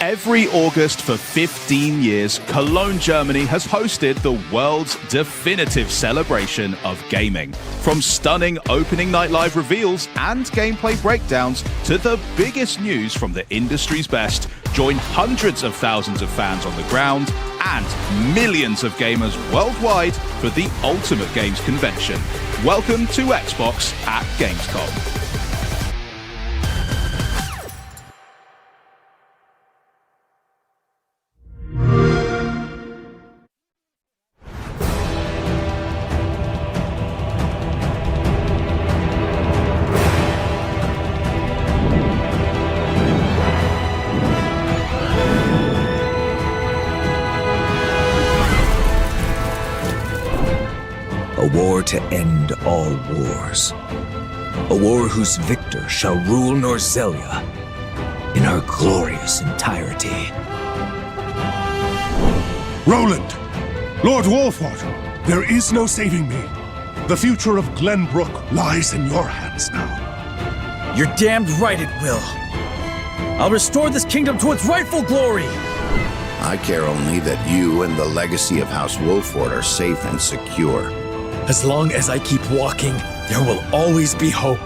Every August for 15 years, Cologne, Germany has hosted the world's definitive celebration of gaming. From stunning opening night live reveals and gameplay breakdowns to the biggest news from the industry's best, join hundreds of thousands of fans on the ground and millions of gamers worldwide for the ultimate games convention. Welcome to Xbox at Gamescom. A war to end all wars. A war whose victor shall rule Norzelia in her glorious entirety. Roland! Lord Wolford, there is no saving me. The future of Glenbrook lies in your hands now. You're damned right it will. I'll restore this kingdom to its rightful glory. I care only that you and the legacy of House Wolford are safe and secure. As long as I keep walking, there will always be hope.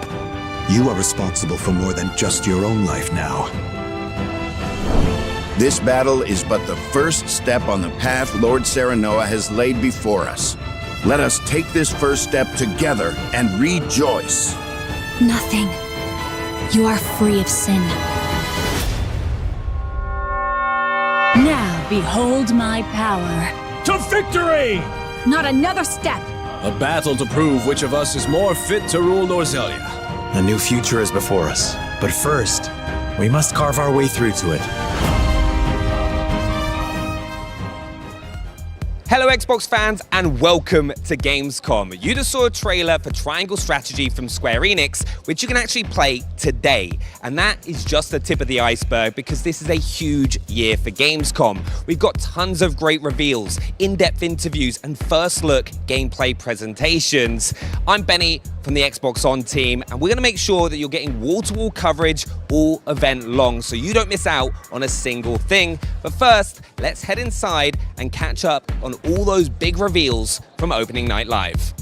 You are responsible for more than just your own life now. This battle is but the first step on the path Lord Serenoa has laid before us. Let us take this first step together and rejoice. Nothing. You are free of sin. Now behold my power. To victory! Not another step. A battle to prove which of us is more fit to rule Norzelia. A new future is before us, but first, we must carve our way through to it. Hello Xbox fans and welcome to Gamescom. You just saw a trailer for Triangle Strategy from Square Enix, which you can actually play today. And that is just the tip of the iceberg because this is a huge year for Gamescom. We've got tons of great reveals, in-depth interviews, and first look gameplay presentations. I'm Benny from the Xbox On team, and we're gonna make sure that you're getting wall-to-wall coverage all event long so you don't miss out on a single thing. But first, let's head inside and catch up on all those big reveals from Opening Night Live.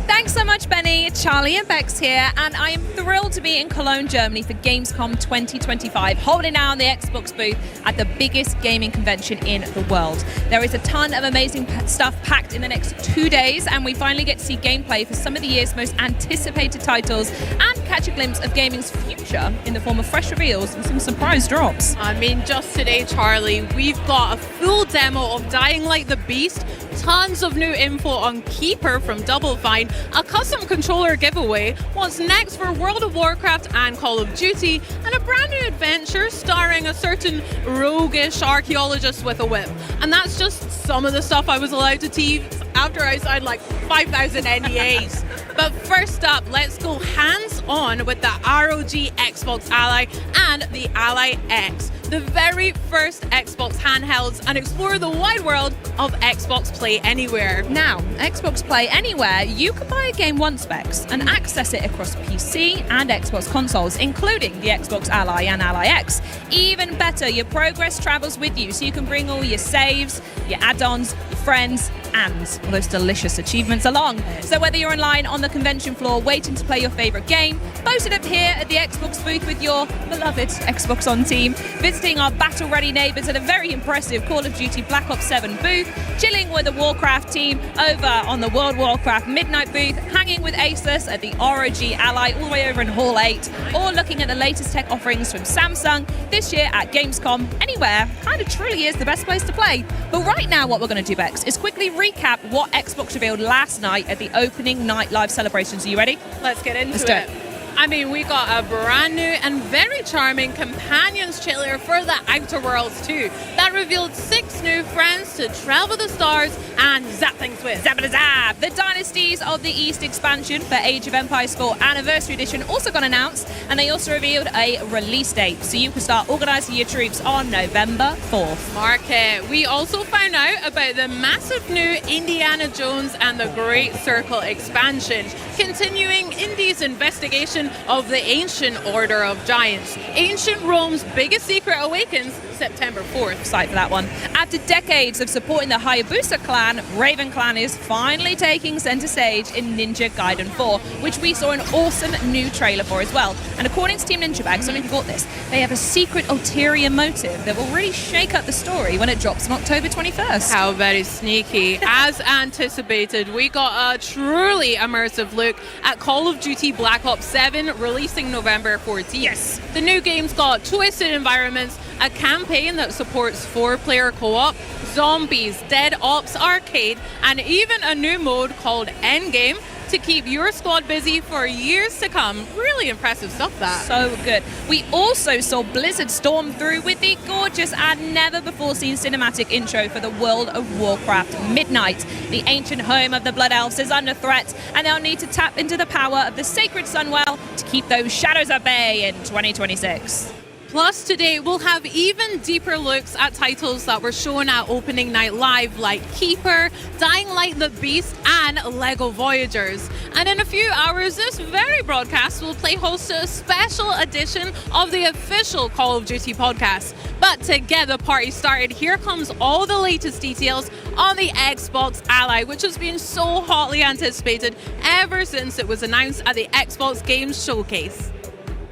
Thanks so much, Benny. Charlie and Bex here, and I am thrilled to be in Cologne, Germany for Gamescom 2025, holding down the Xbox booth at the biggest gaming convention in the world. There is a ton of amazing stuff packed in the next 2 days, and we finally get to see gameplay for some of the year's most anticipated titles and catch a glimpse of gaming's future in the form of fresh reveals and some surprise drops. I mean, just today, Charlie, we've got a full demo of Dying Like the Beast, tons of new info on Keeper from Double Fine, a custom controller giveaway, what's next for World of Warcraft and Call of Duty, and a brand new adventure starring a certain roguish archaeologist with a whip. And that's just some of the stuff I was allowed to tease after I signed like 5,000 NDAs. But first up, let's go hands-on with the ROG Xbox Ally and the Ally X, the very first Xbox handhelds, and explore the wide world of Xbox Play Anywhere. Now, Xbox Play Anywhere, you can buy a game once specs and access it across PC and Xbox consoles, including the Xbox Ally and Ally X. Even better, your progress travels with you, so you can bring all your saves, your add-ons, your friends, and all those delicious achievements along. So whether you're online on the convention floor waiting to play your favorite game, posted up here at the Xbox booth with your beloved Xbox On team, visiting our battle-ready neighbours at a very impressive Call of Duty Black Ops 7 booth, chilling with the Warcraft team over on the World Warcraft Midnight booth, hanging with Asus at the ROG Ally all the way over in Hall 8, or looking at the latest tech offerings from Samsung this year at Gamescom. Anywhere kind of truly is the best place to play. But right now what we're going to do, Bex, is quickly recap what Xbox revealed last night at the Opening Night Live celebrations. Are you ready? Let's get into Let's do it. I mean, we got a brand new and very charming Companions trailer for the Outer Worlds 2 that revealed 6 new friends to travel the stars and zap things with. Zap-a-zap! The Dynasties of the East expansion for Age of Empires 4 Anniversary Edition also got announced, and they also revealed a release date, so you can start organising your troops on November 4th. Mark it. We also found out about the massive new Indiana Jones and the Great Circle expansion, continuing Indy's investigation of the Ancient Order of Giants. Ancient Rome's biggest secret awakens September 4th. Excited for that one. After decades of supporting the Hayabusa clan, Raven Clan is finally taking center stage in Ninja Gaiden 4, which we saw an awesome new trailer for as well. And according to Team Ninja Bag, some of you got this, they have a secret ulterior motive that will really shake up the story when it drops on October 21st. How very sneaky. As anticipated, we got a truly immersive look at Call of Duty Black Ops 7, releasing November 14th. Yes. The new game's got twisted environments, a campaign that supports 4-player co-op, zombies, Dead Ops Arcade, and even a new mode called Endgame to keep your squad busy for years to come. Really impressive stuff, that. So good. We also saw Blizzard storm through with the gorgeous and never-before-seen cinematic intro for the World of Warcraft Midnight. The ancient home of the Blood Elves is under threat, and they'll need to tap into the power of the Sacred Sunwell to keep those shadows at bay in 2026. Plus, today we'll have even deeper looks at titles that were shown at Opening Night Live, like Keeper, Dying Light the Beast, and LEGO Voyagers. And in a few hours, this very broadcast will play host to a special edition of the official Call of Duty podcast. But to get the party started, here comes all the latest details on the Xbox Ally, which has been so hotly anticipated ever since it was announced at the Xbox Games Showcase.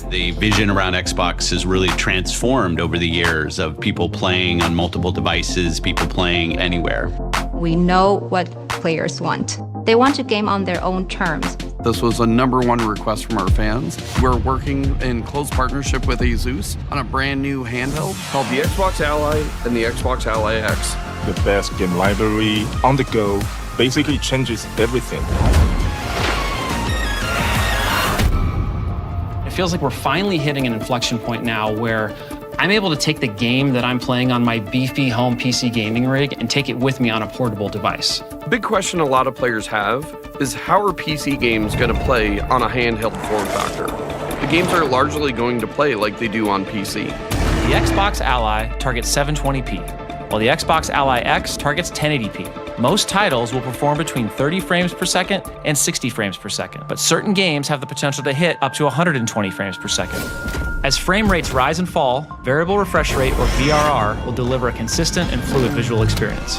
The vision around Xbox has really transformed over the years of people playing on multiple devices, people playing anywhere. We know what players want. They want to game on their own terms. This was a #1 request from our fans. We're working in close partnership with Asus on a brand new handheld called the Xbox Ally and the Xbox Ally X. The best game library on the go, basically changes everything. It feels like we're finally hitting an inflection point now where I'm able to take the game that I'm playing on my beefy home PC gaming rig and take it with me on a portable device. The big question a lot of players have is how are PC games going to play on a handheld form factor? The games are largely going to play like they do on PC. The Xbox Ally targets 720p, while the Xbox Ally X targets 1080p. Most titles will perform between 30 frames per second and 60 frames per second, but certain games have the potential to hit up to 120 frames per second. As frame rates rise and fall, variable refresh rate, or VRR, will deliver a consistent and fluid visual experience.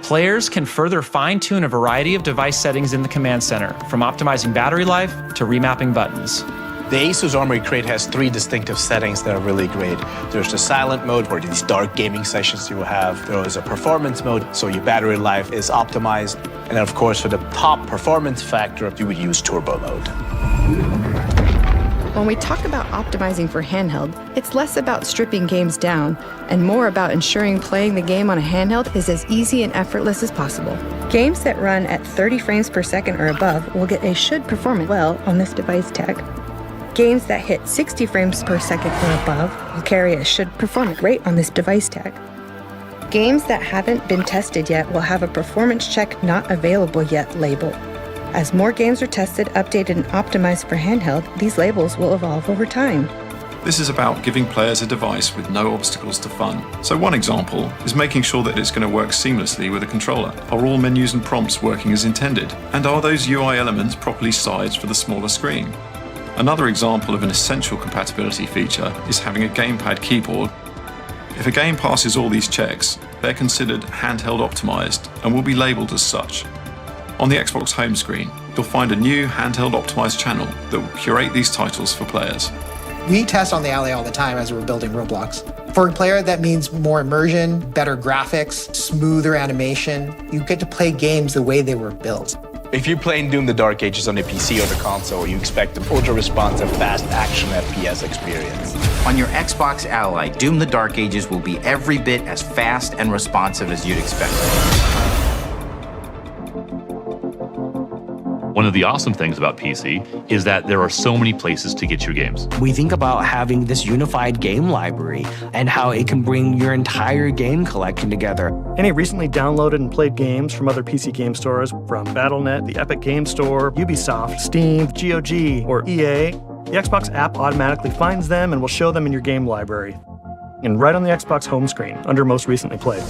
Players can further fine-tune a variety of device settings in the command center, from optimizing battery life to remapping buttons. The Asus Armory Crate has 3 distinctive settings that are really great. There's the silent mode for these dark gaming sessions you will have. There is a performance mode, so your battery life is optimized. And then of course, for the top performance factor, you would use turbo mode. When we talk about optimizing for handheld, it's less about stripping games down and more about ensuring playing the game on a handheld is as easy and effortless as possible. Games that run at 30 frames per second or above will get a should perform well on this device tag. Games that hit 60 frames per second or above will carry a should perform great on this device tag. Games that haven't been tested yet will have a performance check not available yet label. As more games are tested, updated, and optimized for handheld, these labels will evolve over time. This is about giving players a device with no obstacles to fun. So one example is making sure that it's going to work seamlessly with a controller. Are all menus and prompts working as intended? And are those UI elements properly sized for the smaller screen? Another example of an essential compatibility feature is having a gamepad keyboard. If a game passes all these checks, they're considered handheld optimized and will be labeled as such. On the Xbox home screen, you'll find a new handheld optimized channel that will curate these titles for players. We test on the Ally all the time as we're building Roblox. For a player, that means more immersion, better graphics, smoother animation. You get to play games the way they were built. If you're playing Doom the Dark Ages on the PC or the console, you expect an ultra-responsive, fast action FPS experience. On your Xbox Ally, Doom the Dark Ages will be every bit as fast and responsive as you'd expect. One of the awesome things about PC is that there are so many places to get your games. We think about having this unified game library and how it can bring your entire game collection together. Any recently downloaded and played games from other PC game stores, from Battle.net, the Epic Game Store, Ubisoft, Steam, GOG, or EA, the Xbox app automatically finds them and will show them in your game library. And right on the Xbox home screen, under Most Recently Played.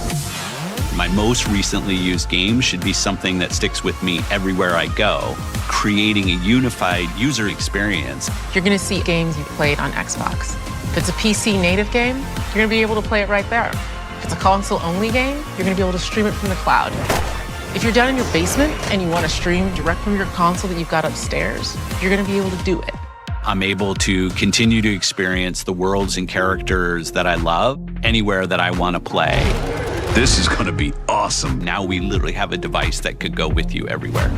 My most recently used game should be something that sticks with me everywhere I go, creating a unified user experience. You're going to see games you've played on Xbox. If it's a PC native game, you're going to be able to play it right there. If it's a console-only game, you're going to be able to stream it from the cloud. If you're down in your basement and you want to stream direct from your console that you've got upstairs, you're going to be able to do it. I'm able to continue to experience the worlds and characters that I love anywhere that I want to play. This is going to be awesome. Now we literally have a device that could go with you everywhere.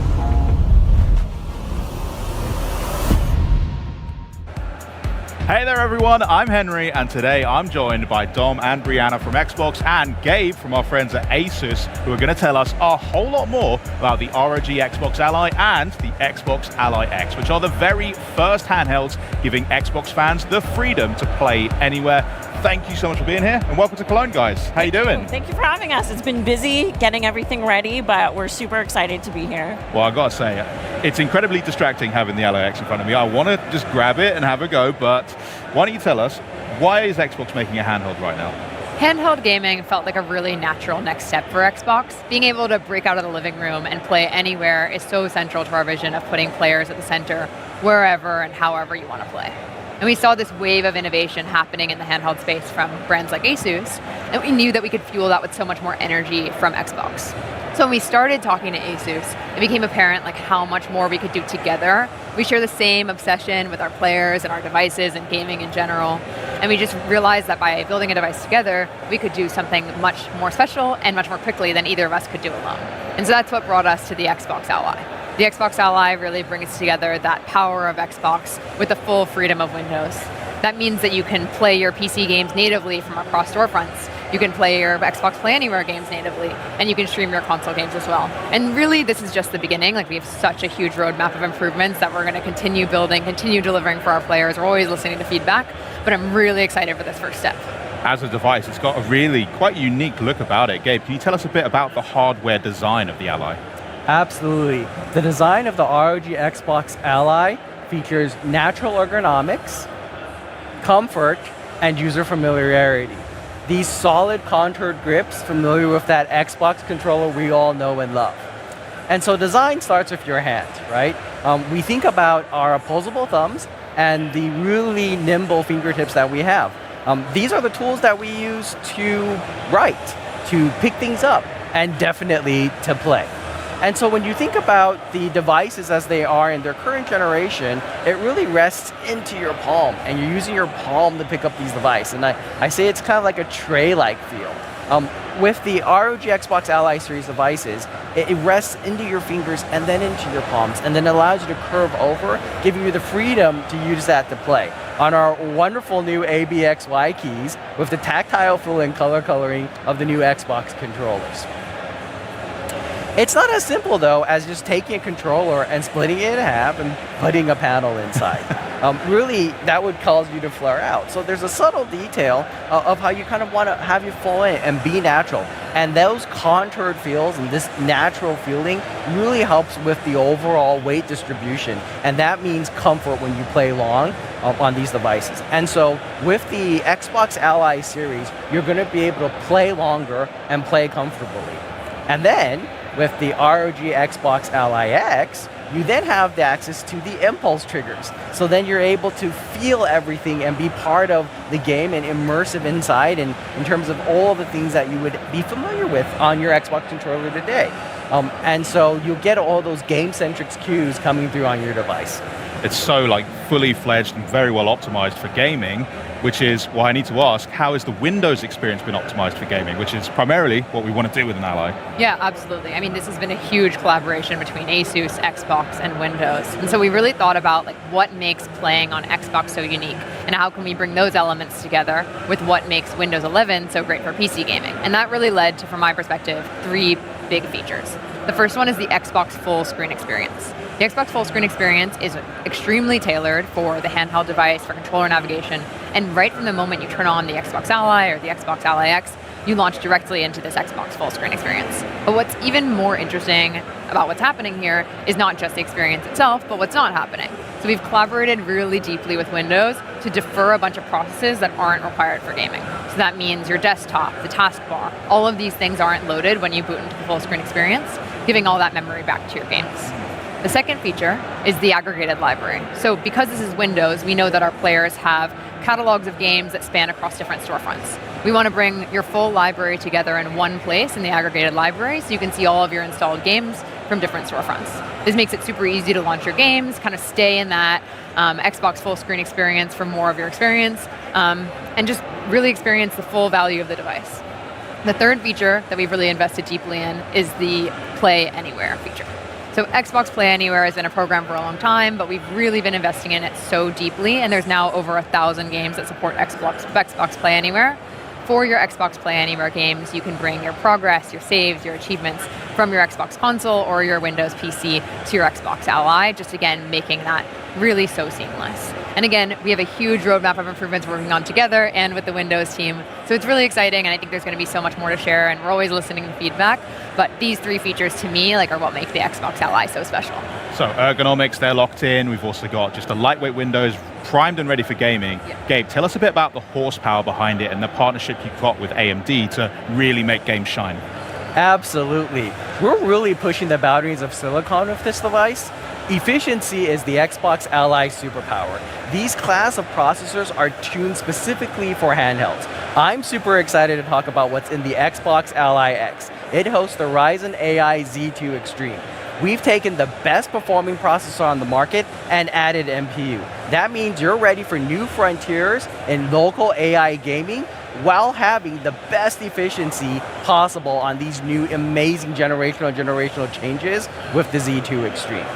Hey there everyone, I'm Henry, and today I'm joined by Dom and Brianna from Xbox and Gabe from our friends at Asus, who are going to tell us a whole lot more about the ROG Xbox Ally and the Xbox Ally X, which are the very first handhelds giving Xbox fans the freedom to play anywhere. Thank you so much for being here, and welcome to Cologne, guys. How you doing? Thank you for having us. It's been busy getting everything ready, but we're super excited to be here. Well, I gotta say, it's incredibly distracting having the Ally X in front of me. I want to just grab it and have a go, but why don't you tell us, why is Xbox making a handheld right now? Handheld gaming felt like a really natural next step for Xbox. Being able to break out of the living room and play anywhere is so central to our vision of putting players at the center wherever and however you want to play. And we saw this wave of innovation happening in the handheld space from brands like Asus, and we knew that we could fuel that with so much more energy from Xbox. So when we started talking to Asus, it became apparent like how much more we could do together. We share the same obsession with our players and our devices and gaming in general. And we just realized that by building a device together, we could do something much more special and much more quickly than either of us could do alone. And so that's what brought us to the Xbox Ally. The Xbox Ally really brings together that power of Xbox with the full freedom of Windows. That means that you can play your PC games natively from across storefronts. You can play your Xbox Play Anywhere games natively, and you can stream your console games as well. And really, this is just the beginning. Like, we have such a huge roadmap of improvements that we're going to continue building, continue delivering for our players. We're always listening to feedback, but I'm really excited for this first step. As a device, it's got a really quite unique look about it. Gabe, can you tell us a bit about the hardware design of the Ally? Absolutely. The design of the ROG Xbox Ally features natural ergonomics, comfort, and user familiarity. These solid contoured grips, familiar with that Xbox controller we all know and love. And so design starts with your hand, right? We think about our opposable thumbs and the really nimble fingertips that we have. These are the tools that we use to write, to pick things up, and definitely to play. And so when you think about the devices as they are in their current generation, it really rests into your palm, and you're using your palm to pick up these devices. And I say it's kind of like a tray-like feel. With the ROG Xbox Ally series devices, it rests into your fingers and then into your palms, and then allows you to curve over, giving you the freedom to use that to play. On our wonderful new ABXY keys with the tactile feel and color coloring of the new Xbox controllers. It's not as simple, though, as just taking a controller and splitting it in half and putting a panel inside. Really, that would cause you to flare out. So there's a subtle detail of how you kind of want to have you fall in and be natural. And those contoured feels and this natural feeling really helps with the overall weight distribution. And that means comfort when you play long on these devices. And so with the Xbox Ally series, you're going to be able to play longer and play comfortably. And then, with the ROG Xbox Ally X, you then have the access to the impulse triggers. So then you're able to feel everything and be part of the game and immersive inside in terms of all of the things that you would be familiar with on your Xbox controller today. And so you'll get all those game-centric cues coming through on your device. It's so like fully fledged and very well optimized for gaming, which is why I need to ask, how has the Windows experience been optimized for gaming, which is primarily what we want to do with an Ally? Yeah, absolutely. I mean, this has been a huge collaboration between Asus, Xbox, and Windows. And so we really thought about like what makes playing on Xbox so unique, and how can we bring those elements together with what makes Windows 11 so great for PC gaming. And that really led to, from my perspective, 3 big features. The first one is the Xbox full screen experience. The Xbox full screen experience is extremely tailored for the handheld device, for controller navigation, and right from the moment you turn on the Xbox Ally or the Xbox Ally X, you launch directly into this Xbox full screen experience. But what's even more interesting about what's happening here is not just the experience itself, but what's not happening. So we've collaborated really deeply with Windows to defer a bunch of processes that aren't required for gaming. So that means your desktop, the taskbar, all of these things aren't loaded when you boot into the full screen experience, giving all that memory back to your games. The second feature is the aggregated library. So because this is Windows, we know that our players have catalogs of games that span across different storefronts. We want to bring your full library together in one place in the aggregated library so you can see all of your installed games from different storefronts. This makes it super easy to launch your games, kind of stay in that Xbox full screen experience for more of your experience, and just really experience the full value of the device. The third feature that we've really invested deeply in is the Play Anywhere feature. So Xbox Play Anywhere has been a program for a long time, but we've really been investing in it so deeply, and there's now over 1,000 games that support Xbox Play Anywhere. For your Xbox Play Anywhere games, you can bring your progress, your saves, your achievements from your Xbox console or your Windows PC to your Xbox Ally, just again, making that really so seamless. And again, we have a huge roadmap of improvements we're working on together and with the Windows team. So it's really exciting, and I think there's going to be so much more to share, and we're always listening to feedback. But these three features, to me, are what make the Xbox Ally so special. So ergonomics, they're locked in. We've also got just a lightweight Windows, primed and ready for gaming. Yeah. Gabe, tell us a bit about the horsepower behind it and the partnership you've got with AMD to really make games shine. Absolutely. We're really pushing the boundaries of silicon with this device. Efficiency is the Xbox Ally superpower. These class of processors are tuned specifically for handhelds. I'm super excited to talk about what's in the Xbox Ally X. It hosts the Ryzen AI Z2 Extreme. We've taken the best performing processor on the market and added MPU. That means you're ready for new frontiers in local AI gaming while having the best efficiency possible on these new amazing generational changes with the Z2 Extreme.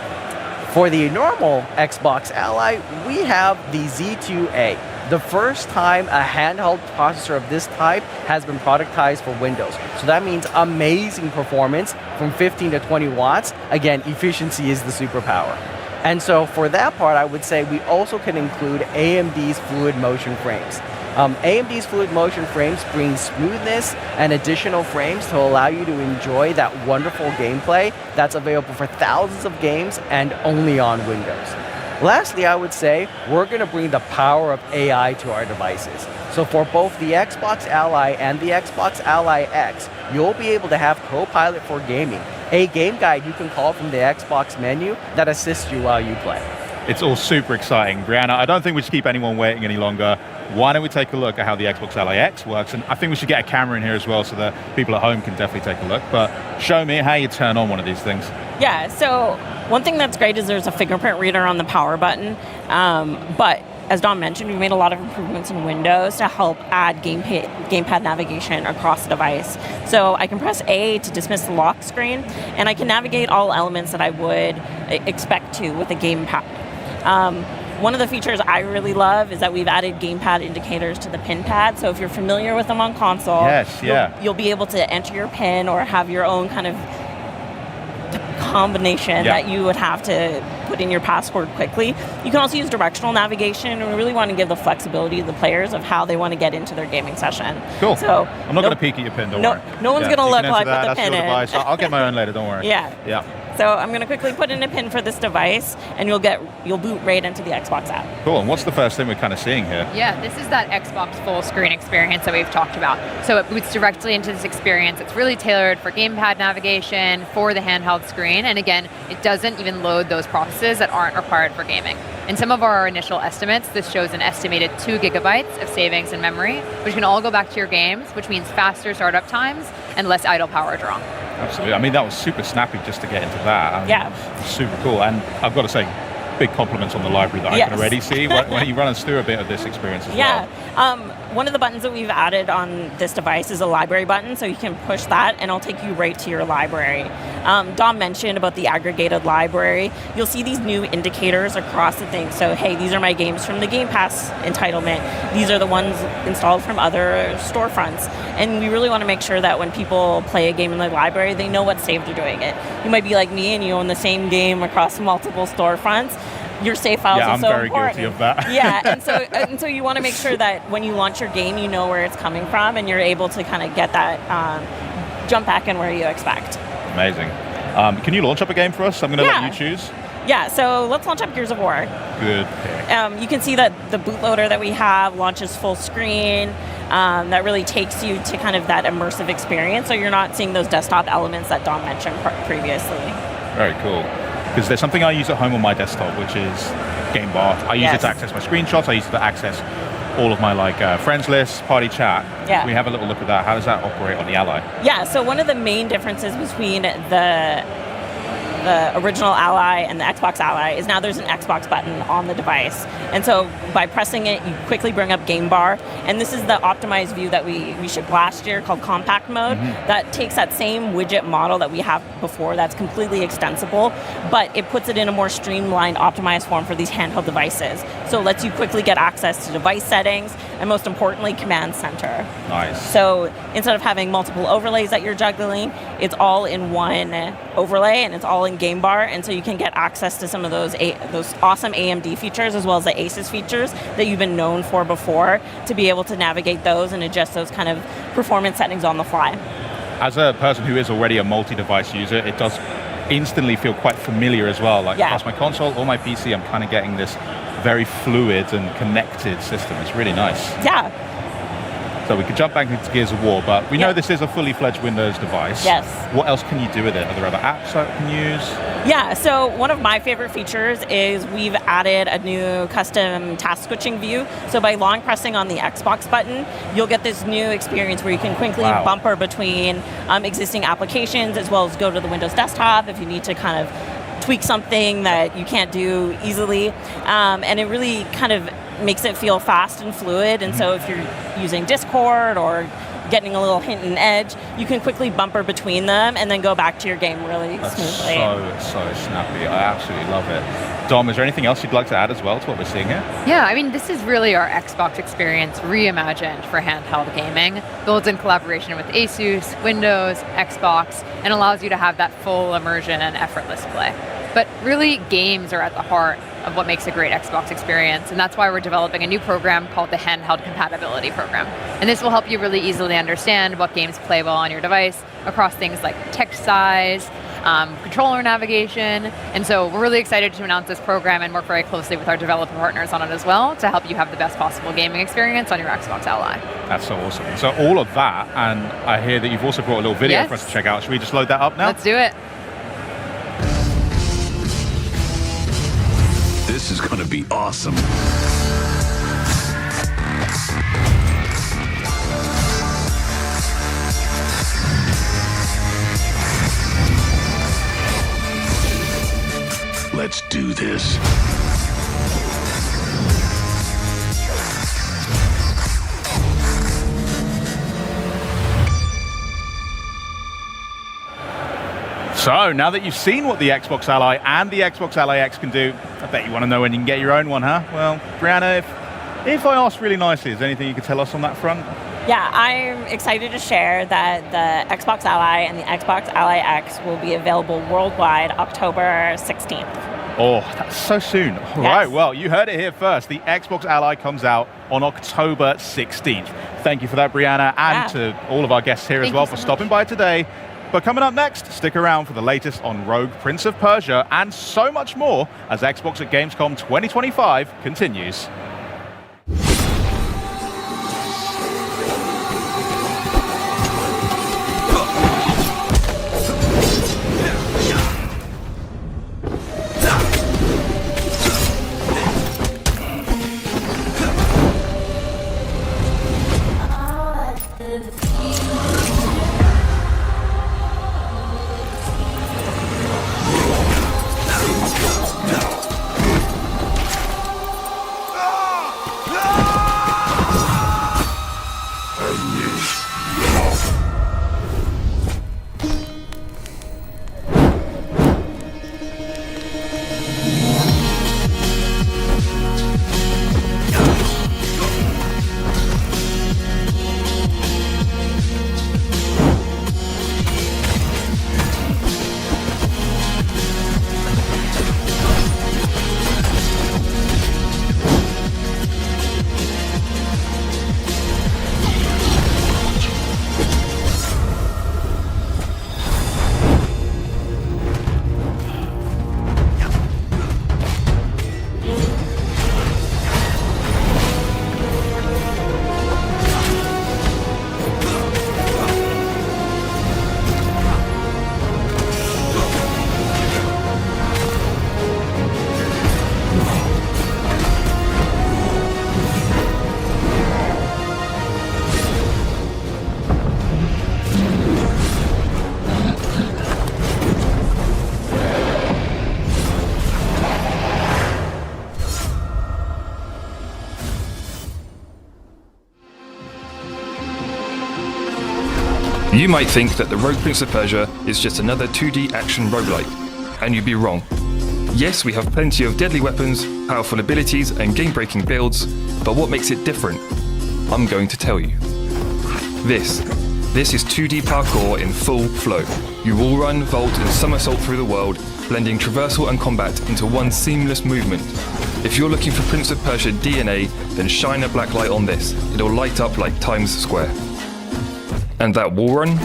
For the normal Xbox Ally, we have the Z2A, the first time a handheld processor of this type has been productized for Windows. So that means amazing performance from 15 to 20 watts. Again, efficiency is the superpower. And so for that part, I would say we also can include AMD's fluid motion frames. AMD's fluid motion frames bring smoothness and additional frames to allow you to enjoy that wonderful gameplay that's available for thousands of games and only on Windows. Lastly, I would say we're going to bring the power of AI to our devices. So for both the Xbox Ally and the Xbox Ally X, you'll be able to have Copilot for gaming, a game guide you can call from the Xbox menu that assists you while you play. It's all super exciting. Brianna, I don't think we should keep anyone waiting any longer. Why don't we take a look at how the Xbox Ally X works? And I think we should get a camera in here as well so that people at home can definitely take a look. But show me how you turn on one of these things. Yeah, so one thing that's great is there's a fingerprint reader on the power button. But as Dom mentioned, we made a lot of improvements in Windows to help add gamepad navigation across the device. So I can press A to dismiss the lock screen, and I can navigate all elements that I would expect to with a gamepad. One of the features I really love is that we've added gamepad indicators to the pin pad. So if you're familiar with them on console, you'll be able to enter your pin or have your own kind of combination that you would have to put in your password quickly. You can also use directional navigation, and we really want to give the flexibility to the players of how they want to get into their gaming session. Cool. So I'm not going to peek at your pin, don't worry. No one's going to look like what the pin is. Device. I'll get my own later, don't worry. Yeah. So I'm going to quickly put in a pin for this device, and you'll boot right into the Xbox app. Cool. And what's the first thing we're kind of seeing here? Yeah, this is that Xbox full screen experience that we've talked about. So it boots directly into this experience. It's really tailored for gamepad navigation, for the handheld screen, and again, it doesn't even load those processes that aren't required for gaming. In some of our initial estimates, this shows an estimated 2 gigabytes of savings in memory, which can all go back to your games, which means faster startup times and less idle power draw. Absolutely. I mean, that was super snappy just to get into that. Super cool. And I've got to say, big compliments on the library that I can already see. Why don't you run us through a bit of this experience as well? One of the buttons that we've added on this device is a library button, so you can push that and it'll take you right to your library. Dom mentioned about the aggregated library. You'll see these new indicators across the thing. So, hey, these are my games from the Game Pass entitlement. These are the ones installed from other storefronts. And we really want to make sure that when people play a game in the library, they know what save they're doing it. You might be like me and you own the same game across multiple storefronts. Your save files are so important. I'm very guilty of that. And so you want to make sure that when you launch your game, you know where it's coming from, and you're able to kind of get that jump back in where you expect. Amazing. Can you launch up a game for us? I'm going to let you choose. Yeah, so let's launch up Gears of War. Good. You can see that the bootloader that we have launches full screen. That really takes you to kind of that immersive experience, so you're not seeing those desktop elements that Dom mentioned previously. Very cool. because there's something I use at home on my desktop, which is Game Bar. I use it to access my screenshots. I use it to access all of my friends lists, party chat. Yeah. We have a little look at that. How does that operate on the Ally? Yeah, so one of the main differences between the original Ally and the Xbox Ally is now there's an Xbox button on the device. And so by pressing it, you quickly bring up Game Bar. And this is the optimized view that we shipped last year called Compact Mode. That takes that same widget model that we have before that's completely extensible, but it puts it in a more streamlined, optimized form for these handheld devices. So it lets you quickly get access to device settings and most importantly, Command Center. Nice. So instead of having multiple overlays that you're juggling, it's all in one overlay and it's all in Game Bar, and so you can get access to some of those awesome AMD features as well as the Asus features that you've been known for before, to be able to navigate those and adjust those kind of performance settings on the fly. As a person who is already a multi-device user, it does instantly feel quite familiar as well. Across my console or my PC, I'm kind of getting this very fluid and connected system. It's really nice. Yeah. So we could jump back into Gears of War, but we know this is a fully fledged Windows device. Yes. What else can you do with it? Are there other apps that you can use? Yeah, so one of my favorite features is we've added a new custom task switching view. So by long pressing on the Xbox button, you'll get this new experience where you can quickly bumper between existing applications as well as go to the Windows desktop if you need to kind of tweak something that you can't do easily. And it really kind of makes it feel fast and fluid. And so if you're using Discord or getting a little hint and edge, you can quickly bumper between them and then go back to your game really smoothly. So snappy. I absolutely love it. Dom, is there anything else you'd like to add as well to what we're seeing here? Yeah, I mean, this is really our Xbox experience reimagined for handheld gaming. Builds in collaboration with Asus, Windows, Xbox, and allows you to have that full immersion and effortless play. But really, games are at the heart of what makes a great Xbox experience, and that's why we're developing a new program called the Handheld Compatibility Program. And this will help you really easily understand what games play well on your device across things like text size, controller navigation. And so we're really excited to announce this program and work very closely with our developer partners on it as well to help you have the best possible gaming experience on your Xbox Ally. That's so awesome. So all of that, and I hear that you've also brought a little video for us to check out. Should we just load that up now? Let's do it. This is going to be awesome. Let's do this. So, now that you've seen what the Xbox Ally and the Xbox Ally X can do, I bet you want to know when you can get your own one, huh? Well, Brianna, if I ask really nicely, is there anything you could tell us on that front? Yeah, I'm excited to share that the Xbox Ally and the Xbox Ally X will be available worldwide October 16th. Oh, that's so soon. All right, well, you heard it here first. The Xbox Ally comes out on October 16th. Thank you for that, Brianna, and to all of our guests here as well for stopping by today. But coming up next, stick around for the latest on Rogue, Prince of Persia, and so much more as Xbox at Gamescom 2025 continues. You might think that the Rogue Prince of Persia is just another 2D action roguelike, and you'd be wrong. Yes, we have plenty of deadly weapons, powerful abilities, and game-breaking builds, but what makes it different? I'm going to tell you. This is 2D parkour in full flow. You wall run, vault, and somersault through the world, blending traversal and combat into one seamless movement. If you're looking for Prince of Persia DNA, then shine a black light on this. It'll light up like Times Square. And that wall run?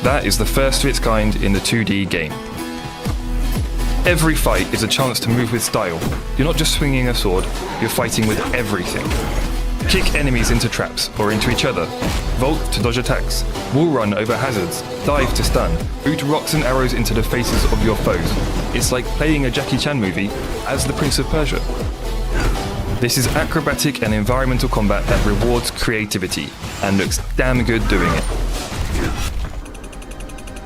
That is the first of its kind in the 2D game. Every fight is a chance to move with style. You're not just swinging a sword, you're fighting with everything. Kick enemies into traps or into each other. Vault to dodge attacks. Wall run over hazards. Dive to stun. Boot rocks and arrows into the faces of your foes. It's like playing a Jackie Chan movie as the Prince of Persia. This is acrobatic and environmental combat that rewards creativity and looks damn good doing it.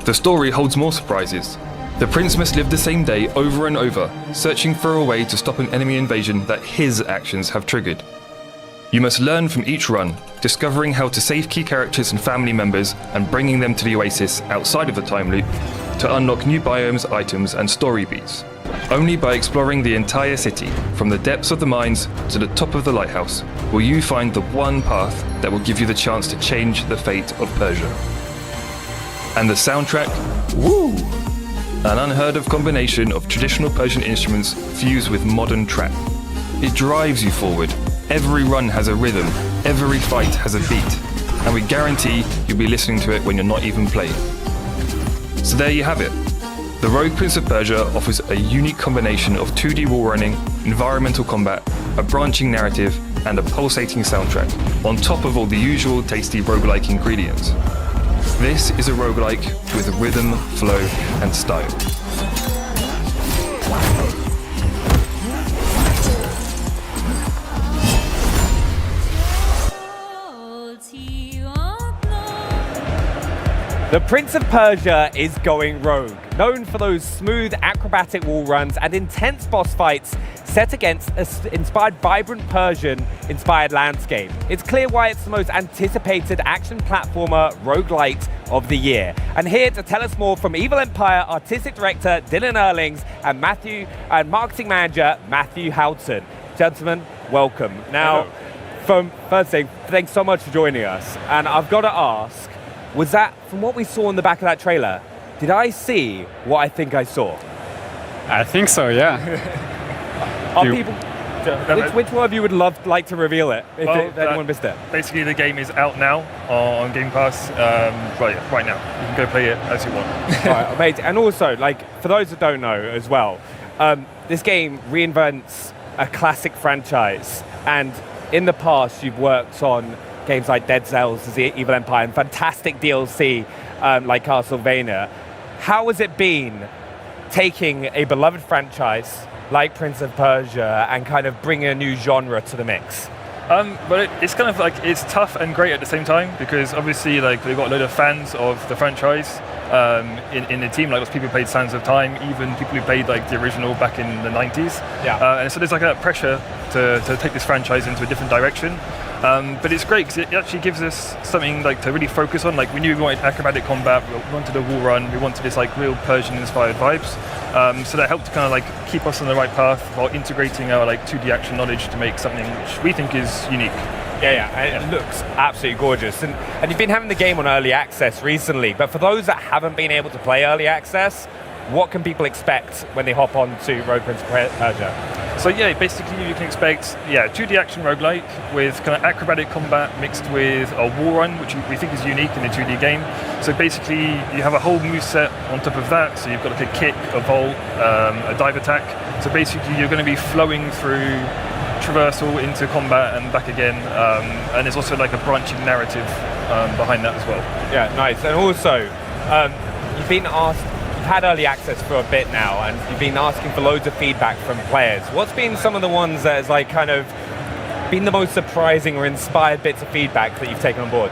The story holds more surprises. The prince must live the same day over and over, searching for a way to stop an enemy invasion that his actions have triggered. You must learn from each run, discovering how to save key characters and family members and bringing them to the oasis outside of the time loop to unlock new biomes, items, and story beats. Only by exploring the entire city, from the depths of the mines to the top of the lighthouse, will you find the one path that will give you the chance to change the fate of Persia. And the soundtrack? Woo! An unheard of combination of traditional Persian instruments fused with modern trap. It drives you forward. Every run has a rhythm, every fight has a beat, and we guarantee you'll be listening to it when you're not even playing. So there you have it. The Rogue Prince of Persia offers a unique combination of 2D wall running, environmental combat, a branching narrative, and a pulsating soundtrack, on top of all the usual tasty roguelike ingredients. This is a roguelike with rhythm, flow, and style. The Prince of Persia is going rogue, known for those smooth acrobatic wall runs and intense boss fights set against an inspired vibrant Persian-inspired landscape. It's clear why it's the most anticipated action platformer roguelite of the year. And here to tell us more from Evil Empire Artistic Director Dylan Erlings and Marketing Manager Matthew Houghton. Gentlemen, welcome. Now, first thing, thanks so much for joining us. And I've got to ask, was that, from what we saw in the back of that trailer, did I see what I think I saw? I think so, yeah. Which one of you would like to reveal it, if anyone missed it? Basically, the game is out now on Game Pass right now. You can go play it as you want. Right, amazing. And also, for those that don't know as well, this game reinvents a classic franchise. And in the past, you've worked on games like Dead Cells, the Evil Empire, and fantastic DLC like Castlevania. How has it been taking a beloved franchise like Prince of Persia and kind of bringing a new genre to the mix? But it's kind of it's tough and great at the same time, because obviously we've got a load of fans of the franchise in the team, lots of people who played Sands of Time, even people who played the original back in the 90s. Yeah. And so there's a pressure to take this franchise into a different direction. But it's great because it actually gives us something to really focus on. We knew we wanted acrobatic combat, we wanted a wall run, we wanted this real Persian-inspired vibes. So that helped to kind of keep us on the right path while integrating our 2D action knowledge to make something which we think is unique. Yeah. It looks absolutely gorgeous. And you've been having the game on early access recently, but for those that haven't been able to play early access, what can people expect when they hop on to Rogue Prince of Persia? So basically you can expect 2D action roguelike with kind of acrobatic combat mixed with a wall run, which we think is unique in the 2D game. So basically you have a whole moveset on top of that. So you've got a kick, a vault, a dive attack. So basically you're going to be flowing through traversal into combat and back again. And there's also a branching narrative behind that as well. Yeah, nice. And also, you've had early access for a bit now, and you've been asking for loads of feedback from players. What's been some of the ones that has kind of been the most surprising or inspired bits of feedback that you've taken on board?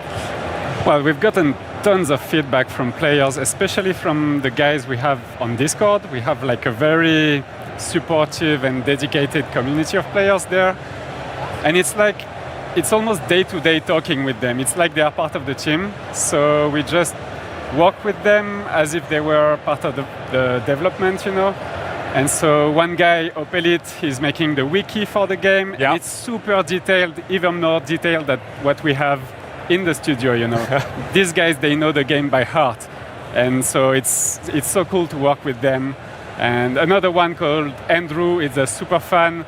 Well, we've gotten tons of feedback from players, especially from the guys we have on Discord. We have a very supportive and dedicated community of players there. And it's almost day-to-day talking with them. It's like they are part of the team. So we just work with them as if they were part of the development, you know. And so one guy, Opelit, he's making the wiki for the game. And it's super detailed, even more detailed than what we have in the studio, you know. These guys, they know the game by heart. And so it's so cool to work with them. And another one called Andrew is a super fan.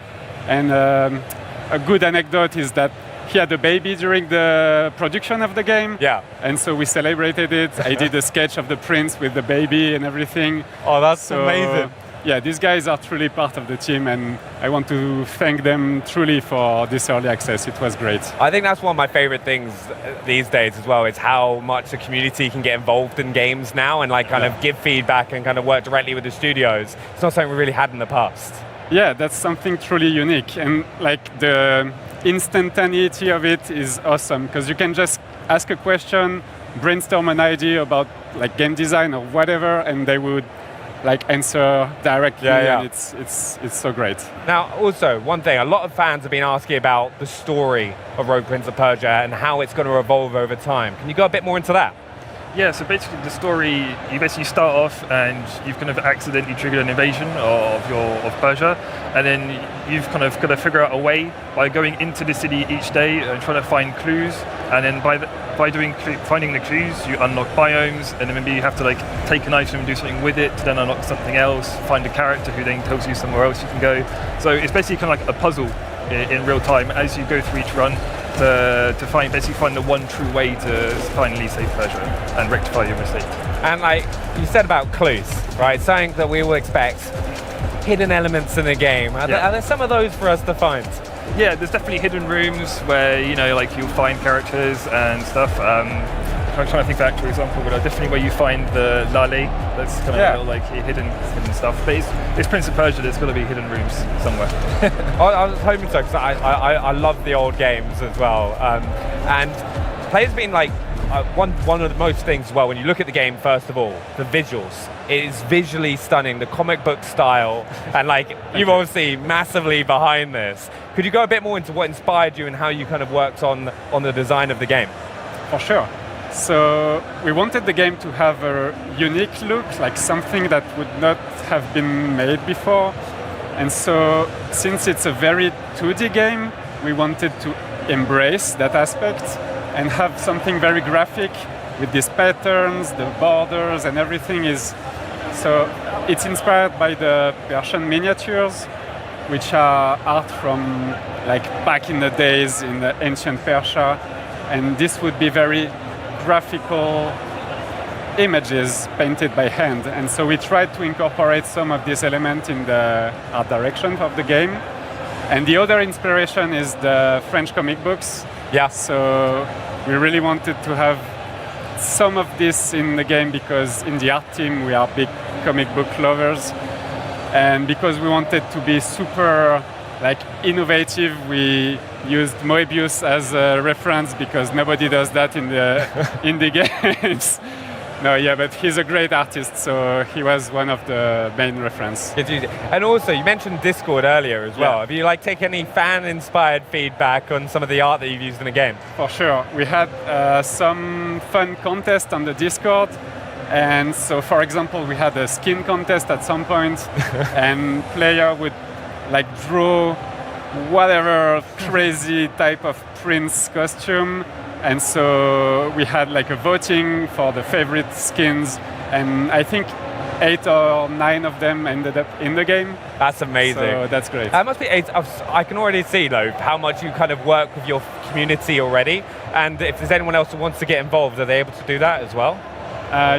And a good anecdote is that he had a baby during the production of the game. Yeah. And so we celebrated it. I did a sketch of the prince with the baby and everything. Oh, that's amazing. Yeah, these guys are truly part of the team, and I want to thank them truly for this early access. It was great. I think that's one of my favorite things these days as well, is how much the community can get involved in games now and like kind of give feedback and kind of work directly with the studios. It's not something we really had in the past. Yeah, that's something truly unique, and like the instantaneity of it is awesome, because you can just ask a question, brainstorm an idea about like game design or whatever, and they would like answer directly, and it's so great. Now, also, one thing, a lot of fans have been asking about the story of Rogue Prince of Persia and how it's going to evolve over time. Can you go a bit more into that? Yeah, so basically the story, you basically start off and you've kind of accidentally triggered an invasion of Persia, and then you've kind of got to figure out a way by going into the city each day and trying to find clues, and then by finding the clues, you unlock biomes, and then maybe you have to like take an item and do something with it to then unlock something else, find a character who then tells you somewhere else you can go. So it's basically kind of like a puzzle in real time as you go through each run to find the one true way to finally save Persia and rectify your mistake. And like you said about clues, right? Something that we will expect, hidden elements in the game. Are there some of those for us to find? Yeah, there's definitely hidden rooms where, you know, like you'll find characters and stuff. I'm trying to think of an actual example, but definitely where you find the Lale, that's kind of a little, like hidden stuff. But it's Prince of Persia, there's got to be hidden rooms somewhere. I was hoping so, because I love the old games as well. And players been like, one of the most things as well, when you look at the game, first of all, the visuals. It is visually stunning, the comic book style, and like you've obviously massively behind this. Could you go a bit more into what inspired you and how you kind of worked on the design of the game? For sure. So we wanted the game to have a unique look, like something that would not have been made before. And so since it's a very 2D game, we wanted to embrace that aspect and have something very graphic with these patterns, the borders and everything is. So it's inspired by the Persian miniatures, which are art from like back in the days in the ancient Persia. And this would be very graphical images painted by hand, and so we tried to incorporate some of these elements in the art direction of the game. And the other inspiration is the French comic books. Yeah. So we really wanted to have some of this in the game because in the art team we are big comic book lovers, and because we wanted to be super like innovative, we used Moebius as a reference because nobody does that in the indie games. No, yeah, but he's a great artist, so he was one of the main reference. And also, you mentioned Discord earlier as well. Have you like taken any fan-inspired feedback on some of the art that you've used in the game? For sure. We had some fun contests on the Discord. And so, for example, we had a skin contest at some point, and player would like draw whatever crazy type of prince costume, and so we had like a voting for the favorite skins, and I think 8 or 9 of them ended up in the game. That's amazing. So that's great. That must be. I can already see though how much you kind of work with your community already, and if there's anyone else who wants to get involved, are they able to do that as well?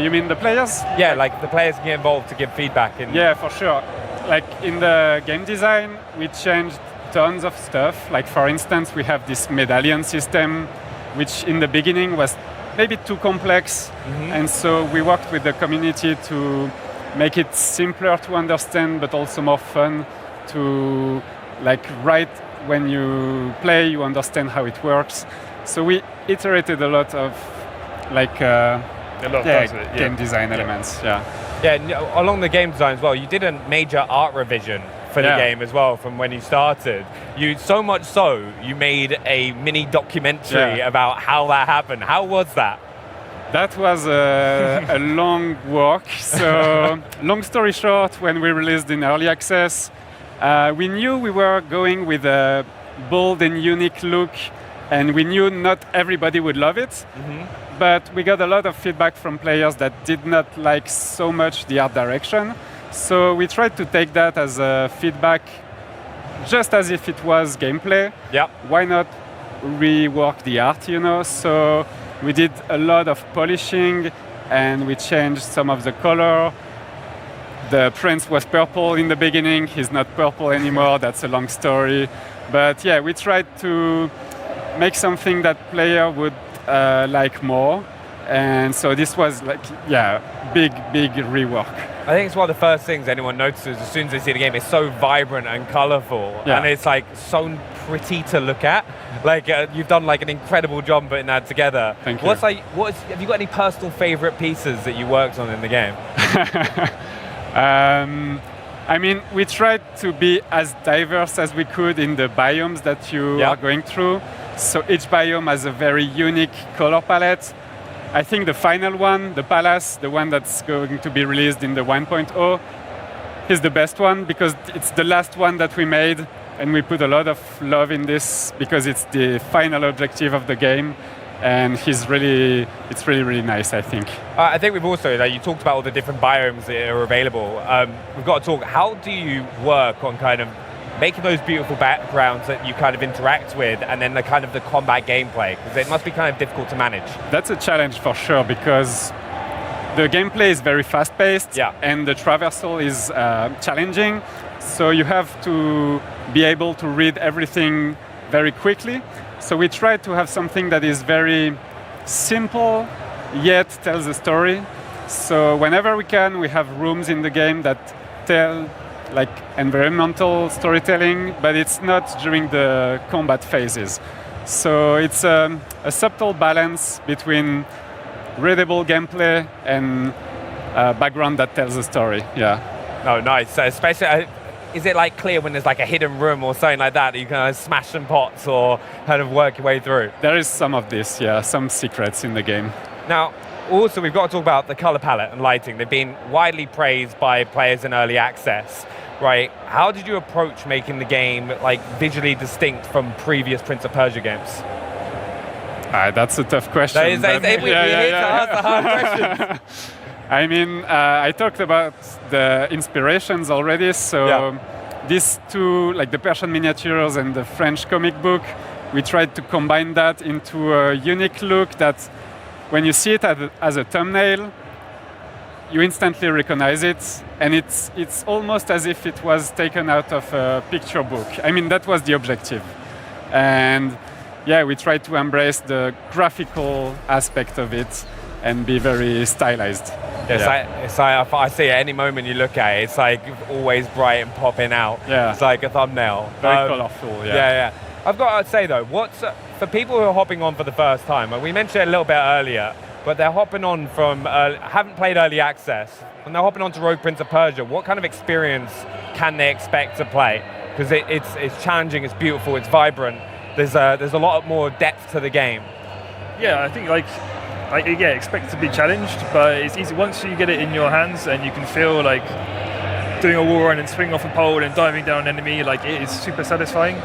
You mean the players? Yeah, like the players can get involved to give feedback. Yeah, for sure. Like in the game design, we changed tons of stuff. Like for instance, we have this medallion system, which in the beginning was maybe too complex. And so we worked with the community to make it simpler to understand, but also more fun to like right when you play, you understand how it works. So we iterated a lot of like game design elements. Yeah, along the game design as well, you did a major art revision for the game as well from when you started. So much so, you made a mini documentary about how that happened. How was that? That was a long walk. So, long story short, when we released in early access, we knew we were going with a bold and unique look, and we knew not everybody would love it. But we got a lot of feedback from players that did not like so much the art direction. So we tried to take that as a feedback, just as if it was gameplay. Yeah. Why not rework the art, you know? So we did a lot of polishing, and we changed some of the color. The prince was purple in the beginning. He's not purple anymore. That's a long story. But yeah, we tried to make something that player would like more. And so this was like, yeah, big rework. I think it's one of the first things anyone notices as soon as they see the game. It's so vibrant and colorful, and it's like so pretty to look at. Like you've done like an incredible job putting that together. Thank you. Have you got any personal favorite pieces that you worked on in the game? I mean, we tried to be as diverse as we could in the biomes that you are going through. So each biome has a very unique color palette. I think the final one, the Palace, the one that's going to be released in the 1.0, is the best one because it's the last one that we made, and we put a lot of love in this because it's the final objective of the game, and it's really nice, I think. I think we've also, you talked about all the different biomes that are available. We've got to talk, how do you work on kind of making those beautiful backgrounds that you kind of interact with, and then the kind of the combat gameplay? Because it must be kind of difficult to manage. That's a challenge for sure, because the gameplay is very fast-paced, and the traversal is challenging. So you have to be able to read everything very quickly. So we try to have something that is very simple, yet tells a story. So whenever we can, we have rooms in the game that tell like environmental storytelling, but it's not during the combat phases. So it's a subtle balance between readable gameplay and background that tells a story. Yeah. Oh, nice. So especially, is it like clear when there's like a hidden room or something like that you can smash some pots or kind of work your way through? There is some of this, yeah, some secrets in the game. Now, also we've got to talk about the color palette and lighting. They've been widely praised by players in early access, right? How did you approach making the game like visually distinct from previous Prince of Persia games? That's a tough question. We're here to ask the hard questions. I mean, I talked about the inspirations already, so these two, like the Persian miniatures and the French comic book, we tried to combine that into a unique look that when you see it as a thumbnail, you instantly recognize it, and it's almost as if it was taken out of a picture book. I mean, that was the objective. And yeah, we tried to embrace the graphical aspect of it and be very stylized. It's like I see at any moment you look at it, it's like always bright and popping out. Yeah. It's like a thumbnail. Very colorful, yeah. I've got to say though, for people who are hopping on for the first time, we mentioned it a little bit earlier, but they're hopping on from, haven't played early access, and they're hopping on to Rogue Prince of Persia. What kind of experience can they expect to play? Because it's challenging, it's beautiful, it's vibrant. There's a lot more depth to the game. Yeah, I think expect to be challenged, but it's easy once you get it in your hands and you can feel like doing a wall run and swinging off a pole and diving down an enemy. Like, it is super satisfying.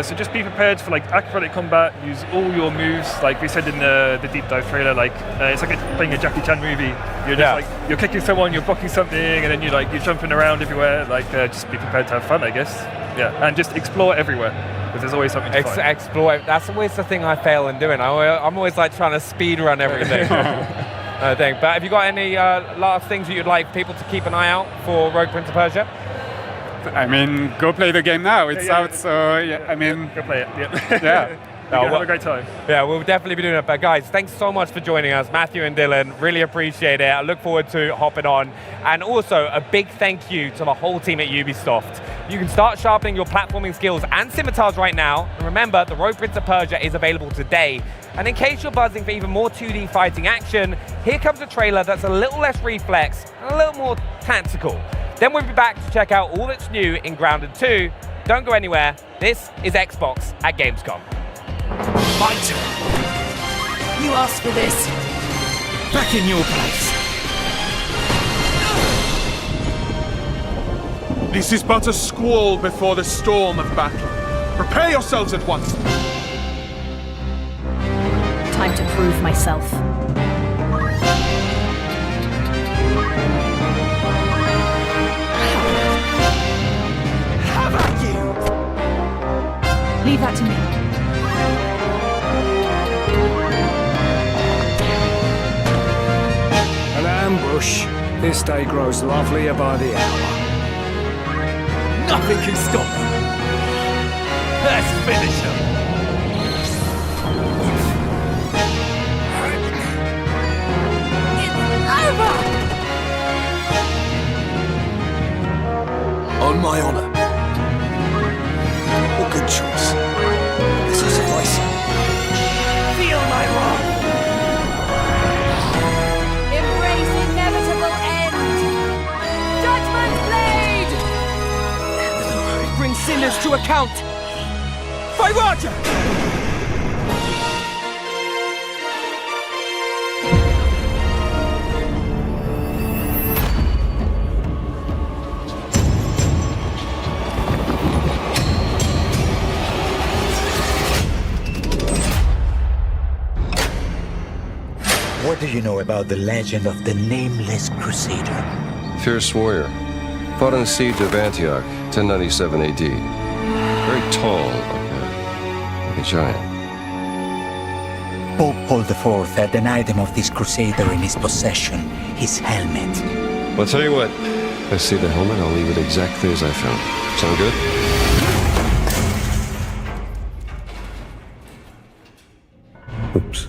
So just be prepared for like acrobatic combat. Use all your moves, like we said in the deep dive trailer. Like it's like playing a Jackie Chan movie. You're just like you're kicking someone, you're blocking something, and then you're jumping around everywhere. Like just be prepared to have fun, I guess. Yeah, and just explore everywhere. Because there's always something to find. Explore. That's always the thing I fail in doing. I'm always like trying to speed run everything. But have you got any last things that you'd like people to keep an eye out for Rogue Prince of Persia? I mean, go play the game now. It's out, so I mean, go play it. Yeah. Have a great time. Yeah, we'll definitely be doing it. But guys, thanks so much for joining us, Matthew and Dylan. Really appreciate it. I look forward to hopping on. And also a big thank you to the whole team at Ubisoft. You can start sharpening your platforming skills and scimitars right now. And remember, the Rogue Prince of Persia is available today. And in case you're buzzing for even more 2D fighting action, here comes a trailer that's a little less reflex and a little more tactical. Then we'll be back to check out all that's new in Grounded 2. Don't go anywhere. This is Xbox at Gamescom. Fight! You asked for this. back in your place. This is but a squall before the storm of battle. Prepare yourselves at once. Time to prove myself. How about you? Leave that to me. An ambush. This day grows lovelier by the hour. Nothing can stop me. Let's finish him. On my honor. A good choice. This will suffice. Feel my wrath. Embrace inevitable end. Judgment blade. Bring sinners to account. By Roger. What do you know about the legend of the Nameless Crusader? Fierce warrior. Fought in the siege of Antioch, 1097 AD. Very tall, like a giant. Pope Paul IV had an item of this crusader in his possession, his helmet. Well, I'll tell you what. I see the helmet, I'll leave it exactly as I found it. Sound good? Oops.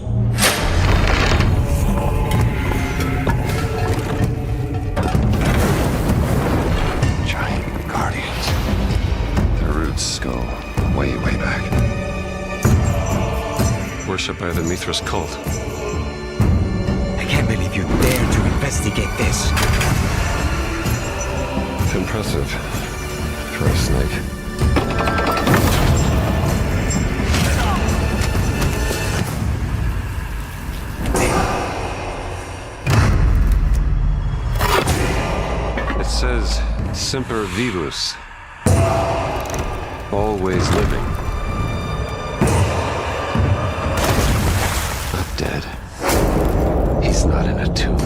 Way back. Worshipped by the Mithras cult. I can't believe you dare to investigate this. It's impressive for a snake. It says Semper Vivus. Always living. Not dead. He's not in a tomb.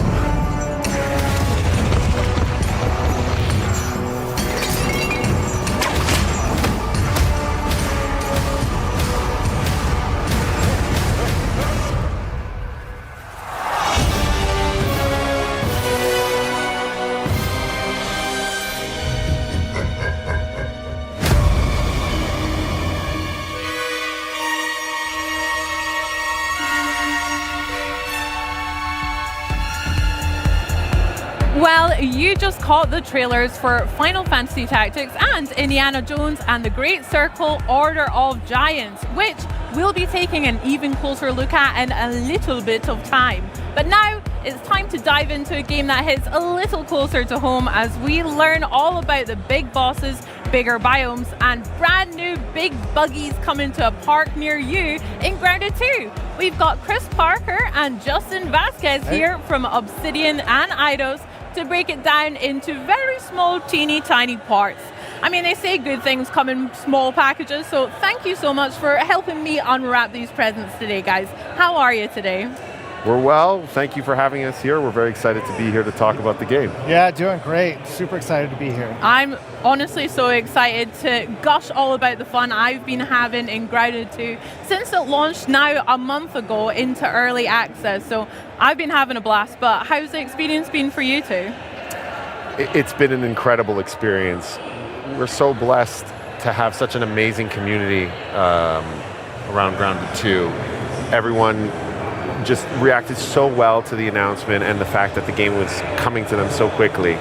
Well, you just caught the trailers for Final Fantasy Tactics and Indiana Jones and the Great Circle Order of Giants, which we'll be taking an even closer look at in a little bit of time. But now it's time to dive into a game that hits a little closer to home as we learn all about the big bosses, bigger biomes, and brand new big buggies coming to a park near you in Grounded 2. We've got Chris Parker and Justin Vasquez here from Obsidian and Eidos to break it down into very small, teeny tiny parts. I mean, they say good things come in small packages, so thank you so much for helping me unwrap these presents today, guys. How are you today? We're well. Thank you for having us here. We're very excited to be here to talk about the game. Yeah, doing great. Super excited to be here. I'm honestly so excited to gush all about the fun I've been having in Grounded 2 since it launched now a month ago into early access. So I've been having a blast, but how's the experience been for you two? It's been an incredible experience. We're so blessed to have such an amazing community around Grounded 2. Everyone just reacted so well to the announcement and the fact that the game was coming to them so quickly.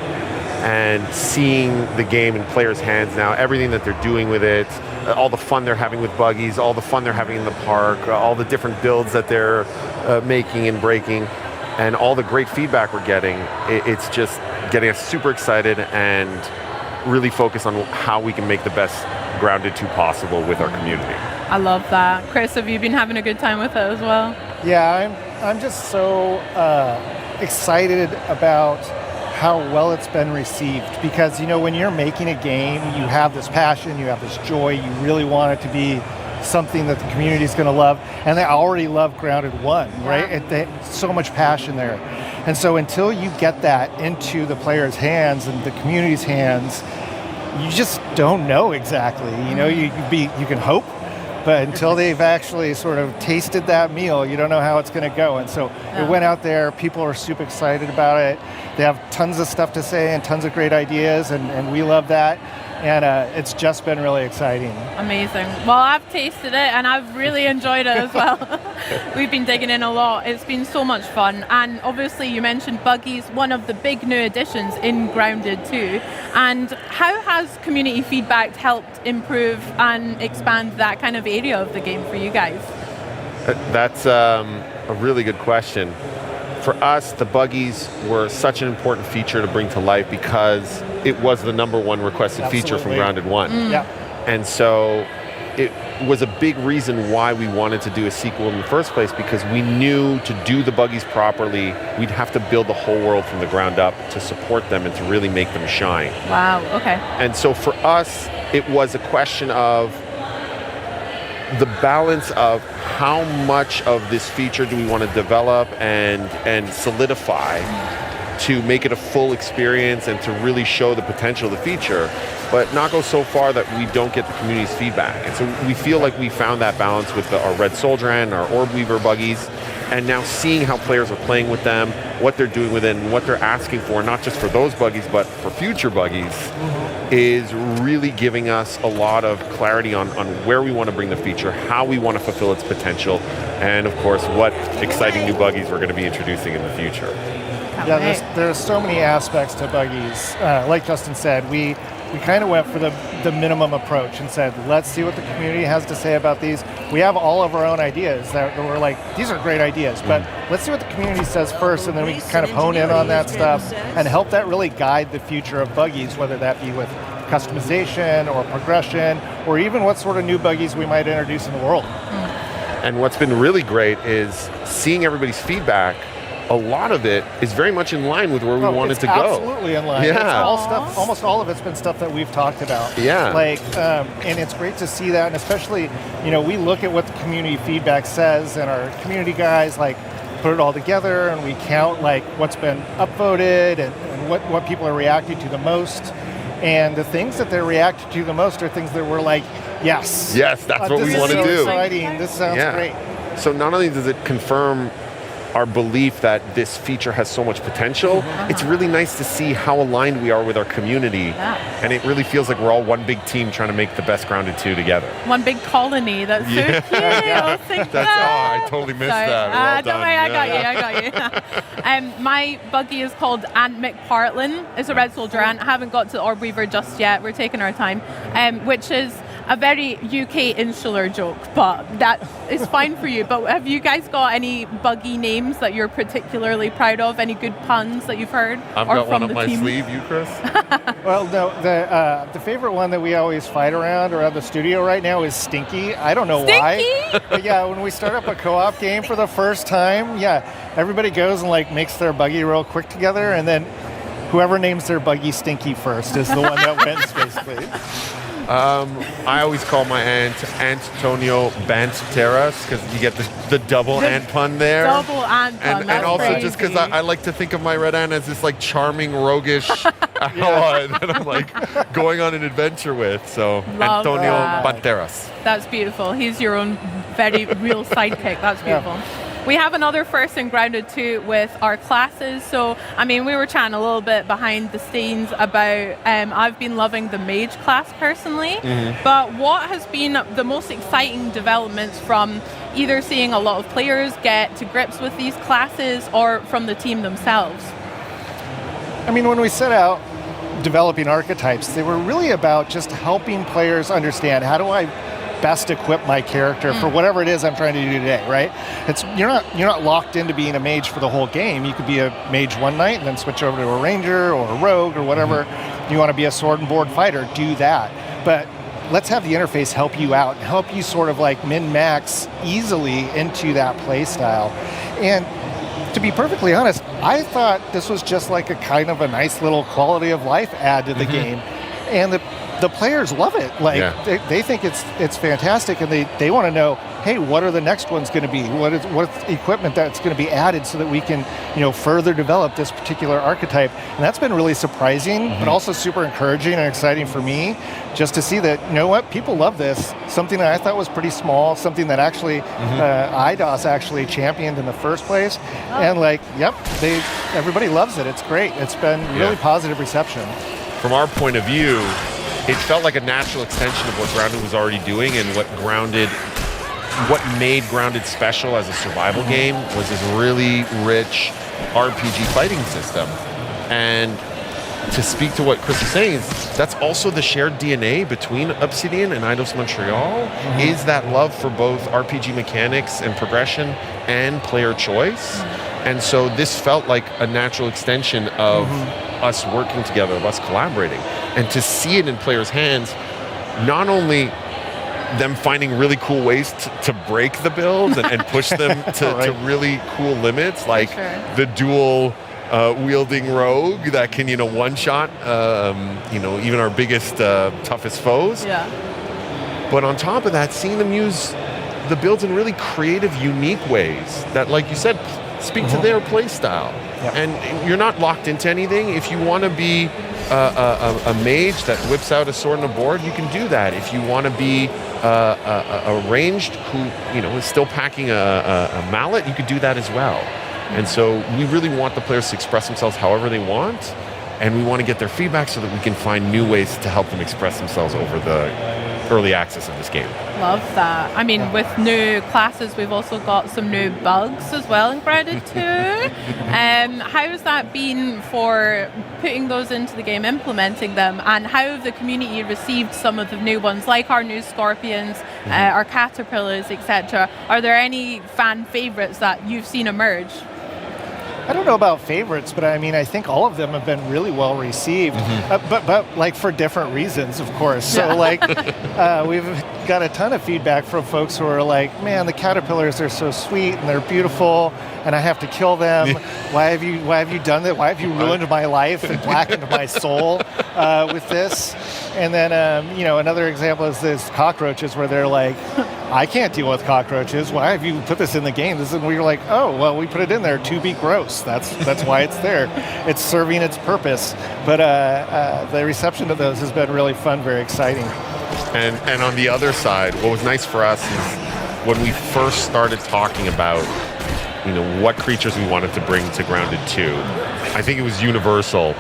And seeing the game in players' hands now, everything that they're doing with it, all the fun they're having with buggies, all the fun they're having in the park, all the different builds that they're making and breaking, and all the great feedback we're getting, it's just getting us super excited and really focused on how we can make the best Grounded 2 possible with our community. I love that. Chris, have you been having a good time with it as well? Yeah, I'm I'm just so excited about how well it's been received, because when you're making a game, you have this passion, you have this joy, you really want it to be something that the community is going to love, and they already love Grounded 1, right? There's so much passion there. And so until you get that into the players' hands and the community's hands, you just don't know exactly. You can hope, but until they've actually sort of tasted that meal, you don't know how it's going to go. And so it went out there. People are super excited about it. They have tons of stuff to say and tons of great ideas, and we love that. And it's just been really exciting. Amazing. Well, I've tasted it and I've really enjoyed it as well. We've been digging in a lot. It's been so much fun. And obviously you mentioned buggies, one of the big new additions in Grounded 2. And how has community feedback helped improve and expand that kind of area of the game for you guys? That's a really good question. For us, the buggies were such an important feature to bring to life because it was the #1 requested feature from Grounded 1. Yeah. And so it was a big reason why we wanted to do a sequel in the first place, because we knew to do the buggies properly, we'd have to build the whole world from the ground up to support them and to really make them shine. Wow, okay. And so for us, it was a question of the balance of how much of this feature do we want to develop and solidify to make it a full experience and to really show the potential of the feature, but not go so far that we don't get the community's feedback. And so we feel like we found that balance with our Red Soldier and our Orb Weaver buggies, and now seeing how players are playing with them, what they're doing with it, and what they're asking for, not just for those buggies, but for future buggies, is really giving us a lot of clarity on where we want to bring the feature, how we want to fulfill its potential, and of course, what exciting new buggies we're going to be introducing in the future. Yeah, there's so many aspects to buggies. Like Justin said, we kind of went for the minimum approach and said, let's see what the community has to say about these. We have all of our own ideas that we're like, these are great ideas, but let's see what the community says first, and then we can kind of hone in on that stuff and help that really guide the future of buggies, whether that be with customization or progression, or even what sort of new buggies we might introduce in the world. And what's been really great is seeing everybody's feedback. A lot of it is very much in line with where we wanted to go. Absolutely in line. Yeah. It's all stuff, almost all of it's been stuff that we've talked about. Yeah. And it's great to see that, and especially, we look at what the community feedback says, and our community guys put it all together, and we count what's been upvoted and what people are reacting to the most. And the things that they're reacting to the most are things that we're like, yes. Yes, that's what we want to do. This is so exciting. This sounds great. So not only does it confirm our belief that this feature has so much potential, it's really nice to see how aligned we are with our community. And it really feels like we're all one big team trying to make the best Grounded 2 together. One big colony. That's so cute. I totally missed that. Well don't done. worry, I got you. My buggy is called Ant McPartlin. It's a Red Soldier ant. I haven't got to Orb Weaver just yet. We're taking our time, which is a very UK insular joke, but that is fine for you. But have you guys got any buggy names that you're particularly proud of? Any good puns that you've heard? I've got one up my sleeve. You, Chris? Well, no, the favorite one that we always fight around the studio right now is Stinky. I don't know why. But yeah, when we start up a co-op game for the first time, everybody goes and makes their buggy real quick together, and then whoever names their buggy Stinky first is the one that wins, basically. I always call my aunt Antonio Banteras, because you get the double ant pun there. Double ant pun, and also crazy. just because I like to think of my red ant as this charming, roguish ally that I'm going on an adventure with. So Love Antonio that. Banteras. That's beautiful. He's your own very real sidekick. That's beautiful. We have another first in Grounded 2 with our classes. So, we were chatting a little bit behind the scenes about, I've been loving the mage class personally, but what has been the most exciting developments from either seeing a lot of players get to grips with these classes or from the team themselves? When we set out developing archetypes, they were really about just helping players understand, how do I best equip my character for whatever it is I'm trying to do today, right? You're not locked into being a mage for the whole game. You could be a mage one night and then switch over to a ranger or a rogue or whatever. You want to be a sword and board fighter, do that. But let's have the interface help you out and help you sort of like min-max easily into that play style. And to be perfectly honest, I thought this was just like a kind of a nice little quality of life add to the game. And the players love it. Like they think it's fantastic, and they want to know, hey, what are the next ones going to be? What's equipment that's going to be added so that we can, further develop this particular archetype? And that's been really surprising, but also super encouraging and exciting for me, just to see that, you know what, people love this. Something that I thought was pretty small, something that actually IDOS actually championed in the first place, and everybody loves it. It's great. It's been really positive reception. From our point of view, it felt like a natural extension of what Grounded was already doing, and what made Grounded special as a survival game was this really rich RPG fighting system. And to speak to what Chris is saying, that's also the shared DNA between Obsidian and Eidos Montreal, is that love for both RPG mechanics and progression and player choice. And so this felt like a natural extension of us working together, of us collaborating. And to see it in players' hands, not only them finding really cool ways to break the builds and push them to really cool limits, like the dual wielding rogue that can, one-shot, even our biggest, toughest foes. Yeah. But on top of that, seeing them use the builds in really creative, unique ways that, like you said, speak to their play style. Yeah. And you're not locked into anything. If you want to be a mage that whips out a sword and a board, you can do that. If you want to be a ranged who is still packing a mallet, you could do that as well. And so we really want the players to express themselves however they want, and we want to get their feedback so that we can find new ways to help them express themselves over the early access of this game. Love that. I mean, with new classes, we've also got some new bugs as well in Grounded 2. How has that been for putting those into the game, implementing them, and how have the community received some of the new ones, like our new scorpions, our caterpillars, etc.? Are there any fan favorites that you've seen emerge? I don't know about favorites, but I mean, I think all of them have been really well received, but like for different reasons, of course. So we've got a ton of feedback from folks who are like, man, the caterpillars are so sweet and they're beautiful, and I have to kill them. Why have you done that? Why have you ruined my life and blackened my soul with this? And then, another example is this cockroaches, where they're like, I can't deal with cockroaches. Why have you put this in the game? And we're like, oh, well, we put it in there to be gross. That's why it's there. It's serving its purpose. But the reception to those has been really fun, very exciting. And on the other side, what was nice for us is when we first started talking about, what creatures we wanted to bring to Grounded 2, I think it was universal.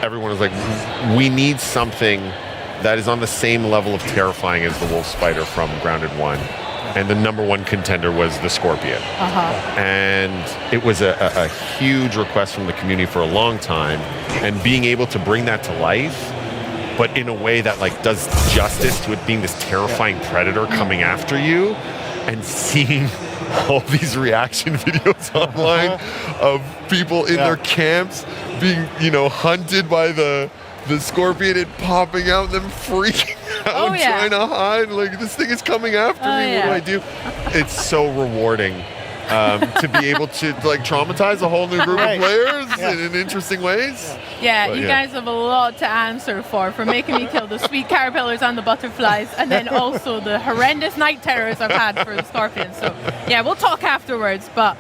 Everyone was like, we need something that is on the same level of terrifying as the wolf spider from Grounded 1. And the number one contender was the scorpion. And it was a huge request from the community for a long time. And being able to bring that to life, but in a way that does justice to it being this terrifying predator coming after you, and seeing all these reaction videos online of people in their camps being, hunted by the scorpion and popping out, them freaking out, trying to hide. Like, this thing is coming after me. What do I do? It's so rewarding to be able to traumatize a whole new group of players in interesting ways. Yeah, you guys have a lot to answer for making me kill the sweet caterpillars and the butterflies, and then also the horrendous night terrors I've had for the scorpions. So yeah, we'll talk afterwards. But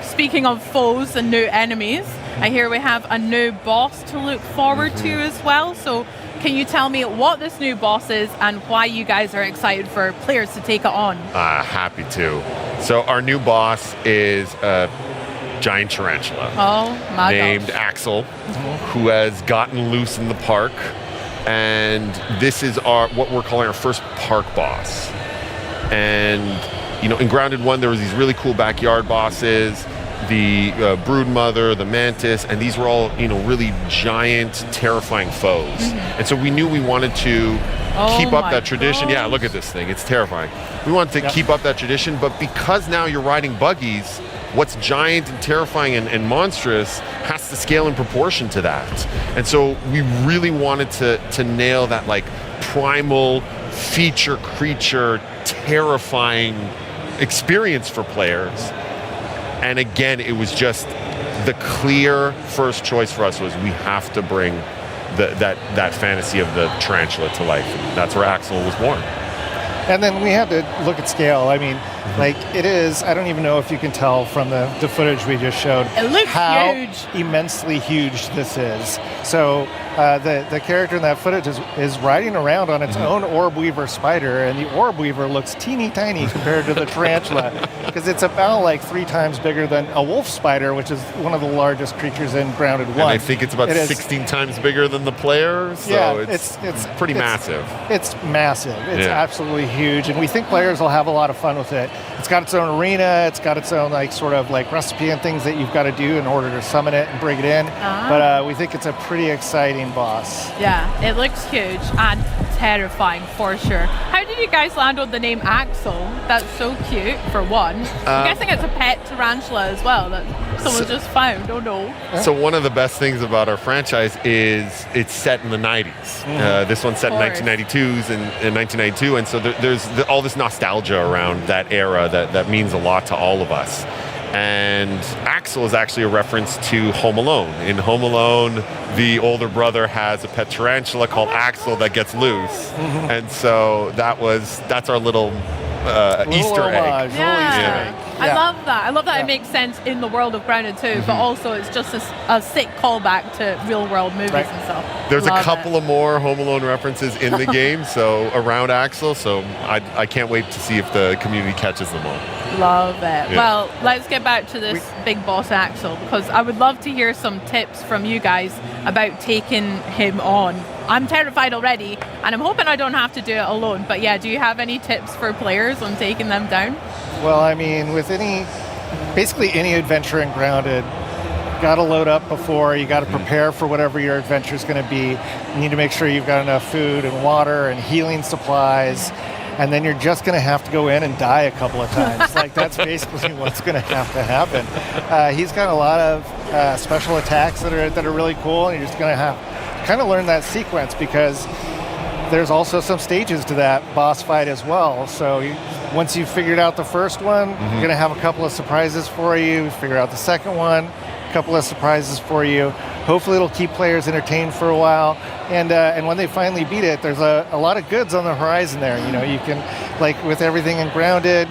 speaking of foes and new enemies, I hear we have a new boss to look forward to as well. So can you tell me what this new boss is and why you guys are excited for players to take it on? Happy to. So our new boss is a giant tarantula. Oh my named gosh. Axel, who has gotten loose in the park. And this is what we're calling our first park boss. And in Grounded 1, there was these really cool backyard bosses, the broodmother, the mantis, and these were all, really giant, terrifying foes. And so we knew we wanted to keep up that tradition. gosh. Yeah, look at this thing. It's terrifying. We wanted to keep up that tradition, but because now you're riding buggies, what's giant and terrifying and monstrous has to scale in proportion to that. And so we really wanted to nail that primal feature creature terrifying experience for players. And again, it was just the clear first choice for us was we have to bring that fantasy of the tarantula to life. And that's where Axel was born. And then we had to look at scale. I mean, like it is, I don't even know if you can tell from the footage we just showed it looks how huge. Immensely huge this is. So the character in that footage is riding around on its own orb weaver spider, and the orb weaver looks teeny tiny compared to the tarantula because it's about like 3 times bigger than a wolf spider, which is one of the largest creatures in Grounded 1. And I think it's about 16 times bigger than the player, so yeah, it's pretty massive. It's massive. It's absolutely huge, and we think players will have a lot of fun with it. It's got its own arena. It's got its own like sort of like recipe and things that you've got to do in order to summon it and bring it in. But we think it's a pretty exciting boss. Yeah, it looks huge and terrifying for sure. How did you guys land on the name Axel? That's so cute, for one. I'm guessing it's a pet tarantula as well that someone just found. Oh no. So one of the best things about our franchise is it's set in the 90s. This one's set in 1992 and 1992, and so there's all this nostalgia around that era that means a lot to all of us. And Axel is actually a reference to Home Alone. In Home Alone, the older brother has a pet tarantula called Axel that gets loose. And so that's our little Easter egg. Yeah. I love that. I love that it makes sense in the world of Grounded 2, but also it's just a sick callback to real world movies and stuff. There's a couple of more Home Alone references in the game, so around Axel, so I can't wait to see if the community catches them all. Love it. Yeah. Well, let's get back to this big boss Axel, because I would love to hear some tips from you guys about taking him on. I'm terrified already, and I'm hoping I don't have to do it alone. But yeah, do you have any tips for players on taking them down? Well, I mean, with basically any adventure in Grounded, you got to load up before, you got to prepare for whatever your adventure is going to be. You need to make sure you've got enough food and water and healing supplies. And then you're just going to have to go in and die a couple of times. Like, that's basically what's going to happen. He's got a lot of special attacks that are really cool, and you're just going to have to kind of learn that sequence, because there's also some stages to that boss fight as well. So once you've figured out the first one, you're going to have a couple of surprises for you. Figure out the second one, a couple of surprises for you. Hopefully it'll keep players entertained for a while. And when they finally beat it, there's a lot of goods on the horizon there. You know, you can, like with everything in Grounded,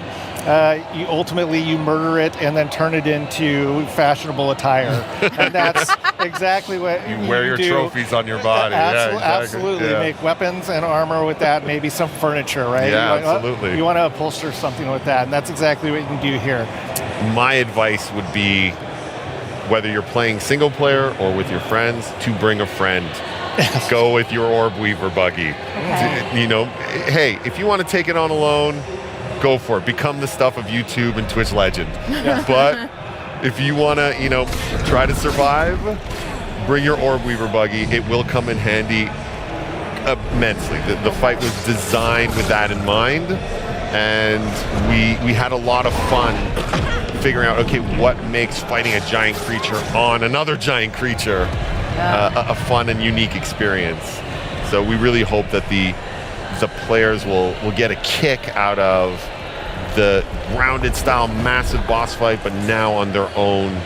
you ultimately murder it and then turn it into fashionable attire. And that's exactly what you wear your do. Trophies on your body. Absolutely. Yeah. Make weapons and armor with that, maybe some furniture, right? Yeah, absolutely. You want to upholster something with that, and that's exactly what you can do here. My advice would be, whether you're playing single player or with your friends, to bring a friend. Go with your Orb Weaver buggy. Okay. You know, hey, if you want to take it on alone, go for it. Become the stuff of YouTube and Twitch legend. Yeah. But if you want to, try to survive, bring your Orb Weaver buggy. It will come in handy immensely. The fight was designed with that in mind, and we had a lot of fun figuring out, okay, what makes fighting a giant creature on another giant creature a fun and unique experience. So we really hope that the players will get a kick out of the Grounded style massive boss fight, but now on their own,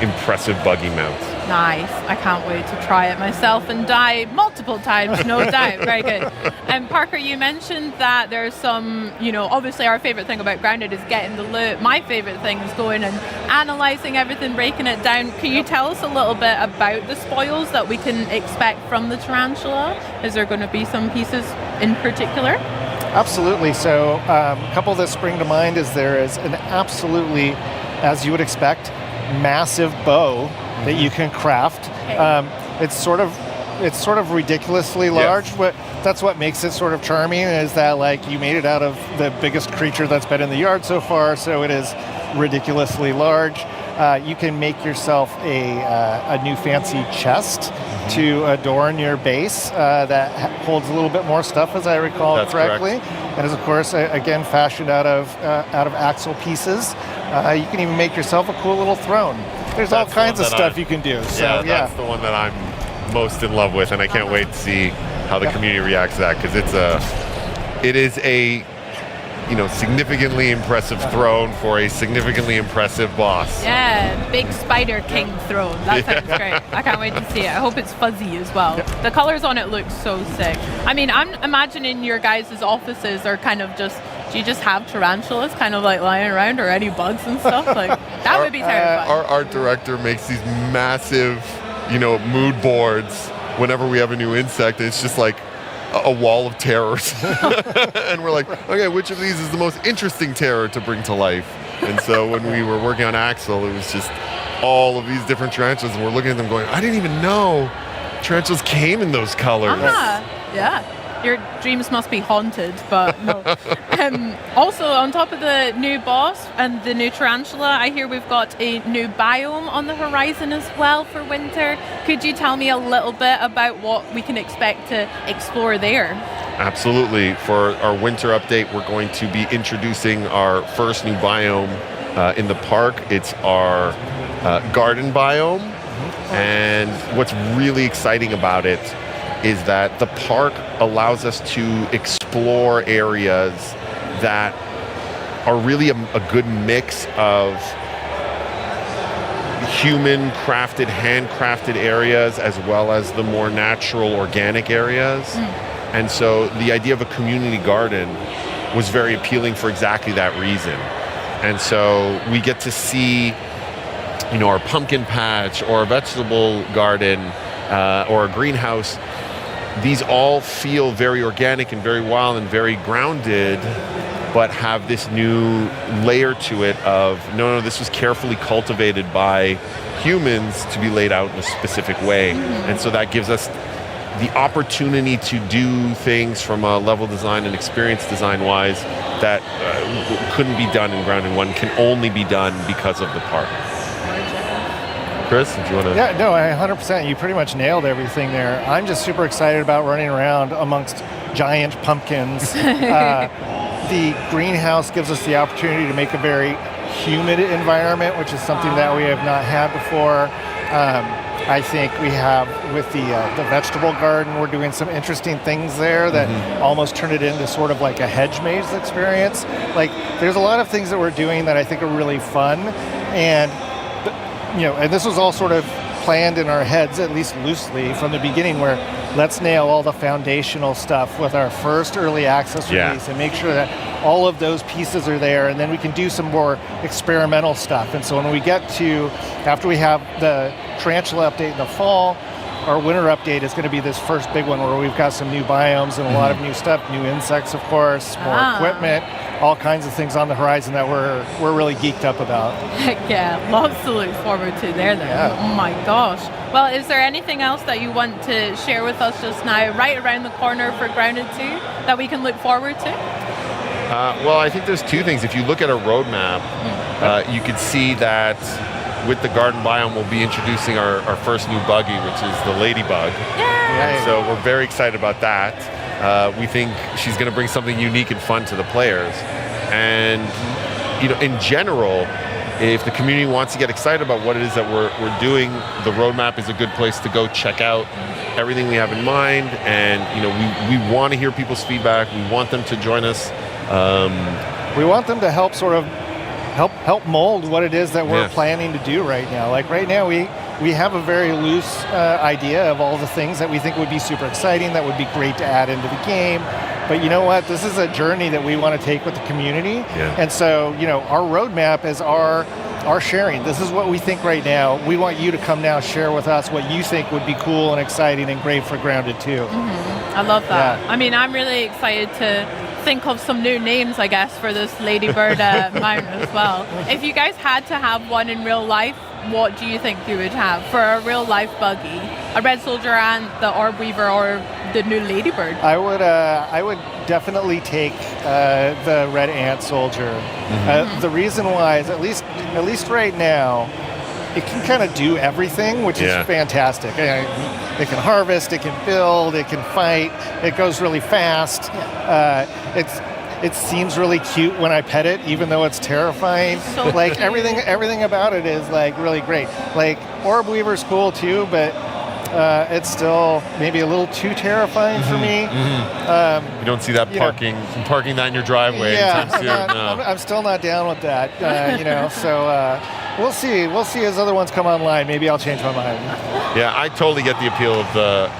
impressive buggy mounts. Nice. I can't wait to try it myself and die multiple times, no doubt. Very good. And Parker, you mentioned that there's some, obviously our favorite thing about Grounded is getting the loot. My favorite thing is going and analyzing everything, breaking it down. Can you tell us a little bit about the spoils that we can expect from the tarantula? Is there going to be some pieces in particular? Absolutely. So a couple that spring to mind is there is an absolutely, as you would expect, massive bow that you can craft. Okay. It's sort of ridiculously large, but that's what makes it sort of charming, is that like you made it out of the biggest creature that's been in the yard so far, so it is ridiculously large. You can make yourself a new fancy chest to adorn your base that holds a little bit more stuff, as I recall. That's correctly. Correct. And is of course again fashioned out of axle pieces. You can even make yourself a cool little throne. There's all kinds of stuff you can do. So, that's the one that I'm most in love with, and I can't wait to see how the community reacts to that, because it is a significantly impressive throne for a significantly impressive boss. Yeah, big Spider King throne. That sounds great. I can't wait to see it. I hope it's fuzzy as well. Yep. The colors on it look so sick. I mean, I'm imagining your guys' offices are kind of just, do you just have tarantulas kind of like lying around, or any bugs and stuff? Like, that would be terrifying. Our art director makes these massive, mood boards whenever we have a new insect. It's just like a wall of terrors. And we're like, okay, which of these is the most interesting terror to bring to life? And so when we were working on Axel, it was just all of these different tarantulas, and we're looking at them going, I didn't even know tarantulas came in those colors. Yeah. Your dreams must be haunted, but no. Also, on top of the new boss and the new tarantula, I hear we've got a new biome on the horizon as well for winter. Could you tell me a little bit about what we can expect to explore there? Absolutely. For our winter update, we're going to be introducing our first new biome in the park. It's our garden biome. And what's really exciting about it is that the park allows us to explore areas that are really a good mix of human crafted, handcrafted areas, as well as the more natural, organic areas. And so the idea of a community garden was very appealing for exactly that reason. And so we get to see, our pumpkin patch, or a vegetable garden, or a greenhouse. These all feel very organic and very wild and very grounded, but have this new layer to it of, no, this was carefully cultivated by humans to be laid out in a specific way. And so that gives us the opportunity to do things from a level design and experience design wise that couldn't be done in Grounded 1, can only be done because of the park. Chris, did you want to? Yeah, no, 100%. You pretty much nailed everything there. I'm just super excited about running around amongst giant pumpkins. The greenhouse gives us the opportunity to make a very humid environment, which is something that we have not had before. I think we have, with the vegetable garden, we're doing some interesting things there that almost turn it into sort of like a hedge maze experience. Like, there's a lot of things that we're doing that I think are really fun, and and this was all sort of planned in our heads, at least loosely, from the beginning, where let's nail all the foundational stuff with our first early access release and make sure that all of those pieces are there, and then we can do some more experimental stuff. And so when we get to, after we have the tarantula update in the fall, our winter update is going to be this first big one where we've got some new biomes and a lot of new stuff, new insects, of course, more equipment, all kinds of things on the horizon that we're really geeked up about. Heck yeah, lots to look forward to there then. Yeah. Oh my gosh. Well, is there anything else that you want to share with us just now, right around the corner for Grounded 2, that we can look forward to? Well, I think there's two things. If you look at a roadmap, you can see that with the garden biome, we'll be introducing our first new buggy, which is the Ladybug. And so we're very excited about that. We think she's going to bring something unique and fun to the players. And, in general, if the community wants to get excited about what it is that we're doing, the roadmap is a good place to go check out everything we have in mind. And, we want to hear people's feedback. We want them to join us. We want them to help sort of help mold what it is that we're planning to do right now. Like right now, we have a very loose idea of all the things that we think would be super exciting, that would be great to add into the game. But you know what? This is a journey that we want to take with the community. And so, our roadmap is our sharing. This is what we think right now. We want you to come now share with us what you think would be cool and exciting and great for Grounded 2. I love that. I mean, I'm really excited to think of some new names, I guess, for this Ladybird mount as well. If you guys had to have one in real life, what do you think you would have for a real life buggy? A Red Soldier and the Orb Weaver, or the new Ladybird? I would definitely take the Red Ant Soldier. The reason why is, at least right now, it can kind of do everything, which is fantastic. It can harvest, it can build, it can fight, it goes really fast. It seems really cute when I pet it, even though it's terrifying. So like cute. everything about it is like really great. Like Orb Weaver's cool too, but it's still maybe a little too terrifying for me. You don't see that parking that in your driveway anytime soon. I'm still not down with that. So we'll see. We'll see as other ones come online. Maybe I'll change my mind. Yeah, I totally get the appeal of the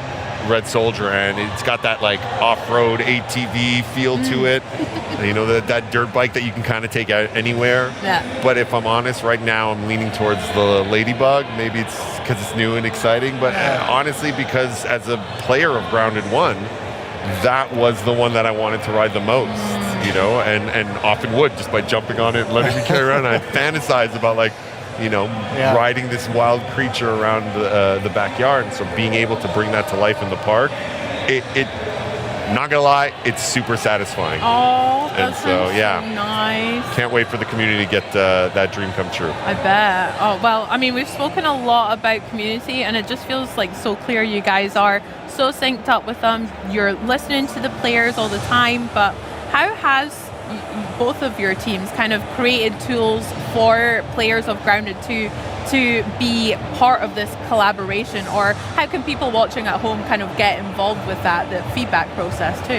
Red Soldier, and it's got that like off-road ATV feel to it. That dirt bike that you can kind of take out anywhere. Yeah. But if I'm honest, right now I'm leaning towards the Ladybug. Maybe it's because it's new and exciting, but honestly, because as a player of Grounded 1, that was the one that I wanted to ride the most, and often would, just by jumping on it and letting me carry around. I fantasize about riding this wild creature around the backyard. And so being able to bring that to life in the park, it not gonna lie, it's super satisfying. Oh, that so nice. Can't wait for the community to get that dream come true. I bet. Oh, well, I mean, we've spoken a lot about community, and it just feels like so clear you guys are so synced up with them. You're listening to the players all the time, but how has both of your teams kind of created tools for players of Grounded 2 to be part of this collaboration, or how can people watching at home kind of get involved with that, the feedback process too?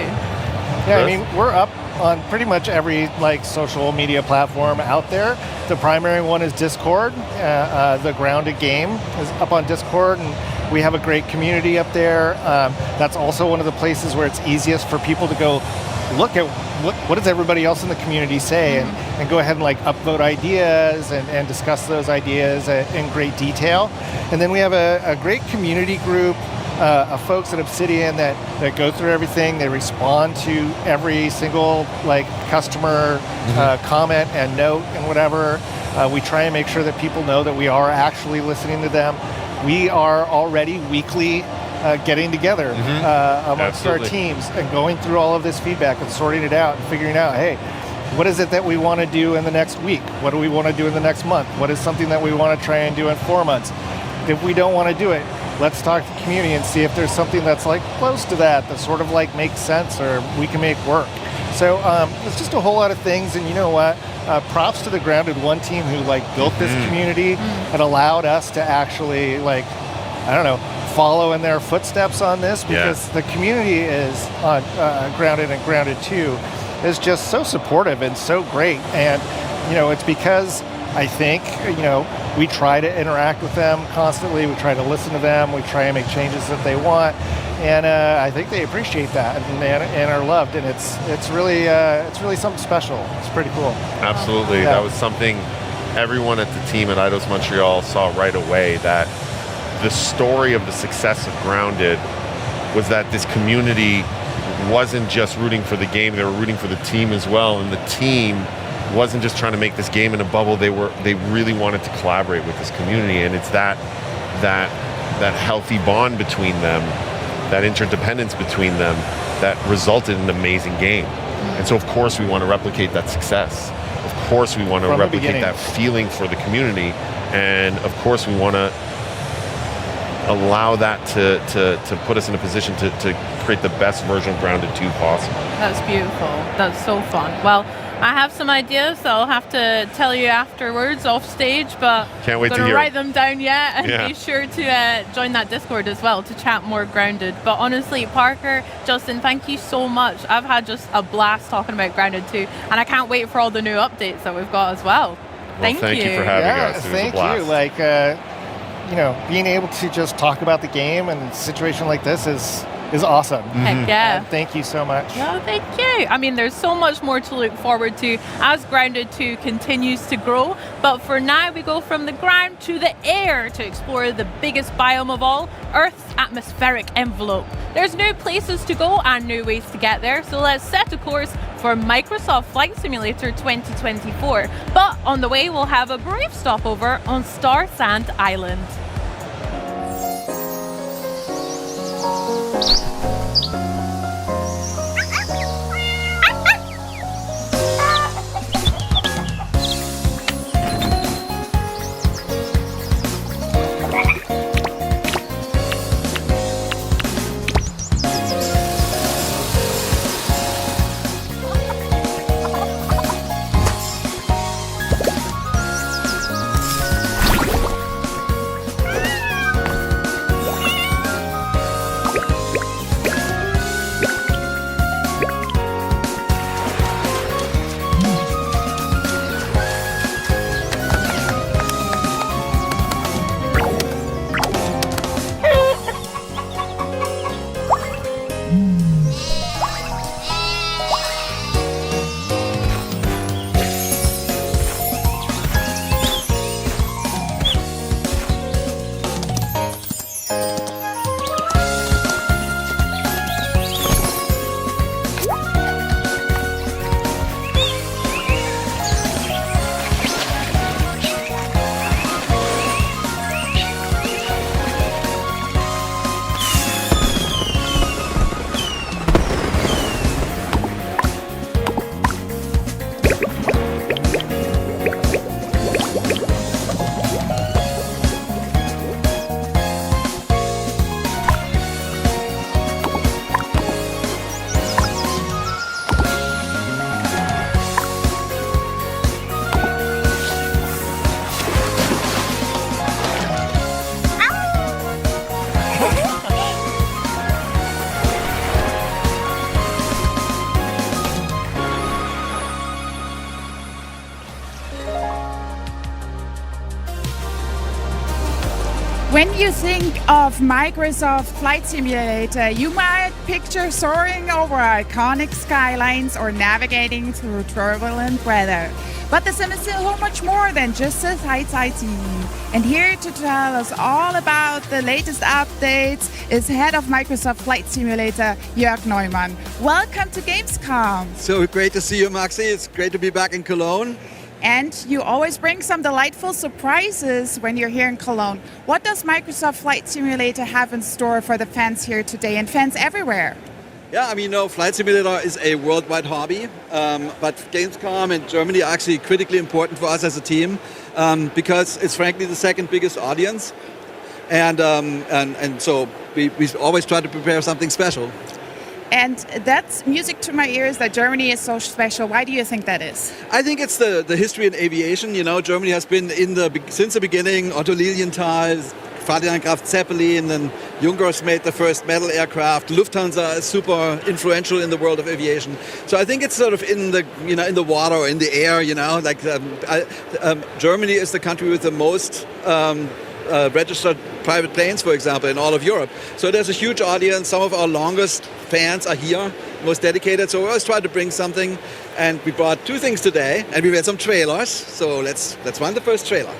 Yeah, I mean, we're up on pretty much every social media platform out there. The primary one is Discord. The Grounded game is up on Discord, and we have a great community up there. That's also one of the places where it's easiest for people to go look at what does everybody else in the community say, and go ahead and upvote ideas and discuss those ideas in great detail. And then we have a great community group of folks at Obsidian that go through everything. They respond to every single customer comment and note and whatever. We try and make sure that people know that we are actually listening to them. We are already weekly getting together amongst our teams and going through all of this feedback and sorting it out and figuring out, hey, what is it that we want to do in the next week? What do we want to do in the next month? What is something that we want to try and do in 4 months? If we don't want to do it, let's talk to the community and see if there's something that's close to that sort of makes sense or we can make work. So it's just a whole lot of things, and you know what? Props to the Grounded 1 team who built this community and allowed us to actually follow in their footsteps on this, because the community is on Grounded and Grounded 2 is just so supportive and so great. And it's because I think we try to interact with them constantly. We try to listen to them. We try and make changes that they want, and I think they appreciate that and are loved. And it's really something special. It's pretty cool. Absolutely, that was something everyone at the team at Eidos Montreal saw right away, that the story of the success of Grounded was that this community wasn't just rooting for the game, they were rooting for the team as well. And the team wasn't just trying to make this game in a bubble, they really wanted to collaborate with this community. And it's that healthy bond between them, that interdependence between them, that resulted in an amazing game. And so of course we want to replicate that success. Of course we want to replicate that feeling for the community. And of course we want to allow that to put us in a position to create the best version of Grounded 2 possible. That's beautiful. That's so fun. Well, I have some ideas that I'll have to tell you afterwards off stage, but can't wait I'm to going hear. to write them down yet, and be sure to join that Discord as well to chat more Grounded. But honestly, Parker, Justin, thank you so much. I've had just a blast talking about Grounded 2, and I can't wait for all the new updates that we've got as well. Thank you. Thank you for having us. It was thank a blast. you. Being able to just talk about the game and a situation like this is awesome. Heck yeah. And thank you so much. No, thank you. I mean, there's so much more to look forward to as Grounded 2 continues to grow. But for now, we go from the ground to the air to explore the biggest biome of all, Earth's atmospheric envelope. There's new places to go and new ways to get there, so let's set a course for Microsoft Flight Simulator 2024. But on the way, we'll have a brief stopover on Star Sand Island. When you think of Microsoft Flight Simulator, you might picture soaring over iconic skylines or navigating through turbulent weather. But the sim is so much more than just a sightseeing. And here to tell us all about the latest updates is head of Microsoft Flight Simulator, Jörg Neumann. Welcome to Gamescom. So great to see you, Maxi. It's great to be back in Cologne. And you always bring some delightful surprises when you're here in Cologne. What does Microsoft Flight Simulator have in store for the fans here today and fans everywhere? Yeah, I mean, Flight Simulator is a worldwide hobby, but Gamescom in Germany are actually critically important for us as a team because it's frankly the second biggest audience. And so we always try to prepare something special. And that's music to my ears that Germany is so special. Why do you think that is? I think it's the history in aviation. Germany has been since the beginning. Otto Lilienthal, Ferdinand Graf Zeppelin, and Junkers made the first metal aircraft. Lufthansa is super influential in the world of aviation. So I think it's sort of in the water or in the air. Germany is the country with the most registered private planes, for example, in all of Europe. So there's a huge audience. Some of our longest fans are here, most dedicated. So we always try to bring something. And we brought two things today, and we made some trailers. So let's run the first trailer.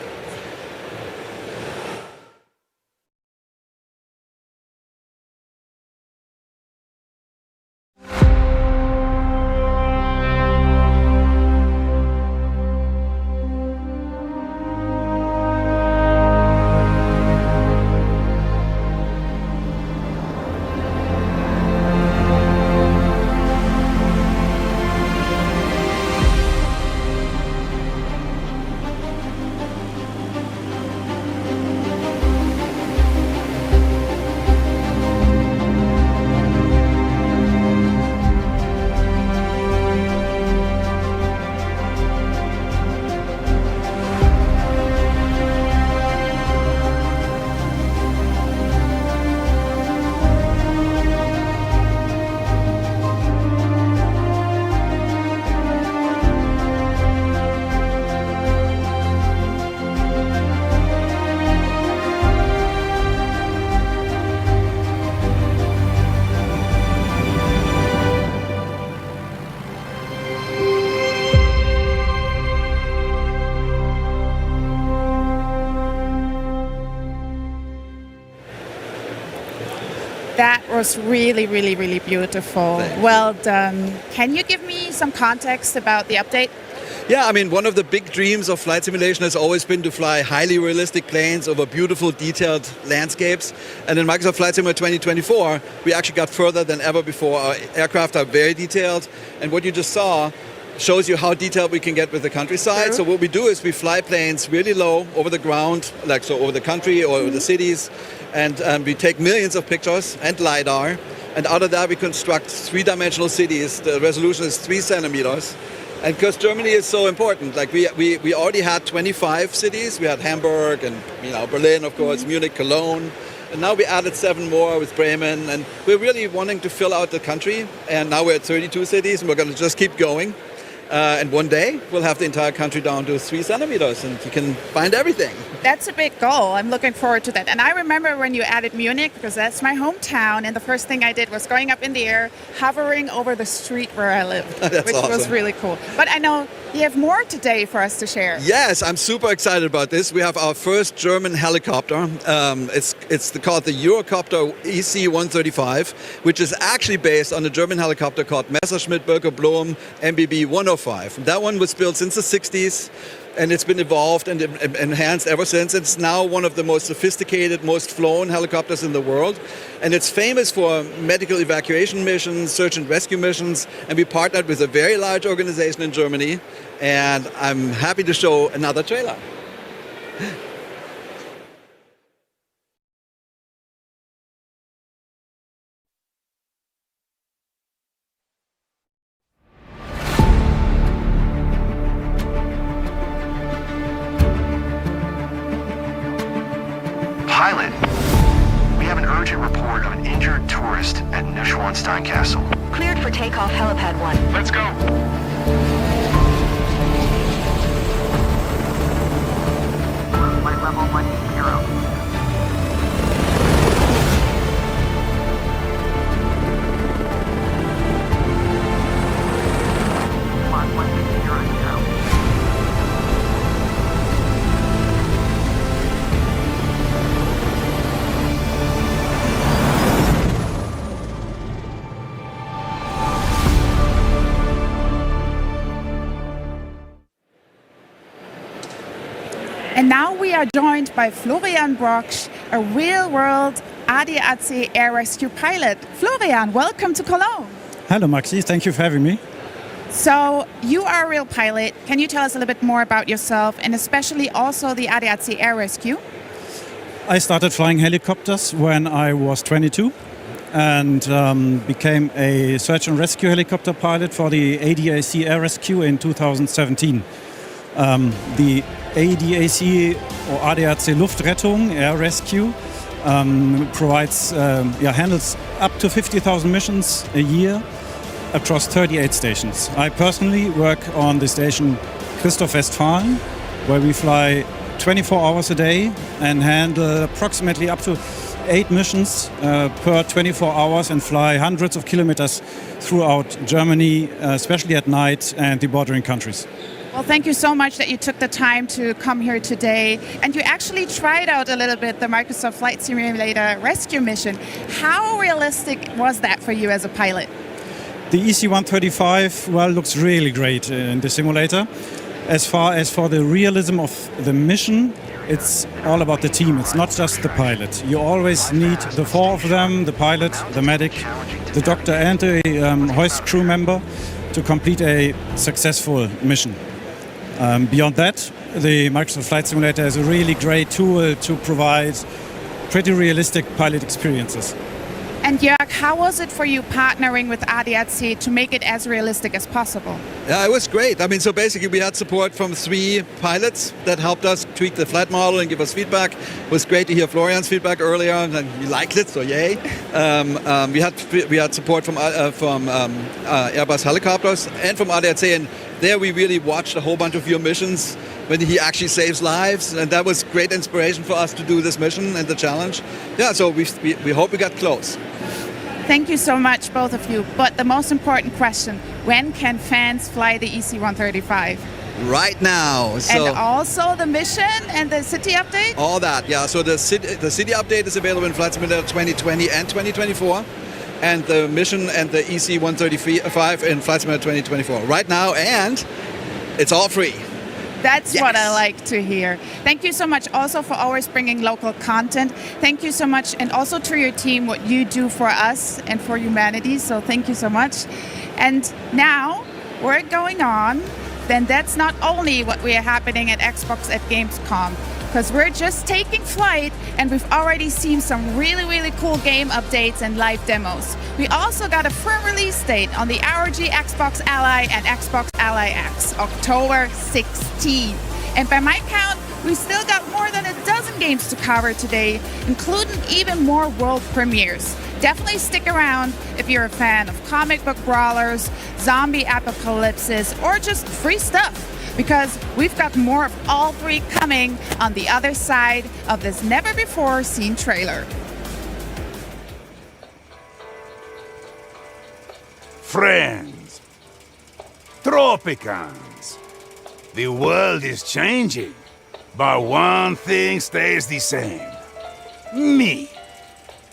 That was really, really, really beautiful. Well done. Can you give me some context about the update? Yeah, I mean, one of the big dreams of flight simulation has always been to fly highly realistic planes over beautiful, detailed landscapes. And in Microsoft Flight Simulator 2024, we actually got further than ever before. Our aircraft are very detailed. And what you just saw shows you how detailed we can get with the countryside. True. So what we do is we fly planes really low over the ground, over the country or over the cities. And we take millions of pictures and LiDAR. And out of that, we construct three-dimensional cities. The resolution is 3 centimeters. And because Germany is so important, we already had 25 cities. We had Hamburg and Berlin, of course, Munich, Cologne. And now we added 7 more with Bremen. And we're really wanting to fill out the country. And now we're at 32 cities, and we're going to just keep going. And one day, we'll have the entire country down to 3 centimeters, and you can find everything. That's a big goal. I'm looking forward to that. And I remember when you added Munich, because that's my hometown, and the first thing I did was going up in the air, hovering over the street where I live, which awesome. Was really cool. But I know you have more today for us to share. Yes, I'm super excited about this. We have our first German helicopter. It's called the Eurocopter EC-135, which is actually based on a German helicopter called Messerschmitt Bölker Blohm MBB 105. That one was built since the 60s. And it's been evolved and enhanced ever since. It's now one of the most sophisticated, most flown helicopters in the world. And it's famous for medical evacuation missions, search and rescue missions. And we partnered with a very large organization in Germany. And I'm happy to show another trailer. Pilot, we have an urgent report of an injured tourist at Neuschwanstein Castle. Cleared for takeoff, helipad 1. Let's go. Flight level 180. we are joined by Florian Brocksch, a real-world ADAC air rescue pilot. Florian, welcome to Cologne. Hello, Maxi. Thank you for having me. So, you are a real pilot. Can you tell us a little bit more about yourself and especially also the ADAC air rescue? I started flying helicopters when I was 22 and became a search and rescue helicopter pilot for the ADAC air rescue in 2017. The ADAC or ADAC Luftrettung air rescue handles up to 50,000 missions a year across 38 stations. I personally work on the station Christoph Westfalen, where we fly 24 hours a day and handle approximately up to 8 missions per 24 hours and fly hundreds of kilometers throughout Germany, especially at night, and the bordering countries. Well, thank you so much that you took the time to come here today. And you actually tried out a little bit the Microsoft Flight Simulator rescue mission. How realistic was that for you as a pilot? The EC-135, well, looks really great in the simulator. As far as for the realism of the mission, it's all about the team. It's not just the pilot. You always need the 4 of them, the pilot, the medic, the doctor and the hoist crew member to complete a successful mission. Beyond that, the Microsoft Flight Simulator is a really great tool to provide pretty realistic pilot experiences. And Jörg, how was it for you partnering with ADAC to make it as realistic as possible? Yeah, it was great. I mean, so basically we had support from 3 pilots that helped us tweak the flight model and give us feedback. It was great to hear Florian's feedback earlier, and we liked it, so yay. We had support from Airbus helicopters and from ADAC, and there we really watched a whole bunch of your missions when he actually saves lives, and that was great inspiration for us to do this mission and the challenge. Yeah, so we hope we got close. Thank you so much, both of you. But the most important question, when can fans fly the EC-135? Right now. So and also the mission and the city update? All that, yeah. So the city update is available in Flight Simulator 2020 and 2024. And the mission and the EC-135 in Flight Simulator 2024 right now, and it's all free. That's what I like to hear. Thank you so much also for always bringing local content. Thank you so much, and also to your team, what you do for us and for humanity. So thank you so much. And now we're going on. Then that's not only what we are happening at Xbox at Gamescom, because we're just taking flight and we've already seen some really, really cool game updates and live demos. We also got a firm release date on the ROG Xbox Ally and Xbox Ally X, October 16th. And by my count, we still got more than a dozen games to cover today, including even more world premieres. Definitely stick around if you're a fan of comic book brawlers, zombie apocalypses, or just free stuff, because we've got more of all 3 coming on the other side of this never-before-seen trailer. Friends, Tropicans, the world is changing, but one thing stays the same. Me.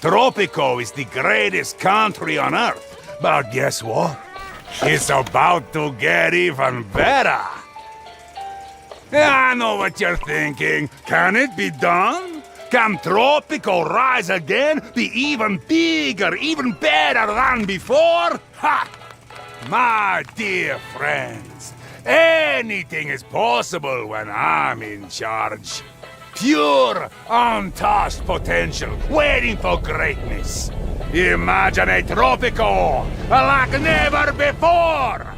Tropico is the greatest country on Earth, but guess what? It's about to get even better. I know what you're thinking. Can it be done? Can Tropico rise again, be even bigger, even better than before? Ha! My dear friends, anything is possible when I'm in charge. Pure, untouched potential, waiting for greatness. Imagine a Tropico like never before.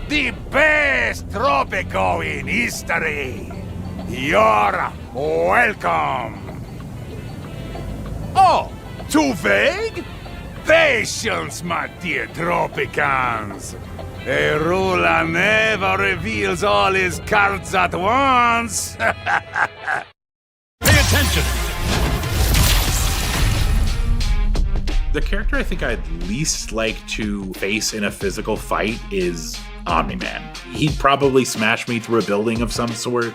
The best Tropico in history. You're welcome. Oh, too vague? Patience, my dear Tropicans. A ruler never reveals all his cards at once. Pay attention! The character I think I'd least like to face in a physical fight is Omni-Man. He'd probably smash me through a building of some sort.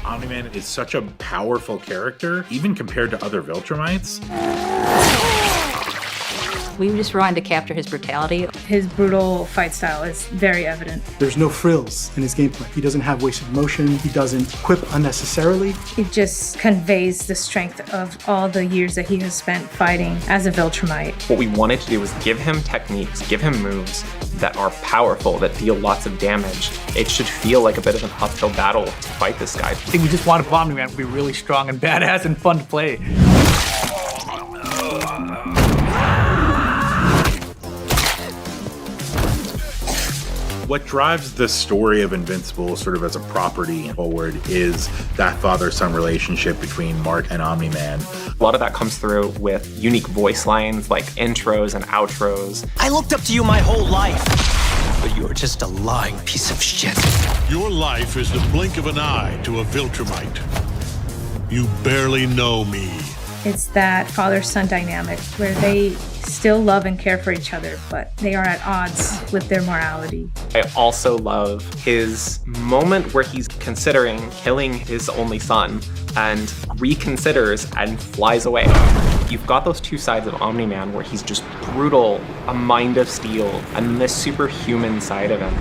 Omni-Man is such a powerful character, even compared to other Viltrumites. We just wanted to capture his brutality. His brutal fight style is very evident. There's no frills in his gameplay. He doesn't have wasted motion. He doesn't quip unnecessarily. It just conveys the strength of all the years that he has spent fighting as a Viltrumite. What we wanted to do was give him techniques, give him moves that are powerful, that deal lots of damage. It should feel like a bit of an uphill battle to fight this guy. I think we just wanted Omni-Man to be really strong and badass and fun to play. What drives the story of Invincible sort of as a property forward is that father-son relationship between Mark and Omni-Man. A lot of that comes through with unique voice lines like intros and outros. I looked up to you my whole life, but you're just a lying piece of shit. Your life is the blink of an eye to a Viltrumite. You barely know me. It's that father-son dynamic where they still love and care for each other, but they are at odds with their morality. I also love his moment where he's considering killing his only son and reconsiders and flies away. You've got those two sides of Omni-Man where he's just brutal, a mind of steel, and this superhuman side of him.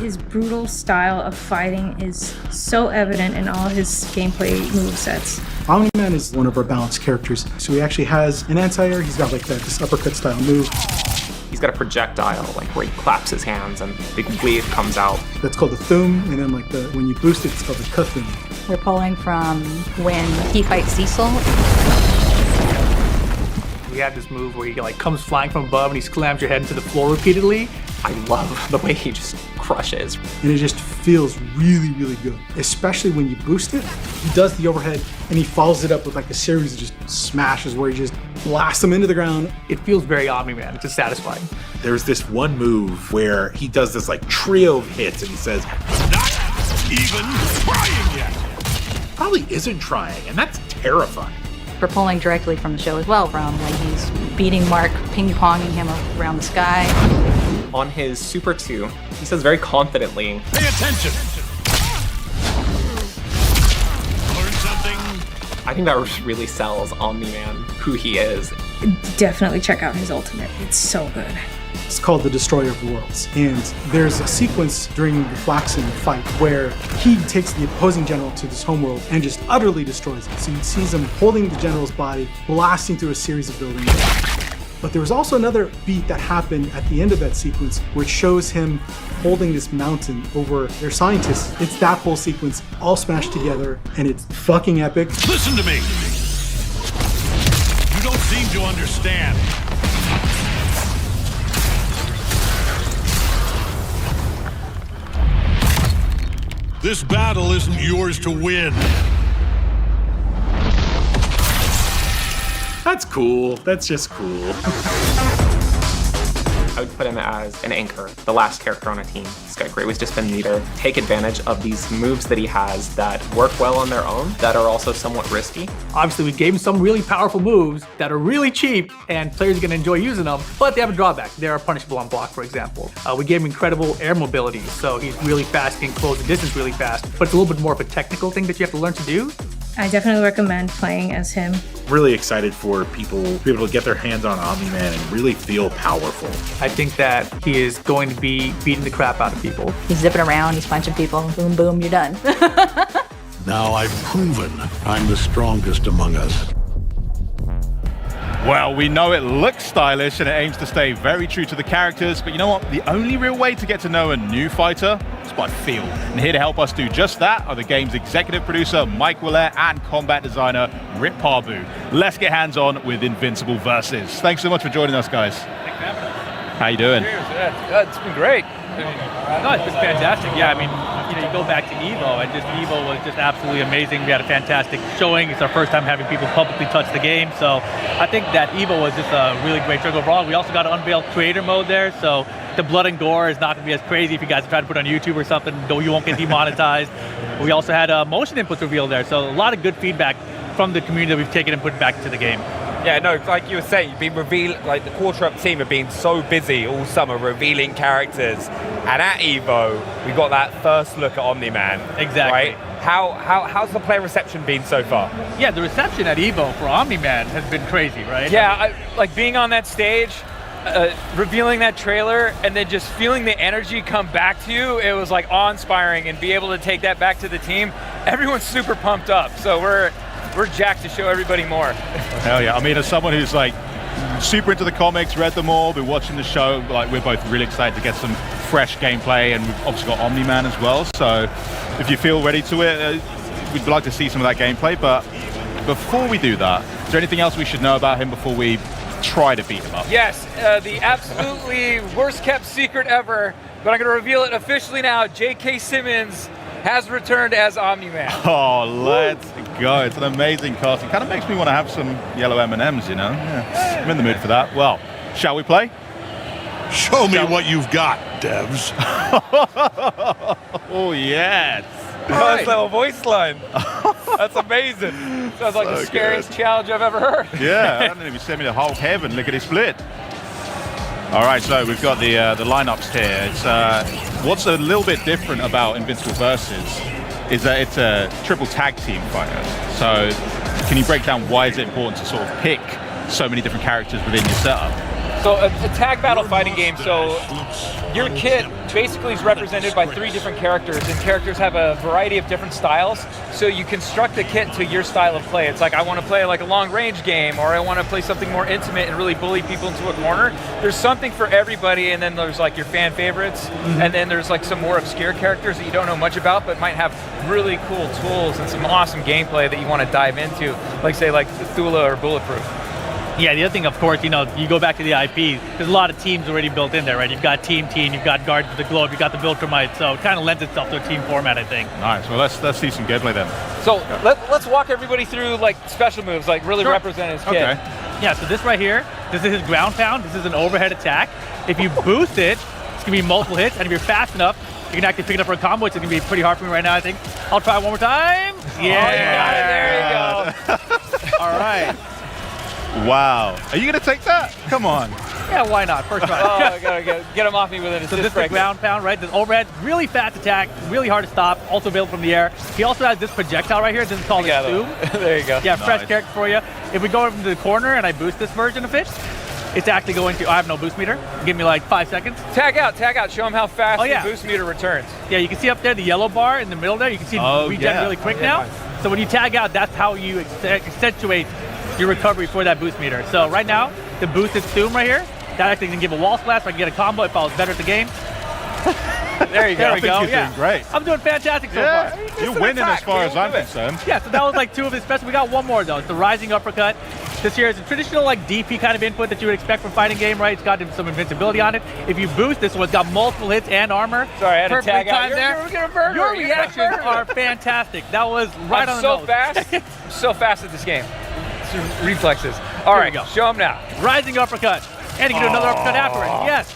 His brutal style of fighting is so evident in all his gameplay movesets. Omni-Man is one of our balanced characters, so he actually has an anti-air. He's got like this uppercut style move. He's got a projectile, like where he claps his hands and a big wave comes out. That's called the Thum, and then like when you boost it, it's called the Kuthum. We're pulling from when he fights Cecil. We have this move where he like comes flying from above and he slams your head into the floor repeatedly. I love the way he just crushes. And it just feels really, really good. Especially when you boost it. He does the overhead and he follows it up with like a series of just smashes where he just blasts him into the ground. It feels very Omni-Man. It's just satisfying. There's this one move where he does this like trio of hits and he says, "Not even trying yet." Probably isn't trying, and that's terrifying. We're pulling directly from the show as well, from when he's beating Mark, ping-ponging him around the sky. On his Super 2, he says very confidently, "Pay attention! Learn something?" I think that really sells Omni-Man, who he is. Definitely check out his ultimate. It's so good. It's called the Destroyer of Worlds. And there's a sequence during the Flaxen fight where he takes the opposing general to this homeworld and just utterly destroys it. So he sees him holding the general's body, blasting through a series of buildings. But there was also another beat that happened at the end of that sequence where it shows him holding this mountain over their scientists. It's that whole sequence all smashed together, and it's fucking epic. Listen to me! You don't seem to understand. This battle isn't yours to win. That's cool. That's just cool. I would put him as an anchor, the last character on a team. He's got great ways to spin meter, take advantage of these moves that he has that work well on their own, that are also somewhat risky. Obviously, we gave him some really powerful moves that are really cheap, and players are going to enjoy using them, but they have a drawback. They are punishable on block, for example. We gave him incredible air mobility, so he's really fast, can close the distance really fast, but it's a little bit more of a technical thing that you have to learn to do. I definitely recommend playing as him. Really excited for people to be able to get their hands on Omni-Man and really feel powerful. I think that he is going to be beating the crap out of people. He's zipping around, he's punching people, boom, boom, you're done. Now I've proven I'm the strongest among us. Well, we know it looks stylish and it aims to stay very true to the characters, but you know what? The only real way to get to know a new fighter is by feel. And here to help us do just that are the game's executive producer, Mike Willett, and combat designer, Rip Parbu. Let's get hands-on with Invincible Versus. Thanks so much for joining us, guys. Thanks for having us. How you doing? It's been great. No, it's been fantastic. Yeah, I mean, you go back to EVO, and just EVO was just absolutely amazing. We had a fantastic showing. It's our first time having people publicly touch the game, so I think that EVO was just a really great show overall. We also got to unveil creator mode there, so the blood and gore is not going to be as crazy if you guys try to put it on YouTube or something, though you won't get demonetized. We also had a motion inputs reveal there, so a lot of good feedback from the community that we've taken and put back to the game. Yeah, no, like you were saying, you've been like the Quarter Up team have been so busy all summer revealing characters, and at EVO we got that first look at Omni-Man. Exactly. Right? How's the player reception been so far? Yeah, the reception at EVO for Omni-Man has been crazy, right? Yeah, like being on that stage, revealing that trailer, and then just feeling the energy come back to you, it was like awe-inspiring, and be able to take that back to the team. Everyone's super pumped up, so we're jacked to show everybody more. Hell yeah. I mean, as someone who's like super into the comics, read them all, been watching the show, like we're both really excited to get some fresh gameplay, and we've obviously got Omni-Man as well, so if you feel ready to it, we'd like to see some of that gameplay. But before we do that, is there anything else we should know about him before we try to beat him up? Yes, the absolutely worst kept secret ever, but I'm going to reveal it officially now. J.K. Simmons has returned as Omni-Man. Oh, let's go. It's an amazing costume. Kind of makes me want to have some yellow M&Ms, you know? Yeah. I'm in the mood for that. Well, shall we play? Show me what you've got, devs. Oh, yes. Nice little voice line. That's amazing. Sounds like the scariest challenge I've ever heard. Yeah, I don't know if you sent me the whole heaven, lickety split. All right, so we've got the lineups here. It's what's a little bit different about Invincible Versus is that it's a triple tag team fighter. So can you break down why is it important to sort of pick so many different characters within your setup? So a tag battle fighting game, so your kit basically is represented by 3 different characters, and characters have a variety of different styles, so you construct a kit to your style of play. It's like, I want to play like a long range game, or I want to play something more intimate and really bully people into a corner. There's something for everybody, and then there's like your fan favorites, and then there's like some more obscure characters that you don't know much about, but might have really cool tools and some awesome gameplay that you want to dive into, like say like Thula or Bulletproof. Yeah, the other thing, of course, you know, you go back to the IP, there's a lot of teams already built in there, right? You've got Team Teen, you've got Guardians of the Globe, you've got the Viltrumite, so it kind of lends itself to a team format, I think. Nice, well, let's see some gameplay then. So let's walk everybody through like special moves, like really represent his kit. Okay. Yeah, so this right here, this is his ground pound, this is an overhead attack. If you boost it, it's gonna be multiple hits, and if you're fast enough, you can actually pick it up for a combo, which is gonna be pretty hard for me right now, I think. I'll try one more time. Yeah, there you go. All right. Wow. Are you going to take that? Come on. Yeah, why not? First try. I gotta get him off me with an assist. So this is the ground pound, right? The overhead, really fast attack, really hard to stop, also available from the air. He also has this projectile right here. This is called a Zoom. There you go. Yeah, fresh character for you. If we go over to the corner and I boost this version of it, it's actually going to, I have no boost meter. Give me like 5 seconds. Tag out. Show him how fast the boost meter returns. Yeah, you can see up there the yellow bar in the middle there. You can see regen really quick now. So when you tag out, that's how you accentuate your recovery for that boost meter. So right now, the boosted Zoom right here, that actually can give a wall splash, so I can get a combo if I was better at the game. There you go. There we go. You're doing great. I'm doing fantastic so far. You're winning as far as I'm concerned. Yeah, so that was like 2 of his special. We got one more though. It's the rising uppercut. This here is a traditional like DP kind of input that you would expect from fighting game, right? It's got some invincibility on it. If you boost this one, it's got multiple hits and armor. Sorry, I had to tag out. Your reactions are fantastic. That was right on the nose. So fast at this game. Reflexes. All right, go. Show him now. Rising uppercut. And you can do another uppercut afterwards. Yes.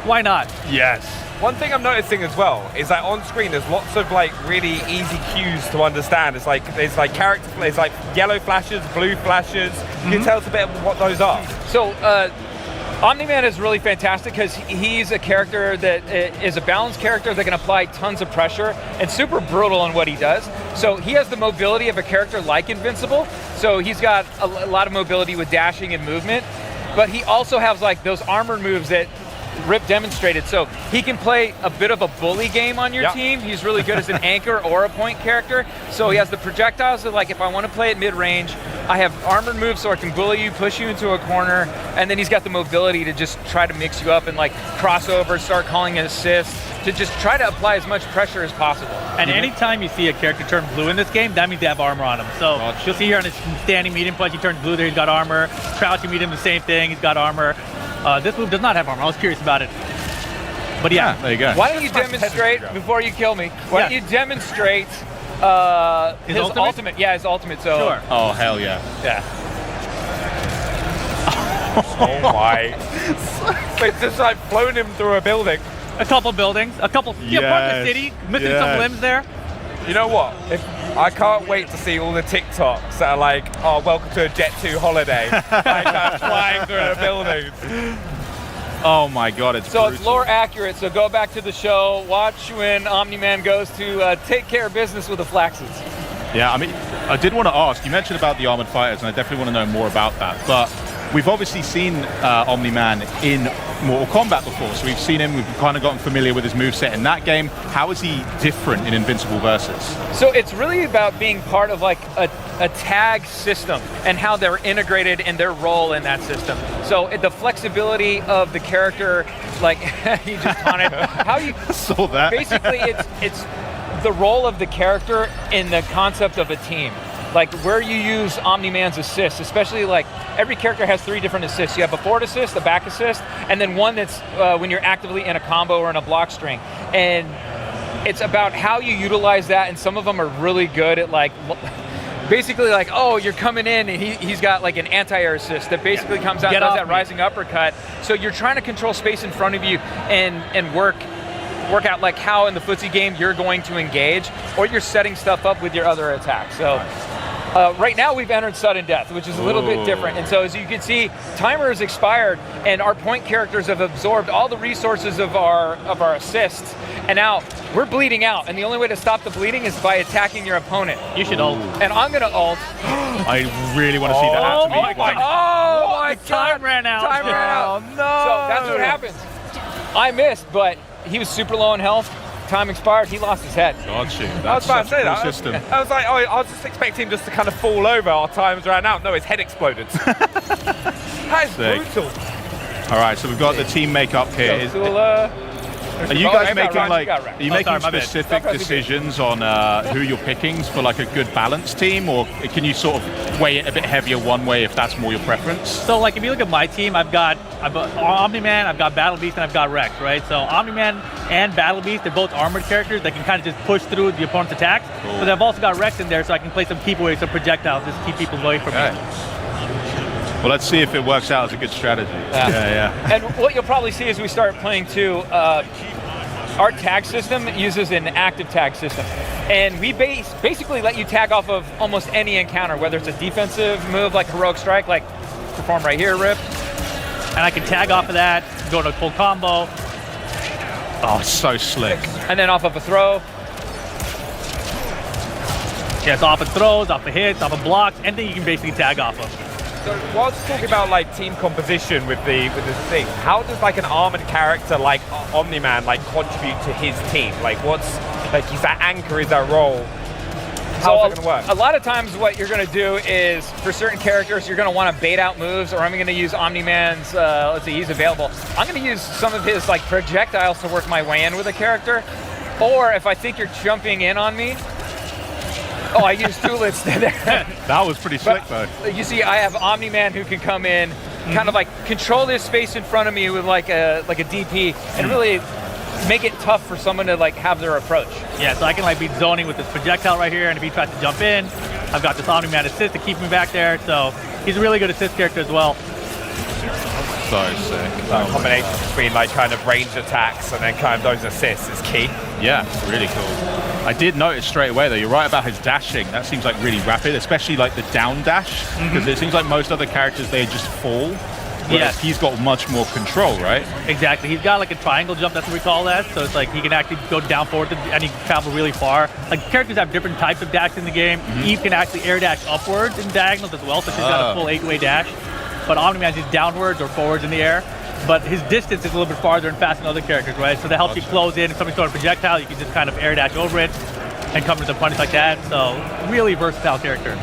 Why not? Yes. One thing I'm noticing as well is that on screen there's lots of like really easy cues to understand. It's like character, it's like yellow flashes, blue flashes. Can you tell us a bit of what those are? So Omni-Man is really fantastic because he's a character that is a balanced character that can apply tons of pressure and super brutal in what he does. So he has the mobility of a character like Invincible. So he's got a lot of mobility with dashing and movement, but he also has like those armor moves that Rip demonstrated. So he can play a bit of a bully game on your team. He's really good as an anchor or a point character. So he has the projectiles that like if I want to play at mid-range, I have armored moves so I can bully you, push you into a corner, and then he's got the mobility to just try to mix you up and like crossover, start calling an assist, to just try to apply as much pressure as possible. And anytime you see a character turn blue in this game, that means they have armor on him. So you'll see here on his standing medium punch, he turns blue there, he's got armor. Crouching medium, the same thing, he's got armor. This move does not have armor. I was curious about it. But yeah, there you go. Why don't you demonstrate, before you kill me, why don't you demonstrate his ultimate? Yeah, his ultimate. So. Sure. Oh, hell yeah. Yeah. Oh my. It's just like flown him through a building. A couple buildings, a couple, part of the city, missing some limbs there. You know what? I can't wait to see all the TikToks that are like, oh, welcome to a Jet 2 holiday. Like flying through the buildings. Oh my God, it's brutal. It's lore accurate, so go back to the show, watch when Omni-Man goes to take care of business with the Flaxes. Yeah, I mean, I did want to ask, you mentioned about the Armored Fighters, and I definitely want to know more about that, but we've obviously seen Omni-Man in Mortal Kombat before, so we've seen him, we've kind of gotten familiar with his moveset in that game. How is he different in Invincible Versus? So it's really about being part of like a tag system and how they're integrated in their role in that system. So the flexibility of the character, like you just taunted, how you saw that. Basically, it's the role of the character in the concept of a team. Like where you use Omni-Man's assist, especially like every character has 3 different assists. You have a forward assist, a back assist, and then one that's when you're actively in a combo or in a block string. And it's about how you utilize that, and some of them are really good at like, basically like, oh, you're coming in and he's got like an anti-air assist that basically comes out and does that rising uppercut. So you're trying to control space in front of you and work out like how in the footsie game you're going to engage, or you're setting stuff up with your other attacks. So right now we've entered sudden death, which is a little bit different. And so as you can see, timer is expired and our point characters have absorbed all the resources of our assists. And now we're bleeding out. And the only way to stop the bleeding is by attacking your opponent. You should ult. And I'm gonna ult. I really want to see that happen. Oh my God. Time ran out. Time ran out. No. So that's what happens. I missed, but he was super low in health. Time expired, he lost his head. Got you. I was about to say that. System. I was like, oh, I was just expecting him just to kind of fall over. Our times ran out. No, his head exploded. That is brutal. All right, so we've got the team makeup here. Are you guys making specific decisions on who you're picking for like a good balanced team, or can you sort of weigh it a bit heavier one way if that's more your preference? So like if you look at my team, I've got Omni-Man, I've got Battle Beast, and I've got Rex, right? So Omni-Man and Battle Beast, they're both armored characters that can kind of just push through the opponent's attacks. Cool. But I've also got Rex in there so I can play some keep away, some projectiles, just keep people away from me. Well, let's see if it works out as a good strategy. Yeah. And what you'll probably see as we start playing too, our tag system uses an active tag system. And we basically let you tag off of almost any encounter, whether it's a defensive move like Heroic Strike, like perform right here, Rip. And I can tag off of that, go to a full combo. Oh, it's so slick. And then off of a throw. Yes, off of throws, off of hits, off of blocks, anything you can basically tag off of. So whilst talking about like team composition with this thing, how does like an armored character like Omni-Man like contribute to his team? Like what's like is that anchor, is that role? How's that gonna work? A lot of times what you're gonna do is for certain characters you're gonna want to bait out moves, or I'm gonna use Omni-Man's let's see, he's available. I'm gonna use some of his like projectiles to work my way in with a character. Or if I think you're jumping in on me, I use Tulits there. That was pretty slick though. You see, I have Omni-Man who can come in, kind of like control this space in front of me with like a DP, and really make it tough for someone to like have their approach. Yeah, so I can like be zoning with this projectile right here, and if he tries to jump in, I've got this Omni-Man assist to keep me back there. So he's a really good assist character as well. So sick. That combination between like kind of range attacks and then kind of those assists is key. Yeah, it's really cool. I did notice straight away though, you're right about his dashing. That seems like really rapid, especially like the down dash, because it seems like most other characters, they just fall. Yeah, he's got much more control, right? Exactly. He's got like a triangle jump, that's what we call that. So it's like he can actually go down forward and he can travel really far. Like characters have different types of dash in the game. Eve can actually air dash upwards in diagonals as well, so she's got a full 8-way dash. But Omni-Man's just downwards or forwards in the air. But his distance is a little bit farther and faster than other characters, right? So that helps you close in. If somebody's throwing a projectile, you can just kind of air dash over it and come to the punch like that. So really versatile character.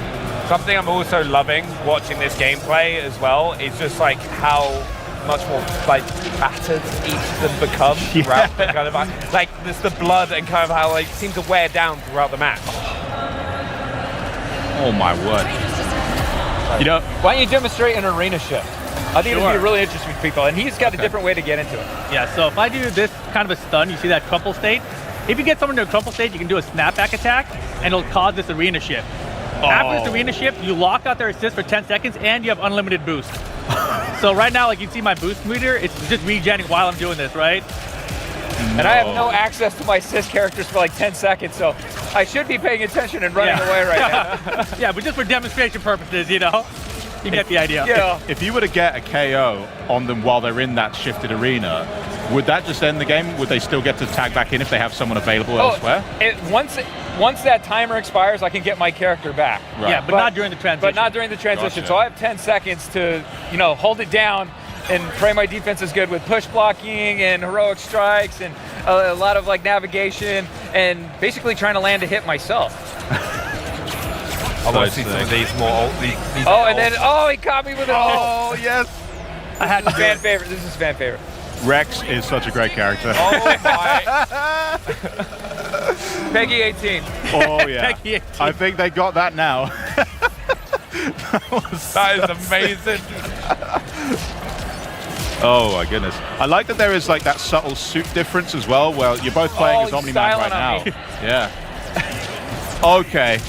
Something I'm also loving watching this gameplay as well is just like how much more like battered each of them become throughout the kind of like there's the blood and kind of how they seem to wear down throughout the match. Oh my word. You know, why don't you demonstrate an arena shift? I think it would be really interesting for people, and he's got a different way to get into it. Yeah, so if I do this kind of a stun, you see that crumple state? If you get someone to a crumple state, you can do a snapback attack, and it'll cause this arena shift. After this arena shift, you lock out their assist for 10 seconds, and you have unlimited boost. So right now, like you see my boost meter, it's just regenning while I'm doing this, right? And I have no access to my assist characters for like 10 seconds, so I should be paying attention and running away right now. Yeah, but just for demonstration purposes, you know? You get the idea. Yeah. If you were to get a KO on them while they're in that shifted arena, would that just end the game? Would they still get to tag back in if they have someone available elsewhere? Once that timer expires, I can get my character back. Right. Yeah, but not during the transition. But not during the transition. Gotcha. So I have 10 seconds to, hold it down and pray my defense is good with push blocking and heroic strikes and a lot of like navigation and basically trying to land a hit myself. I want to see some of these more. These and then he caught me with an Oh yes! I had fan favorite. This is fan favorite. Rex is such a great character. Oh my! Peggy 18. Oh yeah. Peggy 18. I think they got that now. That is amazing. Oh my goodness. I like that there is like that subtle suit difference as well, where you're both playing as Omni-Man right now. Yeah. Okay.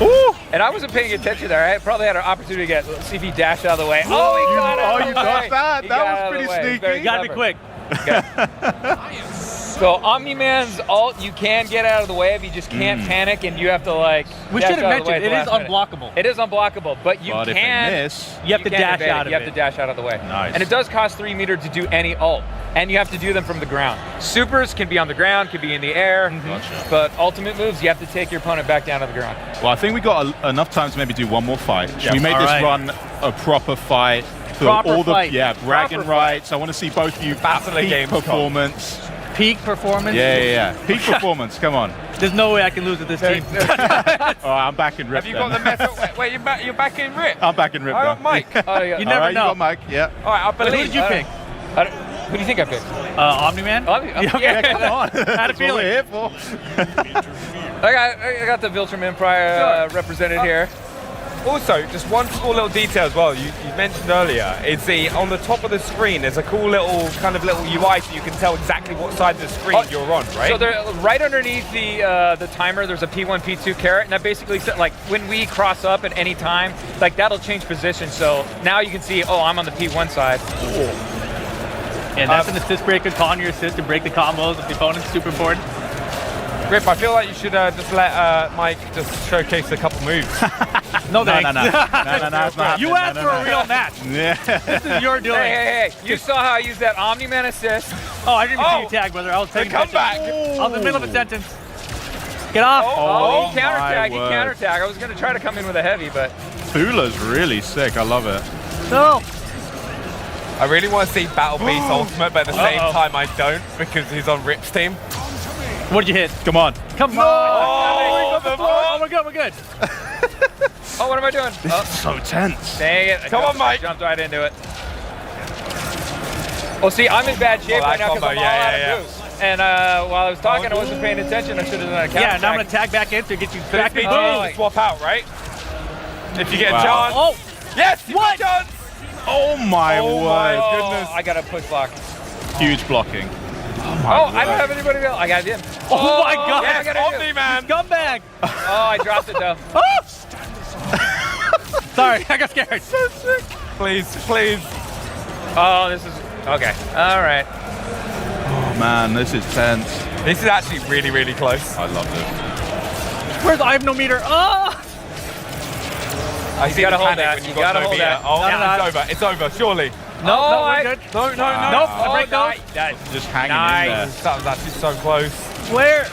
Ooh. And I wasn't paying attention there. I probably had an opportunity to see if he dashed out of the way. Oh, he got out of the way. You got that. That was pretty sneaky. You gotta be quick. So Omni-Man's ult, you can get out of the way if you just can't panic, and you have to like. We should have mentioned it is unblockable. It is unblockable, but you But if can. they miss, you have to dash out of it. You have to dash out of the way. Nice. And it does cost 3 meter to do any ult, and you have to do them from the ground. Supers can be on the ground, can be in the air, Gotcha. but ultimate moves, you have to take your opponent back down to the ground. Well, I think we got enough time to maybe do one more fight. Should we make this run a proper fight? For all the bragging rights. I want to see both of you peak performance. Peak performance? Yeah. Peak performance, come on. There's no way I can lose with this team. Oh, I'm back in Rip. Have you got the messo? Wait, you're back in Rip? I'm back in Rip. I got Mike. You never know. You got Mike, yeah. All right, I believe. Who did you pick? Who do you think I picked? Omni-Man? Yeah, come on. Had a feeling. Here for. I got the Viltrum Empire represented here. Also, just one small little detail as well. You mentioned earlier, it's on the top of the screen. There's a cool little UI, so you can tell exactly what side of the screen you're on, right? So they're right underneath the timer. There's a P1, P2 caret, and that basically like when we cross up at any time, like that'll change position. So now you can see, I'm on the P1 side. Cool. And that's an assist breaker, calling your assist to break the combos of the opponent. Super important. Rip, I feel like you should just let Mike just showcase a couple moves. No, thanks. No. You asked for a real match. Yeah. This is your doing. Hey. You saw how I used that Omni-Man assist. Oh, I didn't even see you tag, brother. I was taking come back. I was in the middle of a sentence. Get off. He countertag. I was going to try to come in with a heavy, but... Fula's really sick. I love it. No. I really want to see Battle Beast Ultimate, but at the same time I don't, because he's on Rip's team. What'd you hit? Come on. Come on. Oh, we're good. Oh, what am I doing? This is so tense. Dang it. Come on, Mike. I jumped right into it. Well, see, I'm in bad shape right now because I'm all out of moves. And while I was talking, I wasn't paying attention. I should have done a counter. Yeah, now I'm going to tag back in to get you back in. Swap out, right? If you get a chance. Oh. Yes, you got a chance. Oh my word. Goodness. I got a push block. Huge blocking. I don't have anybody else. I got him. Oh my God. Yes, Omni-Man. Scumbag. Oh, I dropped it though. Sorry, I got scared. So sick. Please. Oh, this is... Okay. All right. Oh man, this is tense. This is actually really, really close. I love this. Where's I have no meter? Oh! You gotta hold that. You gotta hold that. Oh, it's over, surely. No, we're good. No. Nope, I break those. Just hanging in there. That was actually so close. Where?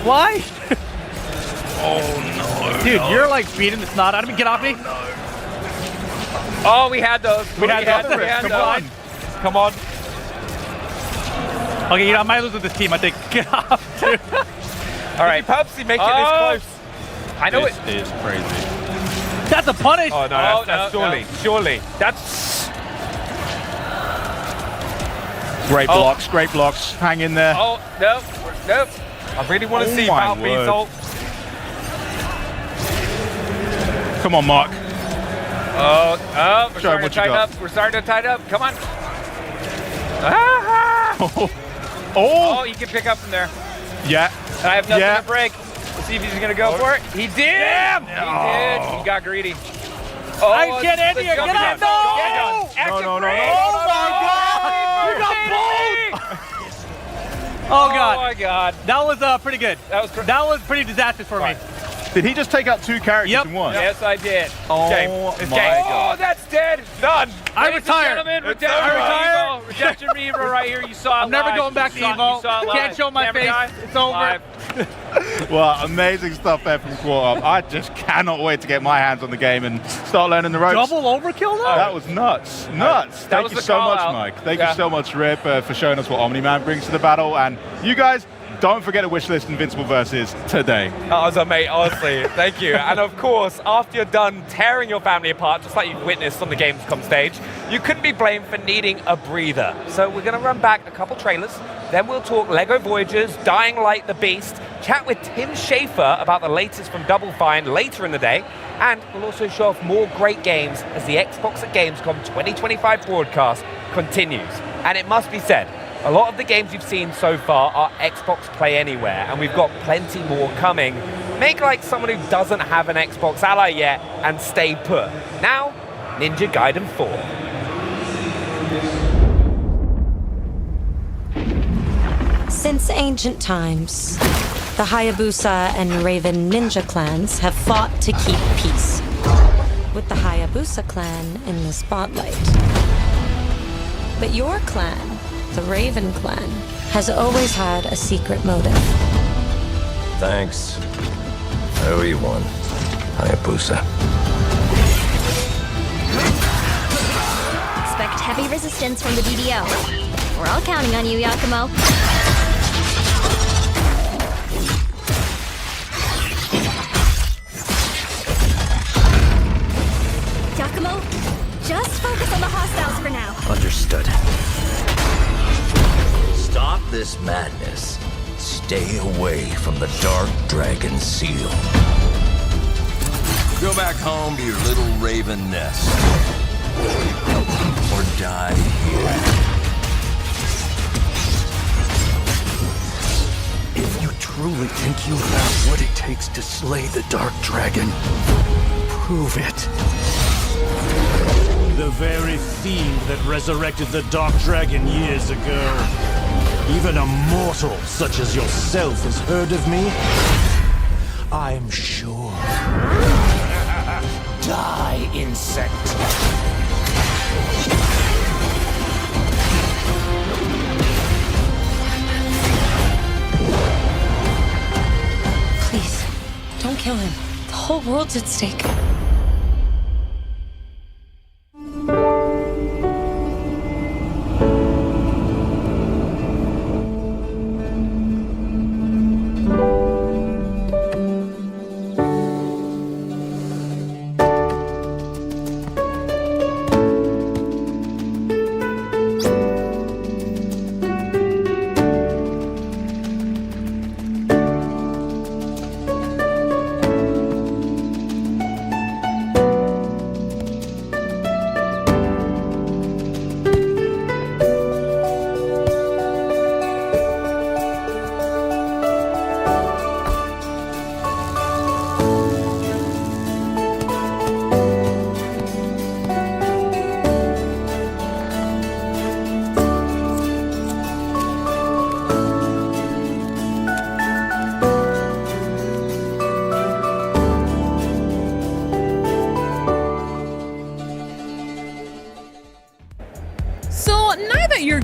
Why? Oh no. Dude, you're like beating the snot out of me. Get off me. Oh, we had those. We had those. Come on. Okay, I might lose with this team, I think. Get off, dude. All right. Purposely make it this close. I know this is crazy. That's a punish. Oh, no, that's surely. That's... Great blocks. Hang in there. Oh, nope. I really want to see Battle Beast ult. Come on, Mark. Oh, we're starting to tighten up. We're starting to tighten up. Come on. Oh, he can pick up from there. Yeah. And I have nothing to break. Let's see if he's going to go for it. He did. Damn. He did. He got greedy. Oh, I get in here. Get out. No. Oh my God. You got Oh God. Oh my God. That was pretty good. That was pretty disastrous for me. Did he just take out 2 characters in one? Yes, I did. Oh It's my game. God. Oh, that's dead. Done. I Ladies retired. and gentlemen, I retired. Redemption Reaver right here. You saw it I'm never live. going back to You Evo. saw it Can't live. show my Camera face. guy, It's over. live. Well, amazing stuff there from Quarter Up. I just cannot wait to get my hands on the game and start learning the ropes. Double overkill though? That was nuts. Nuts. That Thank was you the so much, call-out. Mike. Thank Yeah. you so much, Rip, for showing us what Omni-Man brings to the battle. And you guys, don't forget to wishlist Invincible Versus today. That was amazing, honestly. Thank you. And of course, after you're done tearing your family apart, just like you've witnessed on the Gamescom stage, you couldn't be blamed for needing a breather. So we're going to run back a couple trailers, then we'll talk LEGO Voyagers, Dying Light the Beast, chat with Tim Schafer about the latest from Double Fine later in the day, and we'll also show off more great games as the Xbox at Gamescom 2025 broadcast continues. And it must be said, a lot of the games you've seen so far are Xbox Play Anywhere, and we've got plenty more coming. Make like someone who doesn't have an Xbox Ally yet and stay put. Now, Ninja Gaiden 4. Since ancient times, the Hayabusa and Raven ninja clans have fought to keep peace, with the Hayabusa clan in the spotlight. But your clan, the Raven clan, has always had a secret motive. Thanks. I owe you one, Hayabusa. Expect heavy resistance from the DDO. We're all counting on you, Yakumo. Yakumo, just focus on the hostiles for now. Understood. Stop this madness. Stay away from the Dark Dragon Seal. Go back home to your little raven nest. Or die here. If you truly think you have what it takes to slay the Dark Dragon, prove it. The very fiend that resurrected the Dark Dragon years ago. Even a mortal such as yourself has heard of me? I'm sure. Die, insect. Please, don't kill him. The whole world's at stake.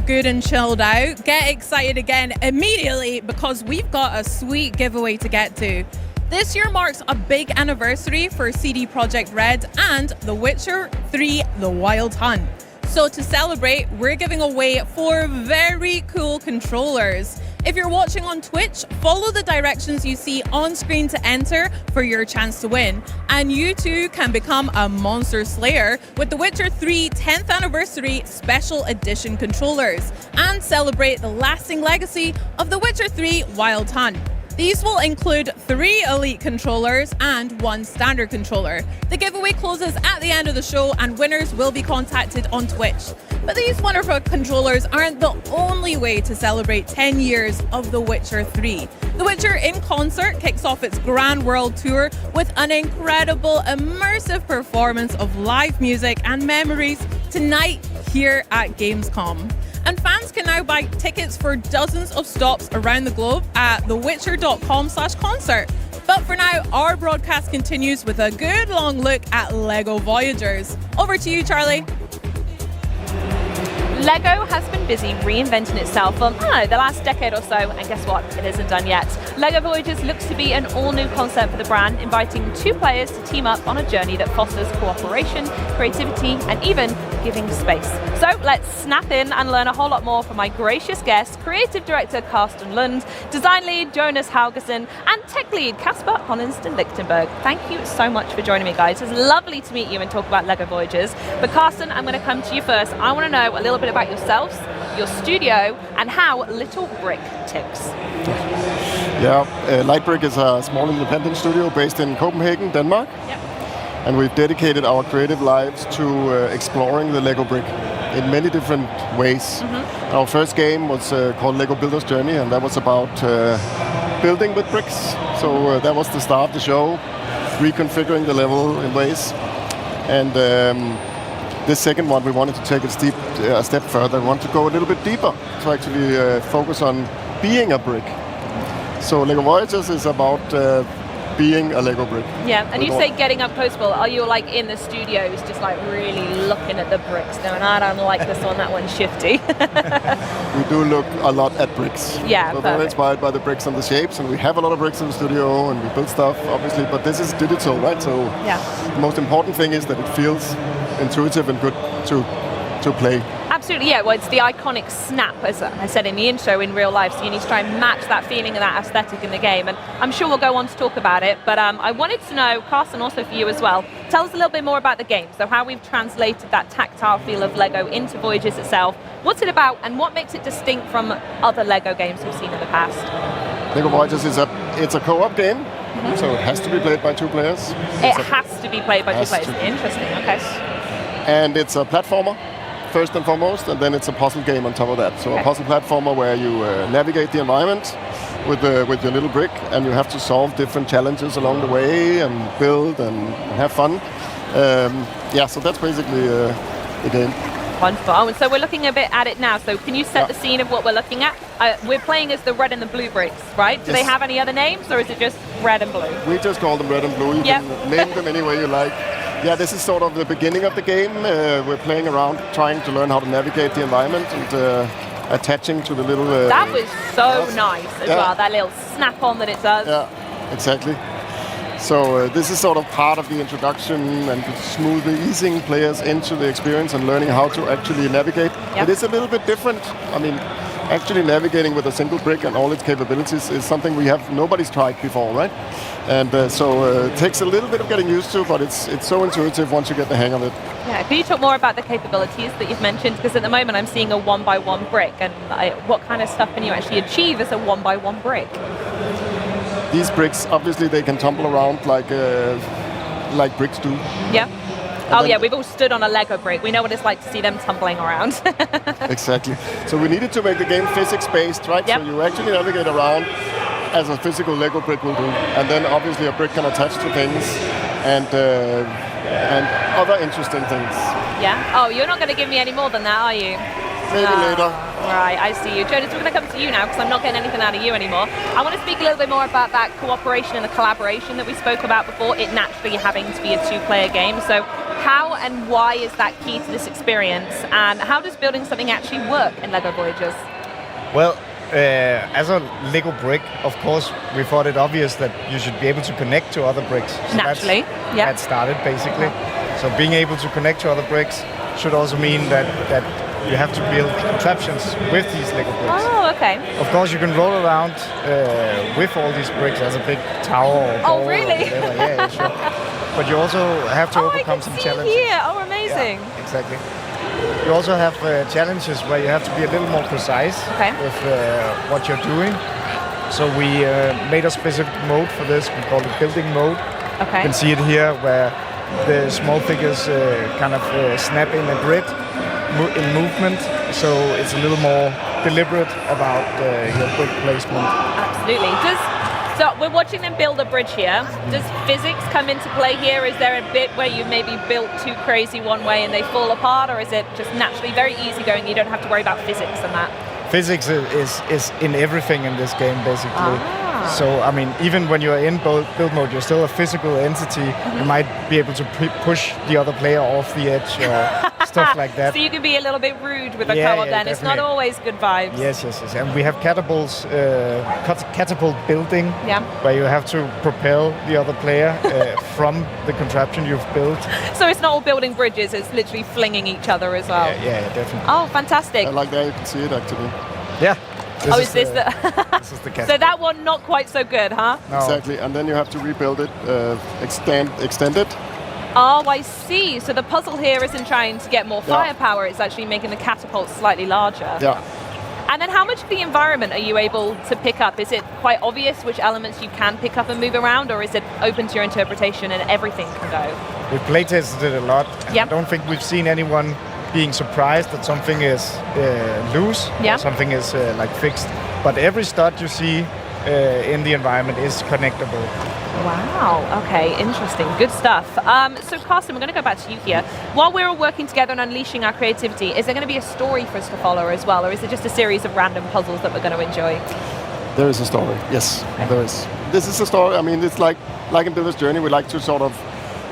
Good and chilled out, get excited again immediately because we've got a sweet giveaway to get to. This year marks a big anniversary for CD Projekt Red and The Witcher 3: The Wild Hunt. So to celebrate, we're giving away 4 very cool controllers. If you're watching on Twitch, follow the directions you see on screen to enter for your chance to win. And you too can become a monster slayer with The Witcher 3 10th Anniversary Special Edition controllers and celebrate the lasting legacy of The Witcher 3 Wild Hunt. These will include 3 elite controllers and 1 standard controller. The giveaway closes at the end of the show and winners will be contacted on Twitch. But these wonderful controllers aren't the only way to celebrate 10 years of The Witcher 3. The Witcher in Concert kicks off its Grand World Tour with an incredible immersive performance of live music and memories tonight here at Gamescom. and fans can now buy tickets for dozens of stops around the globe at thewitcher.com/concert. But for now, our broadcast continues with a good long look at LEGO Voyagers. Over to you, Charlie. LEGO has been busy reinventing itself for, the last decade or so, and guess what? It isn't done yet. LEGO Voyagers looks to be an all-new concept for the brand, inviting two players to team up on a journey that fosters cooperation, creativity, and even giving space. So let's snap in and learn a whole lot more from my gracious guests, creative director Carsten Lund, design lead Jonas Haugersen, and tech lead Kasper Honningston-Lichtenberg. Thank you so much for joining me, guys. It's lovely to meet you and talk about LEGO Voyagers. But Carsten, I'm going to come to you first. I want to know a little bit about yourselves, your studio, and how Little Brick ticks. Yeah, Lightbrick is a small independent studio based in Copenhagen, Denmark. Yep. And we've dedicated our creative lives to exploring the Lego brick in many different ways. Our first game was called Lego Builder's Journey, and that was about building with bricks. So that was the start of the show, reconfiguring the level in ways. And this second one, we wanted to take it a step further. We want to go a little bit deeper to actually focus on being a brick. So Lego Voyagers is about being a Lego brick. Yeah, and you say getting up close, Will. Are you like in the studios just like really looking at the bricks going, I don't like this one, that one's shifty? We do look a lot at bricks. Yeah, we're very inspired by the bricks and the shapes, and we have a lot of bricks in the studio, and we build stuff, obviously, but this is digital, right? So the most important thing is that it feels intuitive and good to play. Absolutely, yeah. Well, it's the iconic snap, as I said in the intro, in real life. So you need to try and match that feeling and that aesthetic in the game. And I'm sure we'll go on to talk about it. But I wanted to know, Carsten, also for you as well, tell us a little bit more about the game. So how we've translated that tactile feel of Lego into Voyagers itself. What's it about, and what makes it distinct from other Lego games we've seen in the past? Lego Voyagers is a co-op game, so it has to be played by two players. It has to be played by two players. Interesting. Okay. And it's a platformer, first and foremost, and then it's a puzzle game on top of that. So a puzzle platformer where you navigate the environment with your little brick, and you have to solve different challenges along the way and build and have fun. So that's basically the game. Wonderful. Oh, and so we're looking a bit at it now. So can you set the scene of what we're looking at? We're playing as the red and the blue bricks, right? Do they have any other names, or is it just red and blue? We just call them red and blue. You can name them any way you like. Yeah, this is sort of the beginning of the game. We're playing around, trying to learn how to navigate the environment and attaching to the little... that was so nice as well, that little snap-on that it does. Yeah, exactly. So this is sort of part of the introduction and smoothly easing players into the experience and learning how to actually navigate. It is a little bit different. I mean, actually navigating with a single brick and all its capabilities is something nobody's tried before, right? And so it takes a little bit of getting used to, but it's so intuitive once you get the hang of it. Yeah, can you talk more about the capabilities that you've mentioned? Because at the moment I'm seeing a 1x1 brick, and what kind of stuff can you actually achieve as a 1x1 brick? These bricks, obviously, they can tumble around like bricks do. Yeah. We've all stood on a Lego brick. We know what it's like to see them tumbling around. Exactly. So we needed to make the game physics-based, right? So you actually navigate around as a physical Lego brick will do. And then obviously a brick can attach to things and other interesting things. Yeah? Oh, you're not going to give me any more than that, are you? Maybe later. Right, I see you. Jonas, we're going to come to you now because I'm not getting anything out of you anymore. I want to speak a little bit more about that cooperation and the collaboration that we spoke about before, it naturally having to be a two-player game. So how and why is that key to this experience? And how does building something actually work in LEGO Voyagers? Well, as a Lego brick, of course, we thought it obvious that you should be able to connect to other bricks. So naturally, that started basically. So being able to connect to other bricks should also mean that you have to build contraptions with these Lego bricks. Oh, okay. Of course, you can roll around with all these bricks as a big tower or ball. Oh, really? Or whatever. Yeah, sure. But you also have to overcome some challenges. Here. Oh, amazing. Yeah, exactly. You also have challenges where you have to be a little more precise with what you're doing. So we made a specific mode for this. We call it building mode. Okay. You can see it here where the small figures kind of snap in a grid in movement. So it's a little more deliberate about your brick placement. Absolutely. So So we're watching them build a bridge here. Does physics come into play here? Is there a bit where you maybe built too crazy one way and they fall apart, or is it just naturally very easy going? You don't have to worry about physics and that. Physics is in everything in this game, basically. So, I mean, even when you're in build mode, you're still a physical entity. You might be able to push the other player off the edge or stuff like that. So you can be a little bit rude with a co-op then. Definitely. It's not always good vibes. Yes. And we have catapults, catapult building, where you have to propel the other player from the contraption you've built. So it's not all building bridges, it's literally flinging each other as well. Yeah, definitely. Oh, fantastic. I like that you can see it actually. Yeah. This is the this is the catapult. So that one not quite so good, huh? No. Exactly, and then you have to rebuild it, extend it. Oh, I see. So the puzzle here isn't trying to get more firepower, it's actually making the catapult slightly larger. Yeah. And then how much of the environment are you able to pick up? Is it quite obvious which elements you can pick up and move around, or is it open to your interpretation and everything can go? We've playtested it a lot. I don't think we've seen anyone being surprised that something is loose, or something is like fixed. But every stud you see in the environment is connectable. Wow, okay, interesting, good stuff. So Carsten, we're going to go back to you here. While we're all working together and unleashing our creativity, is there going to be a story for us to follow as well, or is it just a series of random puzzles that we're going to enjoy? There is a story, yes, there is. This is a story, I mean, it's like in Builder's Journey, we like to sort of,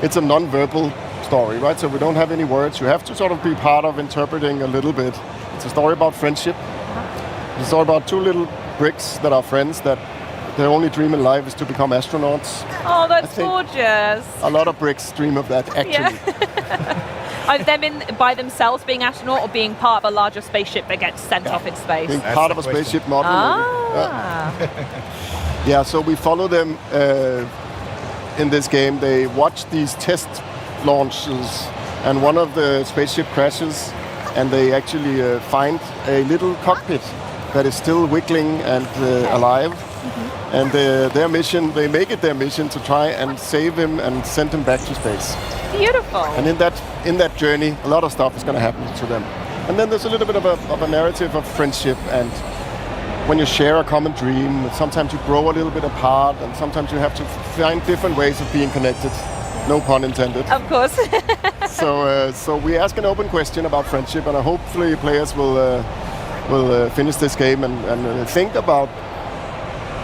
it's a non-verbal story, right? So we don't have any words. You have to sort of be part of interpreting a little bit. It's a story about friendship. It's a story about two little bricks that are friends that their only dream in life is to become astronauts. Oh, that's gorgeous. A lot of bricks dream of that, actually. Are them by themselves being astronaut, or being part of a larger spaceship that gets sent off in space? Being part of a spaceship model. Yeah, so we follow them in this game. They watch these test launches, and one of the spaceship crashes, and they actually find a little cockpit that is still wiggling and alive. And their mission, they make it their mission to try and save him and send him back to space. Beautiful. And in that journey, a lot of stuff is going to happen to them. And then there's a little bit of a narrative of friendship, and when you share a common dream, sometimes you grow a little bit apart, and sometimes you have to find different ways of being connected. No pun intended. Of course. So we ask an open question about friendship, and hopefully players will finish this game and think about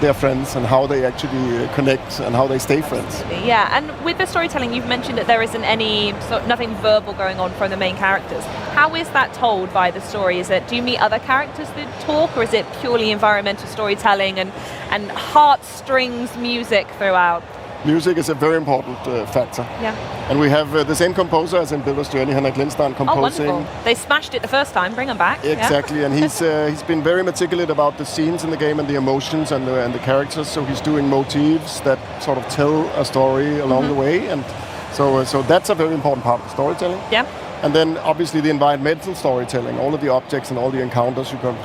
their friends and how they actually connect and how they stay friends. Yeah, and with the storytelling, you've mentioned that there isn't nothing verbal going on from the main characters. How is that told by the story? Do you meet other characters that talk, or is it purely environmental storytelling and heartstrings music throughout? Music is a very important factor. Yeah. And we have the same composer as in Builder's Journey, Henrik Lindstein, composing. Oh, wonderful. They smashed it the first time, bring them back. Exactly, and he's been very meticulous about the scenes in the game and the emotions and the characters, so he's doing motifs that sort of tell a story along the way, and so that's a very important part of the storytelling. Yeah. And then obviously the environmental storytelling, all of the objects and all the encounters, you can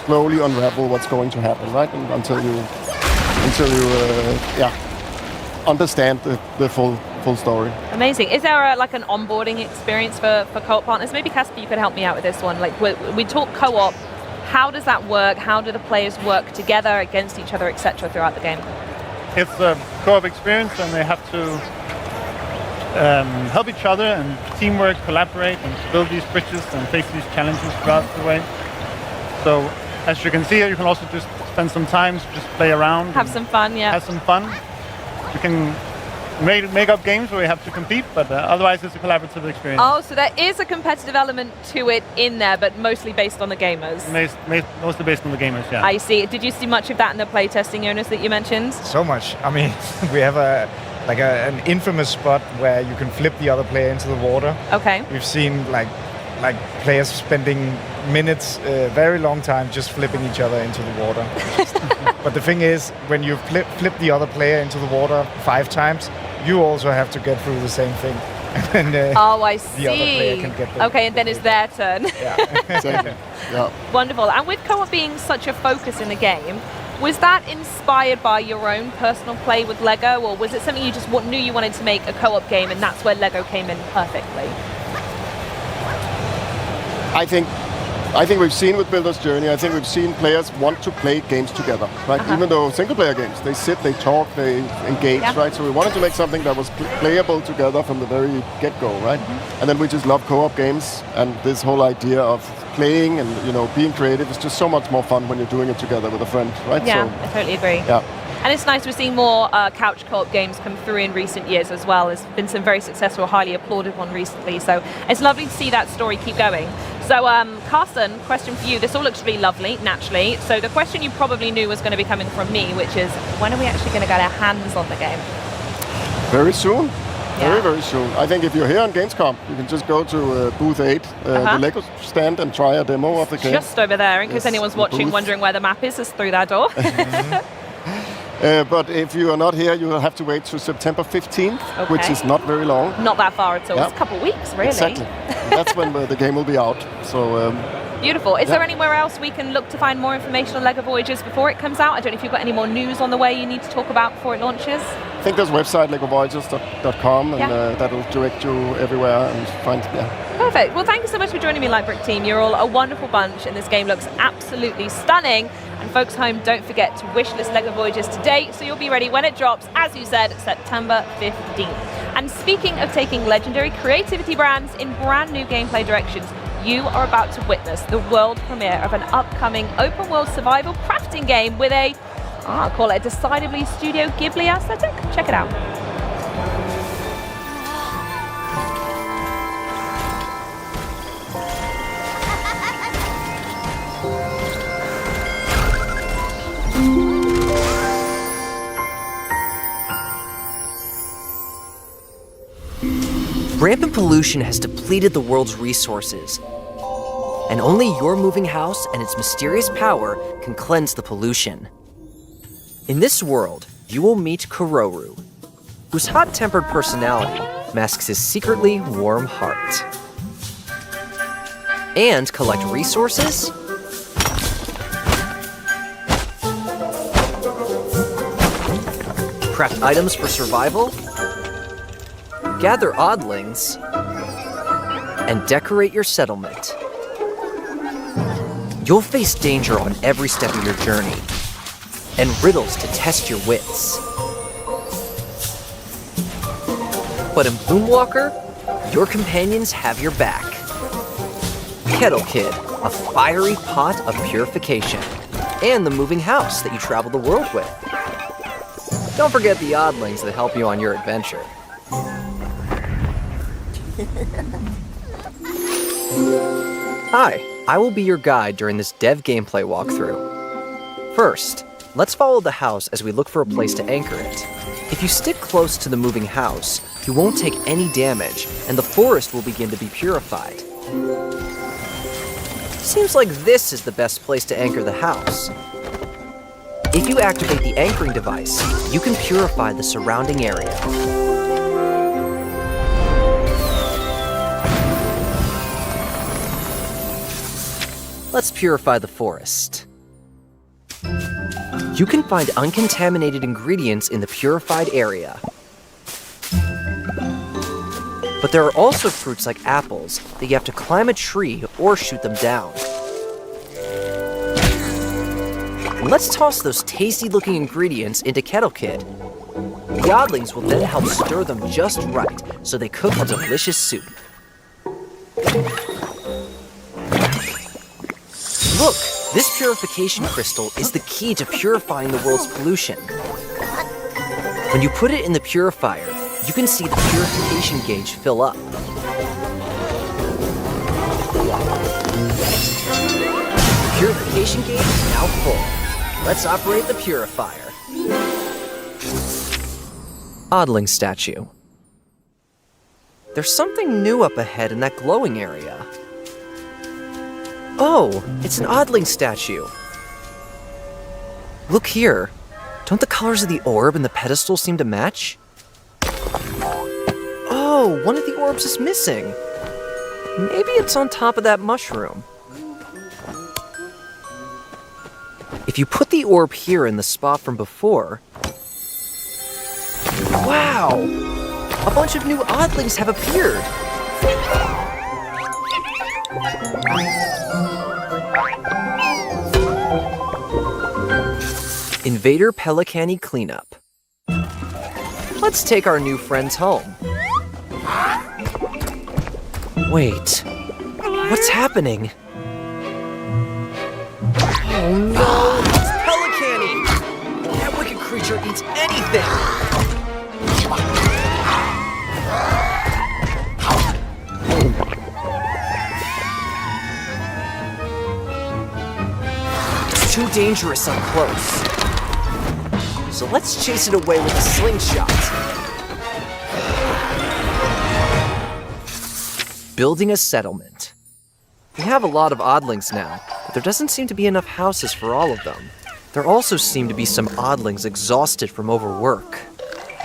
slowly unravel what's going to happen, right? And until you understand the full story. Amazing. Is there an onboarding experience for co-op partners? Maybe Casper, you could help me out with this one. Like we talk co-op. How does that work? How do the players work together against each other, etc., throughout the game? It's a co-op experience, and they have to help each other and teamwork, collaborate, and build these bridges and face these challenges throughout the way. So, as you can see here, you can also just spend some time, just play around, have some fun. Yeah. Have some fun. You can make up games where you have to compete, but otherwise it's a collaborative experience. Oh, so there is a competitive element to it in there, but mostly based on the gamers. Mostly based on the gamers, yeah. I see. Did you see much of that in the playtesting, Jonas, that you mentioned? So much. I mean, we have an infamous spot where you can flip the other player into the water. Okay. We've seen like players spending minutes, very long time, just flipping each other into the water. But the thing is, when you flip the other player into the water 5 times, you also have to get through the same thing. And I see. The other player can get okay, and then it's their turn. Yeah, exactly. Yeah. Wonderful. And with co-op being such a focus in the game, was that inspired by your own personal play with Lego, or was it something you just knew you wanted to make a co-op game, and that's where Lego came in perfectly? I think I think we've seen with Builder's Journey, I think we've seen players want to play games together, right? Even though single-player games, they sit, they talk, they engage, right? So we wanted to make something that was playable together from the very get-go, right? And then we just love co-op games, and this whole idea of playing and being creative is just so much more fun when you're doing it together with a friend, right? Yeah, so, I totally agree. Yeah. And it's nice, we're seeing more couch co-op games come through in recent years as well. There's been some very successful, highly applauded one recently. So it's lovely to see that story keep going. So Carsten, question for you. This all looks really lovely, naturally. So the question you probably knew was going to be coming from me, which is, when are we actually going to get our hands on the game? Very soon. Very, very soon. I think if you're here on Gamescom, you can just go to booth 8, the Lego stand, and try a demo of the game. Just over there, in case anyone's watching, wondering where the map is through that door. But if you are not here, you will have to wait to September 15th, which is not very long. Not that far at all. It's a couple of weeks, really. Exactly. That's when the game will be out. So beautiful. Is there anywhere else we can look to find more information on LEGO Voyages before it comes out? I don't know if you've got any more news on the way you need to talk about before it launches. I think there's a website, legovoyages.com, and that'll direct you everywhere and find, Perfect. Well, thank you so much for joining me, Lightbrick team. You're all a wonderful bunch, and this game looks absolutely stunning. And folks home, don't forget to wishlist LEGO Voyages today, so you'll be ready when it drops, as you said, September 15th. And speaking of taking legendary creativity brands in brand new gameplay directions, you are about to witness the world premiere of an upcoming open world survival crafting game with I'll call it a decidedly Studio Ghibli aesthetic. Check it out. Rampant pollution has depleted the world's resources, and only your moving house and its mysterious power can cleanse the pollution. In this world, you will meet Kororu, whose hot-tempered personality masks his secretly warm heart. And collect resources, craft items for survival, gather oddlings, and decorate your settlement. You'll face danger on every step of your journey, and riddles to test your wits. But in Boomwalker, your companions have your back. Kettle Kid, a fiery pot of purification, and the moving house that you travel the world with. Don't forget the oddlings that help you on your adventure. Hi, I will be your guide during this dev gameplay walkthrough. First, let's follow the house as we look for a place to anchor it. If you stick close to the moving house, you won't take any damage, and the forest will begin to be purified. Seems like this is the best place to anchor the house. If you activate the anchoring device, you can purify the surrounding area. Let's purify the forest. You can find uncontaminated ingredients in the purified area. But there are also fruits like apples that you have to climb a tree or shoot them down. Let's toss those tasty-looking ingredients into Kettle Kid. The oddlings will then help stir them just right so they cook a delicious soup. Look, this purification crystal is the key to purifying the world's pollution. When you put it in the purifier, you can see the purification gauge fill up. The purification gauge is now full. Let's operate the purifier. Oddling statue. There's something new up ahead in that glowing area. Oh, it's an oddling statue. Look here. Don't the colors of the orb and the pedestal seem to match? Oh, one of the orbs is missing. Maybe it's on top of that mushroom. If you put the orb here in the spot from before... Wow! A bunch of new oddlings have appeared! Invader Pelicani cleanup. Let's take our new friends home. Wait, what's happening? Oh no, it's Pelicani! That wicked creature eats anything! It's too dangerous up close. So let's chase it away with a slingshot. Building a settlement. We have a lot of oddlings now, but there doesn't seem to be enough houses for all of them. There also seem to be some oddlings exhausted from overwork.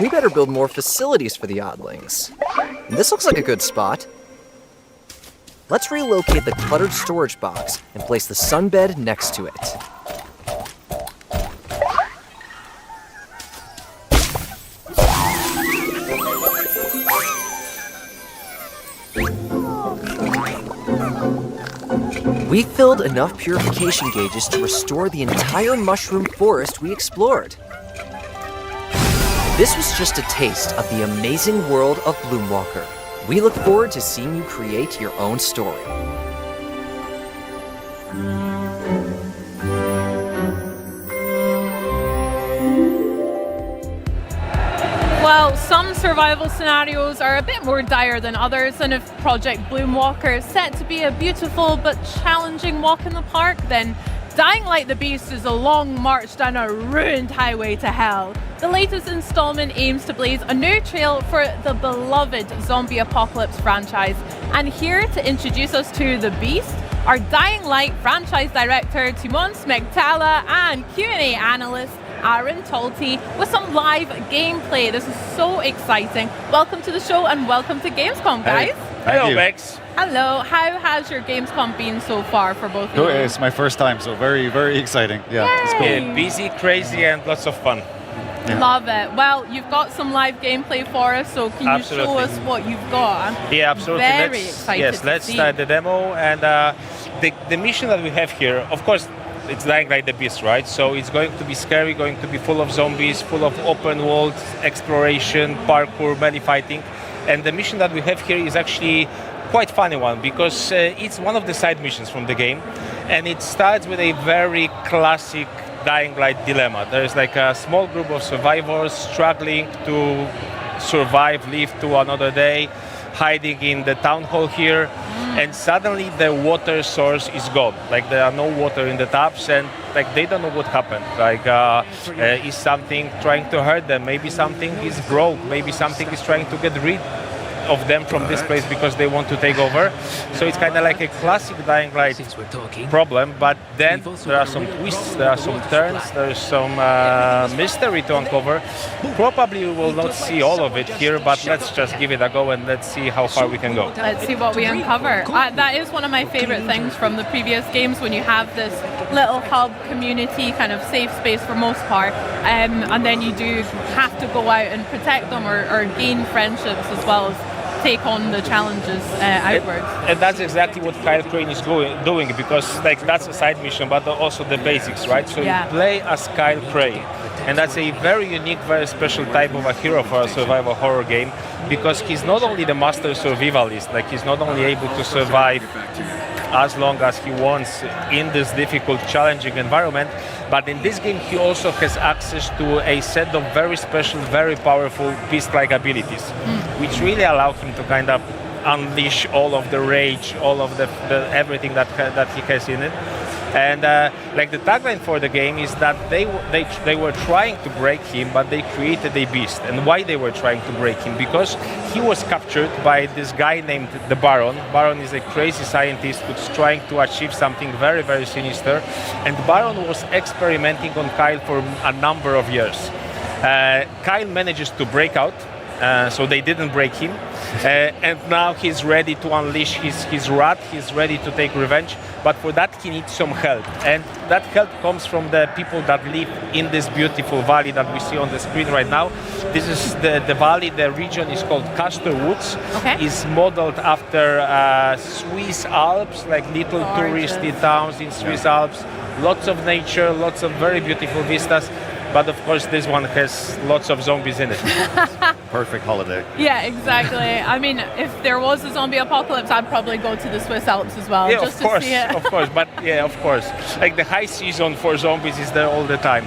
We better build more facilities for the oddlings. And this looks like a good spot. Let's relocate the cluttered storage box and place the sunbed next to it. We filled enough purification gauges to restore the entire mushroom forest we explored. This was just a taste of the amazing world of Bloomwalker. We look forward to seeing you create your own story. Well, some survival scenarios are a bit more dire than others, and if Project Bloomwalker is set to be a beautiful but challenging walk in the park, then Dying Light the Beast is a long march down a ruined highway to hell. The latest installment aims to blaze a new trail for the beloved zombie apocalypse franchise. And here to introduce us to the Beast are Dying Light franchise director Timon Smektala and Q&A analyst Aaron Talty with some live gameplay. This is so exciting. Welcome to the show and welcome to Gamescom, guys. Hello, Bex. Hello. How has your Gamescom been so far for both of you? It's my first time, so very, very exciting. Yeah, it's cool. Yay. Busy, crazy, and lots of fun. Love it. Well, you've got some live gameplay for us, so can you show us what you've got? Yeah, absolutely. Very excited. Let's start the demo. And the mission that we have here, of course, it's Dying Light the Beast, right? So it's going to be scary, going to be full of zombies, full of open world exploration, parkour, melee fighting. And the mission that we have here is actually quite funny one because it's one of the side missions from the game, and it starts with a very classic Dying Light dilemma. There's like a small group of survivors struggling to survive, live to another day, hiding in the town hall here, and suddenly the water source is gone. Like there are no water in the taps, and like they don't know what happened. Like is something trying to hurt them? Maybe something is broke. Maybe something is trying to get rid of them from this place because they want to take over. So it's kind of like a classic Dying Light problem, but then there are some twists, there are some turns, there's some mystery to uncover. Probably we will not see all of it here, but let's just give it a go and let's see how far we can go. Let's see what we uncover. That is one of my favorite things from the previous games, when you have this little hub community kind of safe space for most part, and then you do have to go out and protect them or gain friendships as well as take on the challenges outwards. And that's exactly what Kyle Crane is doing, because like that's a side mission, but also the basics, right? So you play as Kyle Crane, and that's a very unique, very special type of a hero for a survival horror game, because he's not only the master survivalist, like he's not only able to survive as long as he wants in this difficult, challenging environment, but in this game he also has access to a set of very special, very powerful beast-like abilities, which really allow him to kind of unleash all of the rage, all of the everything that he has in it. And like the tagline for the game is that they were trying to break him, but they created a beast. And why they were trying to break him? Because he was captured by this guy named the Baron. Baron is a crazy scientist who's trying to achieve something very, very sinister. And Baron was experimenting on Kyle for a number of years. Kyle manages to break out. So they didn't break him, and now he's ready to unleash his wrath. He's ready to take revenge, but for that he needs some help, and that help comes from the people that live in this beautiful valley that we see on the screen right now. This is the valley. The region is called Castor Woods. Okay. It's modeled after Swiss Alps, like little touristy towns in Swiss Alps, lots of nature, lots of very beautiful vistas. But of course, this one has lots of zombies in it. Perfect holiday. Yeah, exactly. I mean, if there was a zombie apocalypse, I'd probably go to the Swiss Alps as well, Yeah, just of course, to see it. of course. But yeah, of course. Like the high season for zombies is there all the time.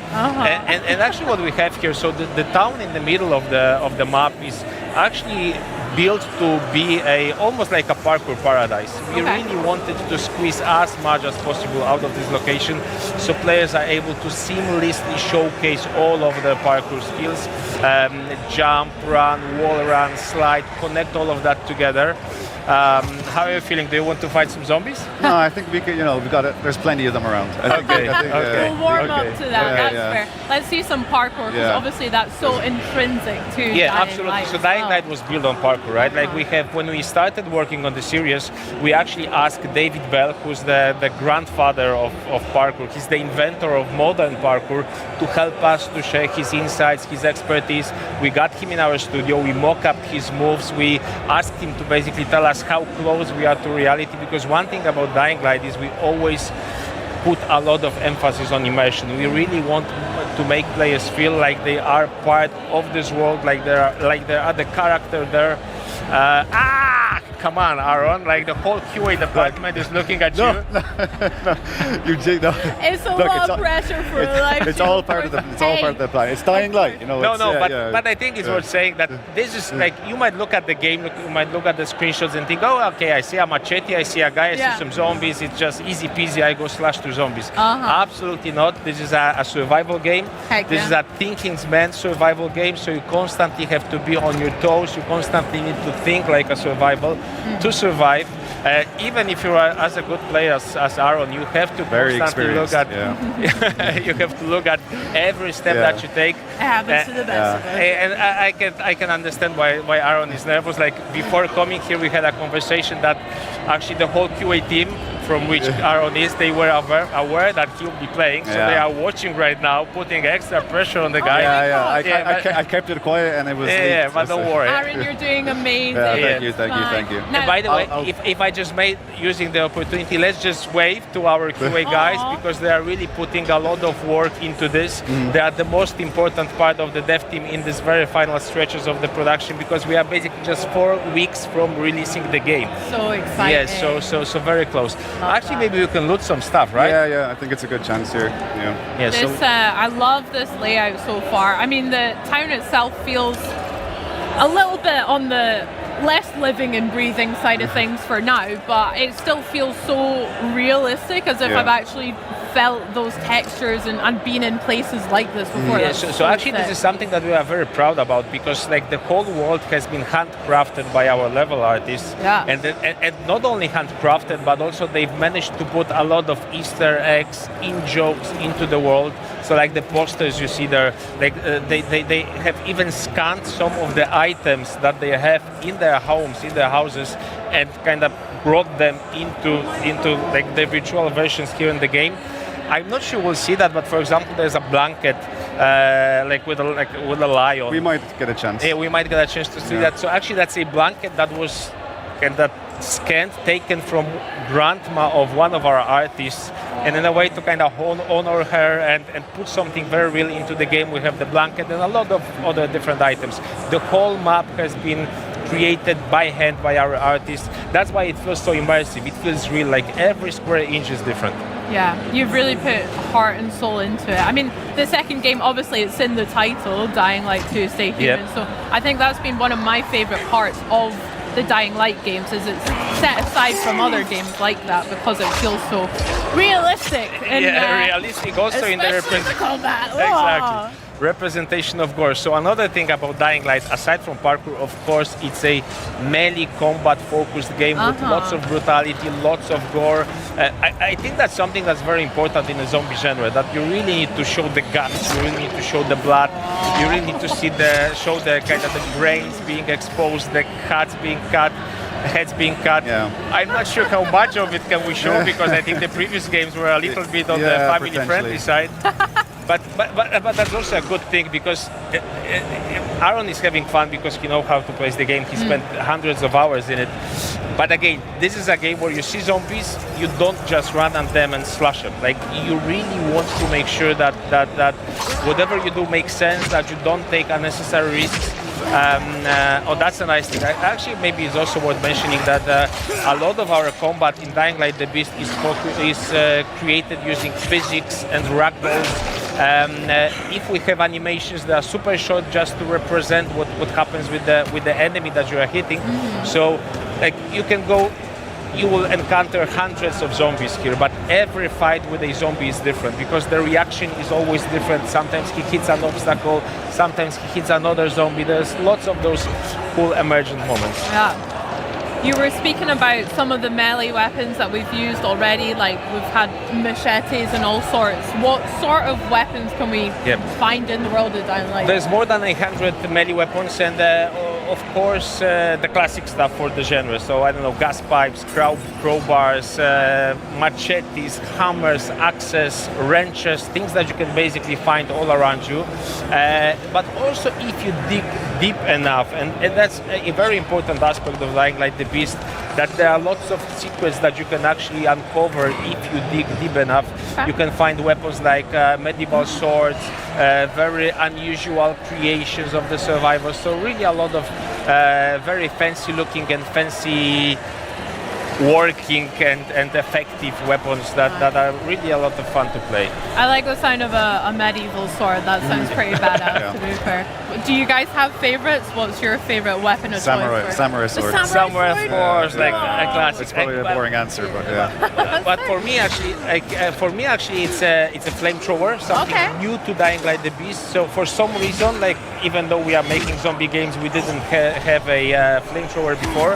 And actually, what we have here, so the town in the middle of the map is actually built to be almost like a parkour paradise. We really wanted to squeeze as much as possible out of this location, so players are able to seamlessly showcase all of their parkour skills, jump, run, wall run, slide, connect all of that together. How are you feeling? Do you want to fight some zombies? No, I think we could, we've got it. There's plenty of them around. We'll warm up to that, that's fair. Let's see some parkour, because obviously that's so intrinsic to Dying absolutely. Light. So Dying Light was built on parkour, right? Like when we started working on the series, we actually asked David Bell, who's the grandfather of parkour. He's the inventor of modern parkour, to help us to share his insights, his expertise. We got him in our studio, we mock-upped his moves, we asked him to basically tell us how close we are to reality, because one thing about Dying Light is we always put a lot of emphasis on immersion. We really want to make players feel like they are part of this world, like they are the character there. Come on, Aaron! Like the whole QA department is looking at you. It's a lot of pressure for a live. It's all part of the plan. It's Dying Light, But I think it's worth saying that this is like, you might look at the game, you might look at the screenshots and think, oh, okay, I see a machete, I see a guy, I see some zombies. It's just easy peasy. I go slash to zombies. Absolutely not. This is a survival game. This is a thinking man's survival game. So you constantly have to be on your toes. You constantly need to think like a survival. To survive, even if you are as a good player as Aaron, you have to constantly look at. You have to look at every step that you take. It happens to the best of us. And I can understand why Aaron is nervous. Like before coming here, we had a conversation that actually the whole QA team, from which Aaron is, they were aware that he'll be playing, so they are watching right now, putting extra pressure on the guy. I kept it quiet, and it was. But don't worry. Aaron, you're doing amazing. Thank you. And by the way, if I just using the opportunity, let's just wave to our QA guys, because they are really putting a lot of work into this. They are the most important part of the dev team in this very final stretches of the production, because we are basically just 4 weeks from releasing the game. So exciting. Yes, so very close. Actually, maybe we can loot some stuff, right? Yeah, I think it's a good chance here. I love this layout so far. I mean, the town itself feels a little bit on the less living and breathing side of things for now, but it still feels so realistic, as if I've actually felt those textures and been in places like this before. So actually this is something that we are very proud about, because like the whole world has been handcrafted by our level artists, and not only handcrafted, but also they've managed to put a lot of Easter eggs, in-jokes into the world. So like the posters you see there, like they have even scanned some of the items that they have in their homes, in their houses, and kind of brought them into like the virtual versions here in the game. I'm not sure we'll see that, but for example, there's a blanket with a lion. We might get a chance. Yeah, we might get a chance to see that. So actually, that's a blanket that was scanned, taken from grandma of one of our artists, and in a way to kind of honor her and put something very real into the game. We have the blanket and a lot of other different items. The whole map has been created by hand by our artists. That's why it feels so immersive. It feels real, like every square inch is different. Yeah, you've really put heart and soul into it. I mean, the second game, obviously, it's in the title, Dying Light 2 Stay Human. So I think that's been one of my favorite parts of the Dying Light games, is it's set aside from other games like that because it feels so realistic. And, realistic also in the combat. Exactly. Representation of gore. So another thing about Dying Light, aside from parkour, of course, it's a melee combat focused game with lots of brutality, lots of gore. I think that's something that's very important in the zombie genre, that you really need to show the guts, you really need to show the blood, you really need to show the kind of the brains being exposed, the cuts being cut, heads being cut. I'm not sure how much of it can we show, because I think the previous games were a little bit on the family-friendly side. but that's also a good thing because Aaron is having fun because he knows how to play the game. He spent hundreds of hours in it. But again, this is a game where you see zombies, you don't just run at them and slash them. Like, you really want to make sure that whatever you do makes sense, that you don't take unnecessary risks. That's a nice thing. Actually, maybe it's also worth mentioning that a lot of our combat in Dying Light the Beast is created using physics and ragdolls. If we have animations that are super short, just to represent what happens with the enemy that you are hitting. So, like, you will encounter hundreds of zombies here, but every fight with a zombie is different because the reaction is always different. Sometimes he hits an obstacle, sometimes he hits another zombie. There's lots of those cool emergent moments. Yeah. You were speaking about some of the melee weapons that we've used already, like we've had machetes and all sorts. What sort of weapons can we find in the world of Dying Light? There's more than 100 melee weapons, and of course the classic stuff for the genre. So I don't know, gas pipes, crowbars, machetes, hammers, axes, wrenches, things that you can basically find all around you. But also if you dig deep enough, and that's a very important aspect of Dying Light the Beast, that there are lots of secrets that you can actually uncover if you dig deep enough. You can find weapons like medieval swords, very unusual creations of the survivors. So really a lot of very fancy looking and fancy working and effective weapons that are really a lot of fun to play. I like the sound of a medieval sword. That sounds pretty badass, to be fair. Do you guys have favorites? What's your favorite weapon of choice? Samurai sword. Samurai, of course, like a classic. It's probably a boring answer, but yeah. But for me, actually, it's a flamethrower, something new to Dying Light the Beast. So for some reason, like, even though we are making zombie games, we didn't have a flamethrower before.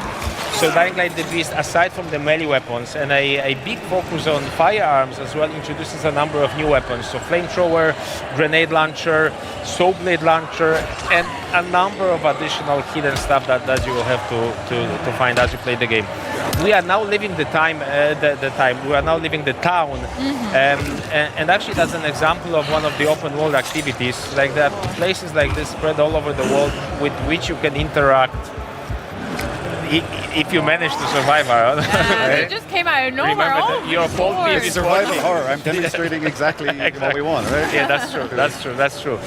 So Dying Light the Beast, aside from the melee weapons and a big focus on firearms as well, introduces a number of new weapons. So flamethrower, grenade launcher, saw blade launcher, and a number of additional hidden stuff that you will have to find as you play the game. We are now living the time. We are now living the town, and actually that's an example of one of the open world activities. Like, there are places like this spread all over the world with which you can interact. If you manage to survive, Aaron. It just came out of nowhere. Remember your fault it's survival horror. I'm demonstrating exactly what we want, right? Yeah, that's true.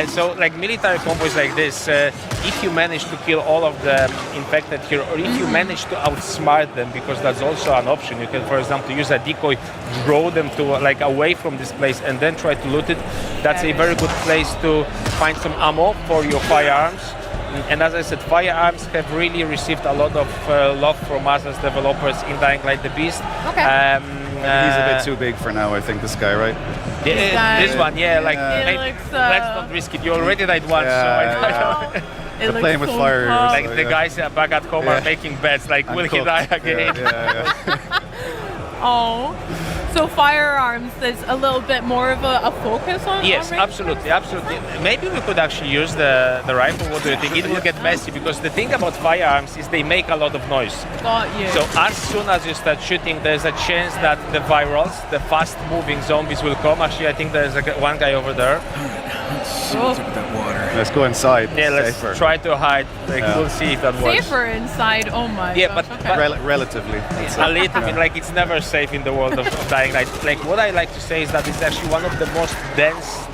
So, like, military combos like this, if you manage to kill all of the infected here, or if you manage to outsmart them, because that's also an option. You can, for example, use a decoy, draw them to away from this place, and then try to loot it. That's a very good place to find some ammo for your firearms. And as I said, firearms have really received a lot of love from us as developers in Dying Light the Beast. Okay. He's a bit too big for now, I think, this guy, right? This one, let's not risk it. You already died once, They're playing with fire. Like, the guys back at home are making bets, like, will he die again? Oh. So firearms, there's a little bit more of a focus on. Yes, absolutely. Maybe we could actually use the rifle. What do you think? It will get messy because the thing about firearms is they make a lot of noise. Got you. So as soon as you start shooting, there's a chance that the virals, the fast-moving zombies, will come. Actually, I think there's one guy over there. Let's go inside. Yeah, let's try to hide. We'll see if that works. Safer inside. Oh my. Yeah, gosh, but relatively. A little bit. Like, it's never safe in the world of Dying Light. Like, what I like to say is that it's actually one of the most dense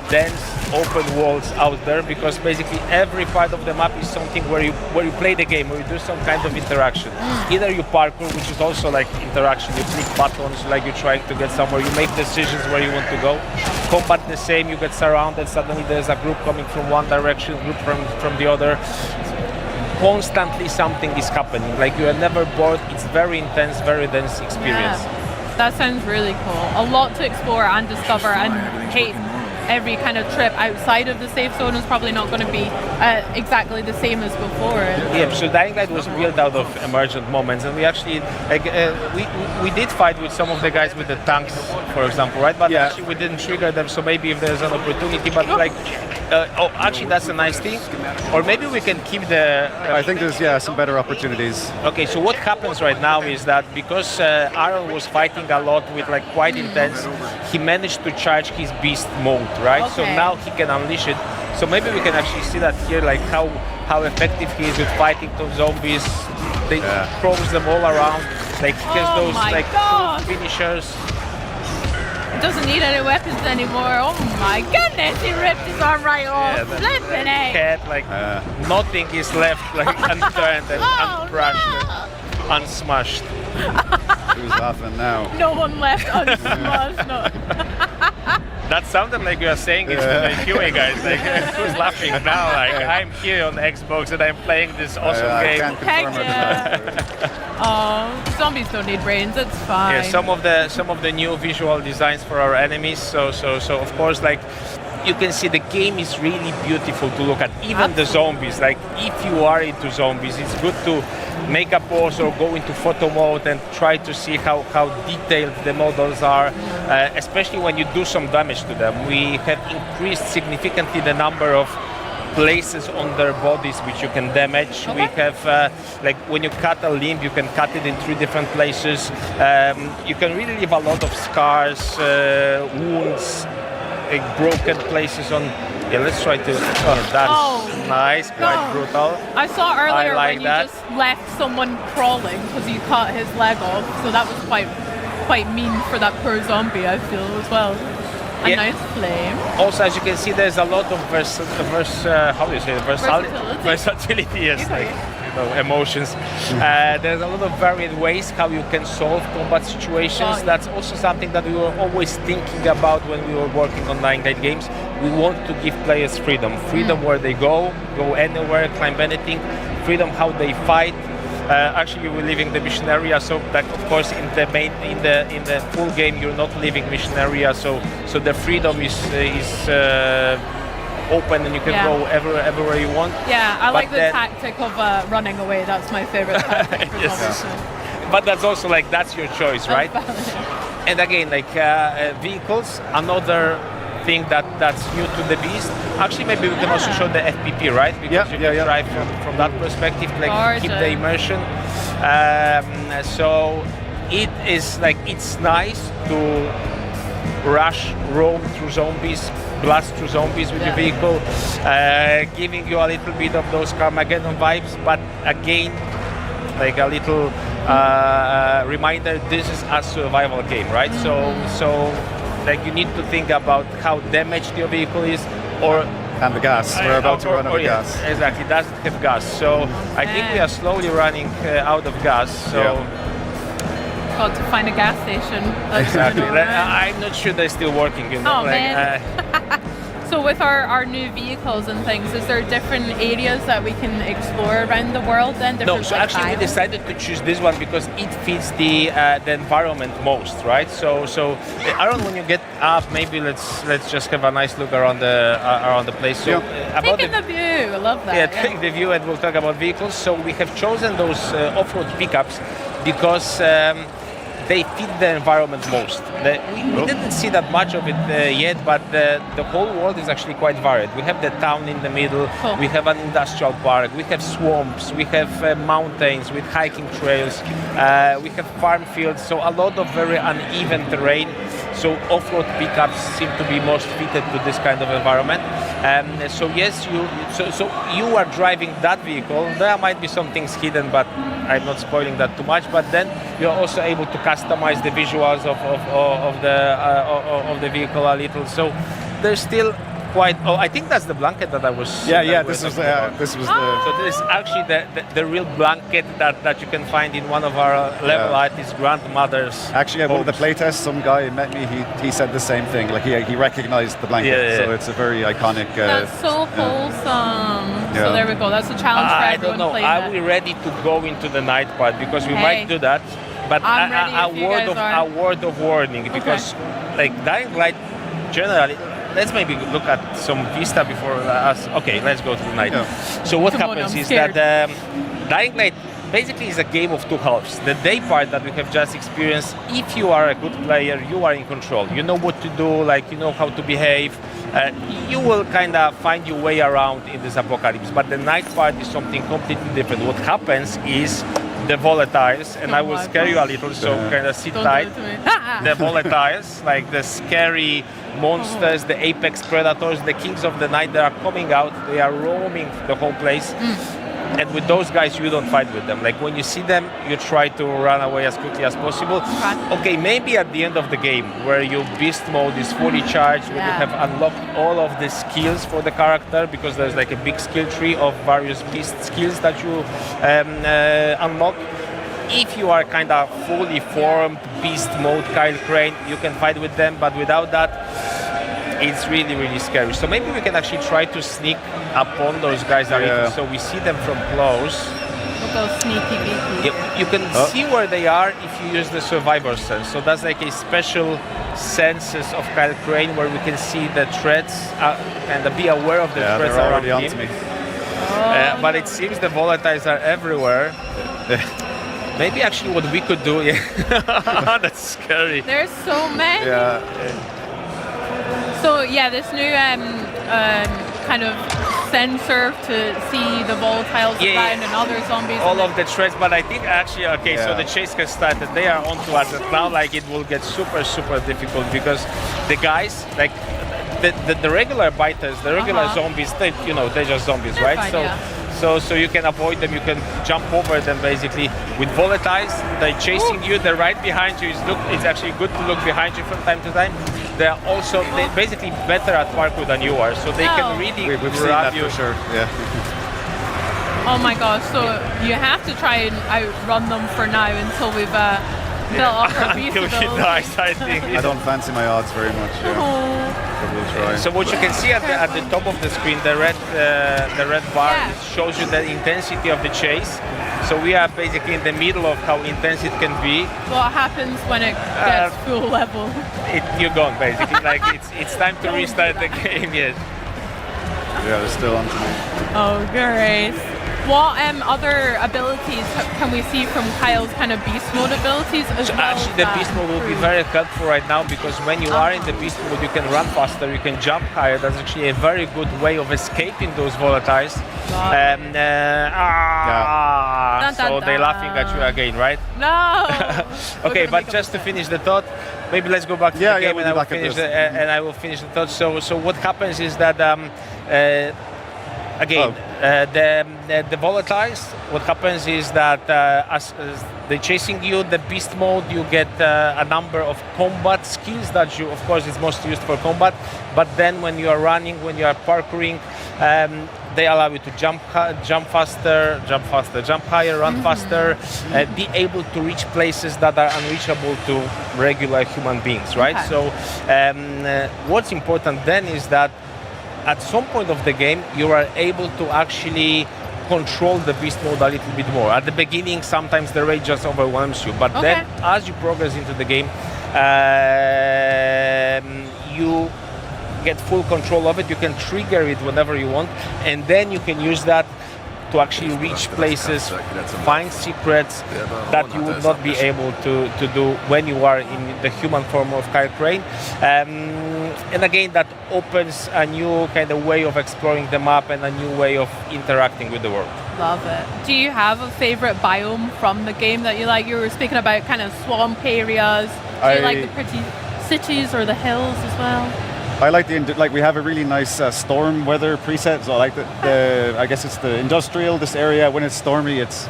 open worlds out there, because basically every part of the map is something where you play the game, where you do some kind of interaction. Either you parkour, which is also like interaction, you click buttons, like you're trying to get somewhere, you make decisions where you want to go. Combat the same, you get surrounded, suddenly there's a group coming from one direction, group from the other. Constantly something is happening, like you are never bored. It's very intense, very dense experience. That sounds really cool. A lot to explore and discover, and every kind of trip outside of the safe zone is probably not going to be exactly the same as before. Yeah, so Dying Light was built out of emergent moments, and we actually we did fight with some of the guys with the tanks, for example, right? But actually we didn't trigger them, so maybe if there's an opportunity, but actually that's a nice thing. Or maybe we can keep the... I think there's, some better opportunities. Okay, so what happens right now is that because Aaron was fighting a lot with quite intense, he managed to charge his beast mode. right? So Okay. now he can unleash it. So maybe we can actually see that here, like how effective he is with fighting those zombies. They throws them all around. Like he has those my like God. finishers. It doesn't need any weapons anymore. Oh my goodness, he ripped his arm right off. Flipping it. Cat, like nothing is left like unturned and uncrushed and unsmashed. Who's laughing now? No one left unsmushed. No. That sounded like you are saying it to the QA guys. Like who's laughing now? Like I'm here on Xbox and I'm playing this awesome game. Heck yeah. Oh, zombies don't need brains. It's fine. Yeah, some of the new visual designs for our enemies. So of course, like you can see the game is really beautiful to look at. Even the zombies. Like if you are into zombies, it's good to make a pause or go into photo mode and try to see how detailed the models are, especially when you do some damage to them. We have increased significantly the number of places on their bodies which you can damage. We have, like when you cut a limb, you can cut it in 3 different places. You can really leave a lot of scars, wounds, broken places on. Yeah, let's try to. Oh, that's nice, quite brutal. I saw earlier I like when you that. just left someone crawling because you cut his leg off, so that was quite mean for that poor zombie, I feel, as well. A nice flame. Also, as you can see, there's a lot of versatility. Yes, like emotions. There's a lot of varied ways how you can solve combat situations. That's also something that we were always thinking about when we were working on Dying Light games. We want to give players freedom where they go anywhere, climb anything, freedom how they fight. Actually, we're leaving the mission area, so that of course in the full game you're not leaving mission area, so the freedom is open and you can go everywhere you want. Yeah, I like the tactic of running away. That's my favorite tactic. But that's also like that's your choice, right? And again, like vehicles, another thing that's new to the beast. Actually, maybe we can also show the FPP, right? Because you can drive from that perspective, like keep the immersion. So it is like it's nice to roam through zombies, blast through zombies with your vehicle, giving you a little bit of those Carmageddon vibes. But again, like a little reminder, this is a survival game, right? So like you need to think about how damaged your vehicle is, and the gas. We're about to run out of gas. Exactly, it doesn't have gas. So I think we are slowly running out of gas. So got to find a gas station. Exactly. I'm not sure they're still working. You know, oh man. So with our new vehicles and things, is there different areas that we can explore around the world then? No, so actually we decided to choose this one because it fits the environment most, right? So Aaron, when you get up, maybe let's just have a nice look around the place. So taking the view, I love that. Yeah, take the view, and we'll talk about vehicles. So we have chosen those off-road pickups because they fit the environment most. We didn't see that much of it yet, but the whole world is actually quite varied. We have the town in the middle, we have an industrial park, we have swamps, we have mountains with hiking trails, we have farm fields, so a lot of very uneven terrain. So off-road pickups seem to be most fitted to this kind of environment. So yes, you are driving that vehicle. There might be some things hidden, but I'm not spoiling that too much. But then you're also able to customize the visuals of the vehicle a little. So there's still quite. Oh, I think that's the blanket that I was. This was the. So this is actually the real blanket that you can find in one of our level artists' grandmother's. Actually, at one of the playtests, some guy met me. He said the same thing. Like he recognized the blanket. So it's a very iconic. That's so wholesome. So there we go. That's a challenge for everyone. I don't know. Are we ready to go into the night part? Because we might do that. But a word of warning, because like Dying Light generally. Let's maybe look at some Vista before us. Okay, let's go to the night. So what happens is that Dying Light basically is a game of two halves. The day part that we have just experienced, if you are a good player, you are in control. You know what to do, like you know how to behave. You will kind of find your way around in this apocalypse. But the night part is something completely different. What happens is the volatiles, and I will scare you a little, so kind of sit tight. The volatiles, like the scary monsters, the apex predators, the kings of the night, they are coming out, they are roaming the whole place. And with those guys, you don't fight with them. Like when you see them, you try to run away as quickly as possible. Okay, maybe at the end of the game, where your beast mode is fully charged, where you have unlocked all of the skills for the character, because there's like a big skill tree of various beast skills that you unlock. If you are kind of fully formed beast mode Kyle Crane, you can fight with them, but without that, it's really, really scary. So maybe we can actually try to sneak upon those guys a little, so we see them from close. We'll go sneaky beaky. You can see where they are if you use the survivor sense. So that's like a special senses of Kyle Crane where we can see the threats and be aware of the threats around him. But it seems the volatiles are everywhere. Maybe actually what we could do, that's scary. There's so many. So this new kind of sensor to see the volatiles around and other zombies. All of the threats, but I think actually, so the chase has started. They are onto us, and now like it will get super, super difficult because the guys, like the regular biters, the regular zombies, they're just zombies, right? So you can avoid them, you can jump over them basically. With volatiles, they're chasing you, they're right behind you. It's actually good to look behind you from time to time. They're basically better at parkour than you are, so they can really grab you. For sure. Yeah. Oh my gosh, so you have to try and outrun them for now until we've built up our beast Until she dies, I think. I don't fancy my odds very much. But we'll try. So what you can see at the top of the screen, the red bar, it shows you the intensity of the chase. So we are basically in the middle of how intense it can be. What happens when it gets full level? You're gone basically. Like it's time to restart the game. Yes. Yeah, they're still on to me. Oh, great. What other abilities can we see from Kyle's kind of beast mode abilities as well? Actually, the beast mode will be very helpful right now because when you are in the beast mode, you can run faster, you can jump higher. That's actually a very good way of escaping those volatiles. So they're laughing at you again, right? No. Okay, but just to finish the thought, maybe let's go back to the game and I will finish the thought. So what happens is that the volatiles, what happens is that as they're chasing you, the beast mode, you get a number of combat skills that you, of course, is most used for combat. But then when you are running, when you are parkouring, they allow you to jump faster, jump higher, run faster, be able to reach places that are unreachable to regular human beings, right? So what's important then is that at some point of the game, you are able to actually control the beast mode a little bit more. At the beginning, sometimes the rage just overwhelms you, but then as you progress into the game, you get full control of it. You can trigger it whenever you want, and then you can use that to actually reach places, find secrets that you would not be able to do when you are in the human form of Kyle Crane. And again, that opens a new kind of way of exploring the map and a new way of interacting with the world. Love it. Do you have a favorite biome from the game that you like? You were speaking about kind of swamp areas. Do you like the pretty cities or the hills as well? I like we have a really nice storm weather preset. So I like I guess it's the industrial. This area when it's stormy, it's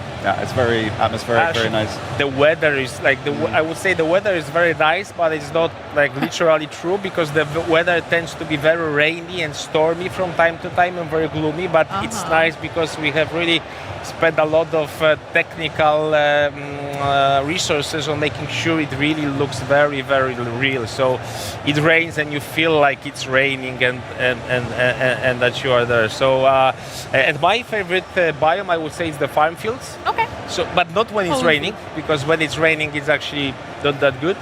very atmospheric, very nice. The weather is like I would say the weather is very nice, but it's not like literally true because the weather tends to be very rainy and stormy from time to time and very gloomy. But it's nice because we have really spent a lot of technical resources on making sure it really looks very, very real. So it rains and you feel like it's raining and that you are there. So and my favorite biome, I would say, is the farm fields. Okay. So, but not when it's raining, because when it's raining, it's actually not that good.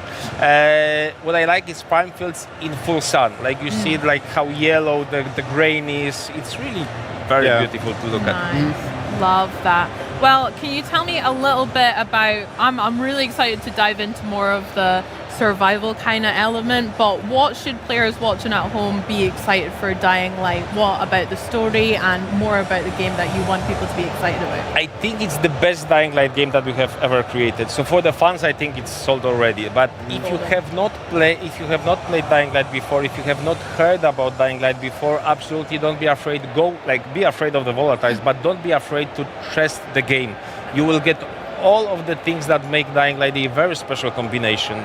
What I like is farm fields in full sun. Like you see, like how yellow the grain is. It's really very beautiful to look at. Love that. Well, can you tell me a little bit about? I'm really excited to dive into more of the survival kind of element, but what should players watching at home be excited for Dying Light? What about the story and more about the game that you want people to be excited about? I think it's the best Dying Light game that we have ever created. So for the fans, I think it's sold already. But if you have not played Dying Light before, if you have not heard about Dying Light before, absolutely don't be afraid. Be afraid of the volatiles, but don't be afraid to test the game. You will get all of the things that make Dying Light a very special combination.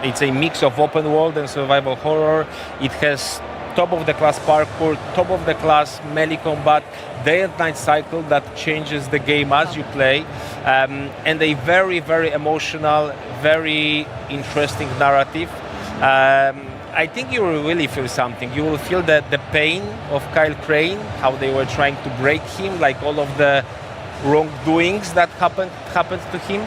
It's a mix of open world and survival horror. It has top-of-the-class parkour, top-of-the-class melee combat, day and night cycle that changes the game as you play, and a very, very emotional, very interesting narrative. I think you will really feel something. You will feel the pain of Kyle Crane, how they were trying to break him, like all of the wrongdoings that happened to him.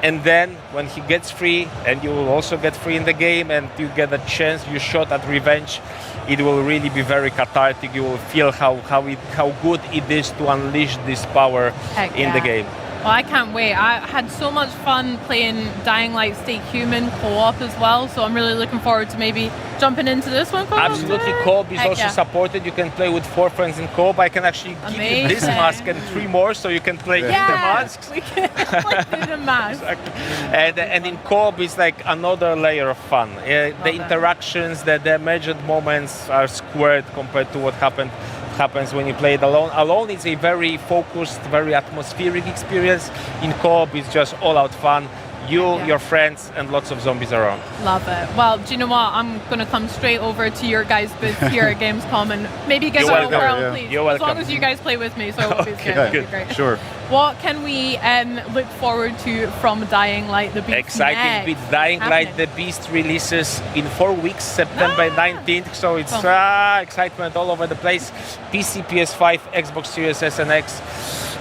And then when he gets free, and you will also get free in the game, and you get a chance, you shot at revenge, it will really be very cathartic. You will feel how good it is to unleash this power in the game. Well, I can't wait. I had so much fun playing Dying Light Stay Human co-op as well, so I'm really looking forward to maybe jumping into this one co-op. Absolutely, co-op is also supported. You can play with 4 friends in co-op. I can actually give you this mask and 3 more, so you can play the masks. We can play the masks. Exactly. And in co-op, it's like another layer of fun. The interactions, the measured moments are squared compared to what happens when you play it alone. Alone, it's a very focused, very atmospheric experience. In co-op, it's just all-out fun. Your friends, and lots of zombies around. Love it. Well, do you know what? I'm going to come straight over to your guys' booth here at Gamescom and maybe get a little whirl, please. You're welcome. As long as you guys play with me, so it'll be good. That'd be great. Sure. What can we look forward to from Dying Light the Beast Exciting bit. Dying Light the Beast releases in 4 weeks, September 19th. So it's excitement all over the place. PC, PS5, Xbox Series S and X.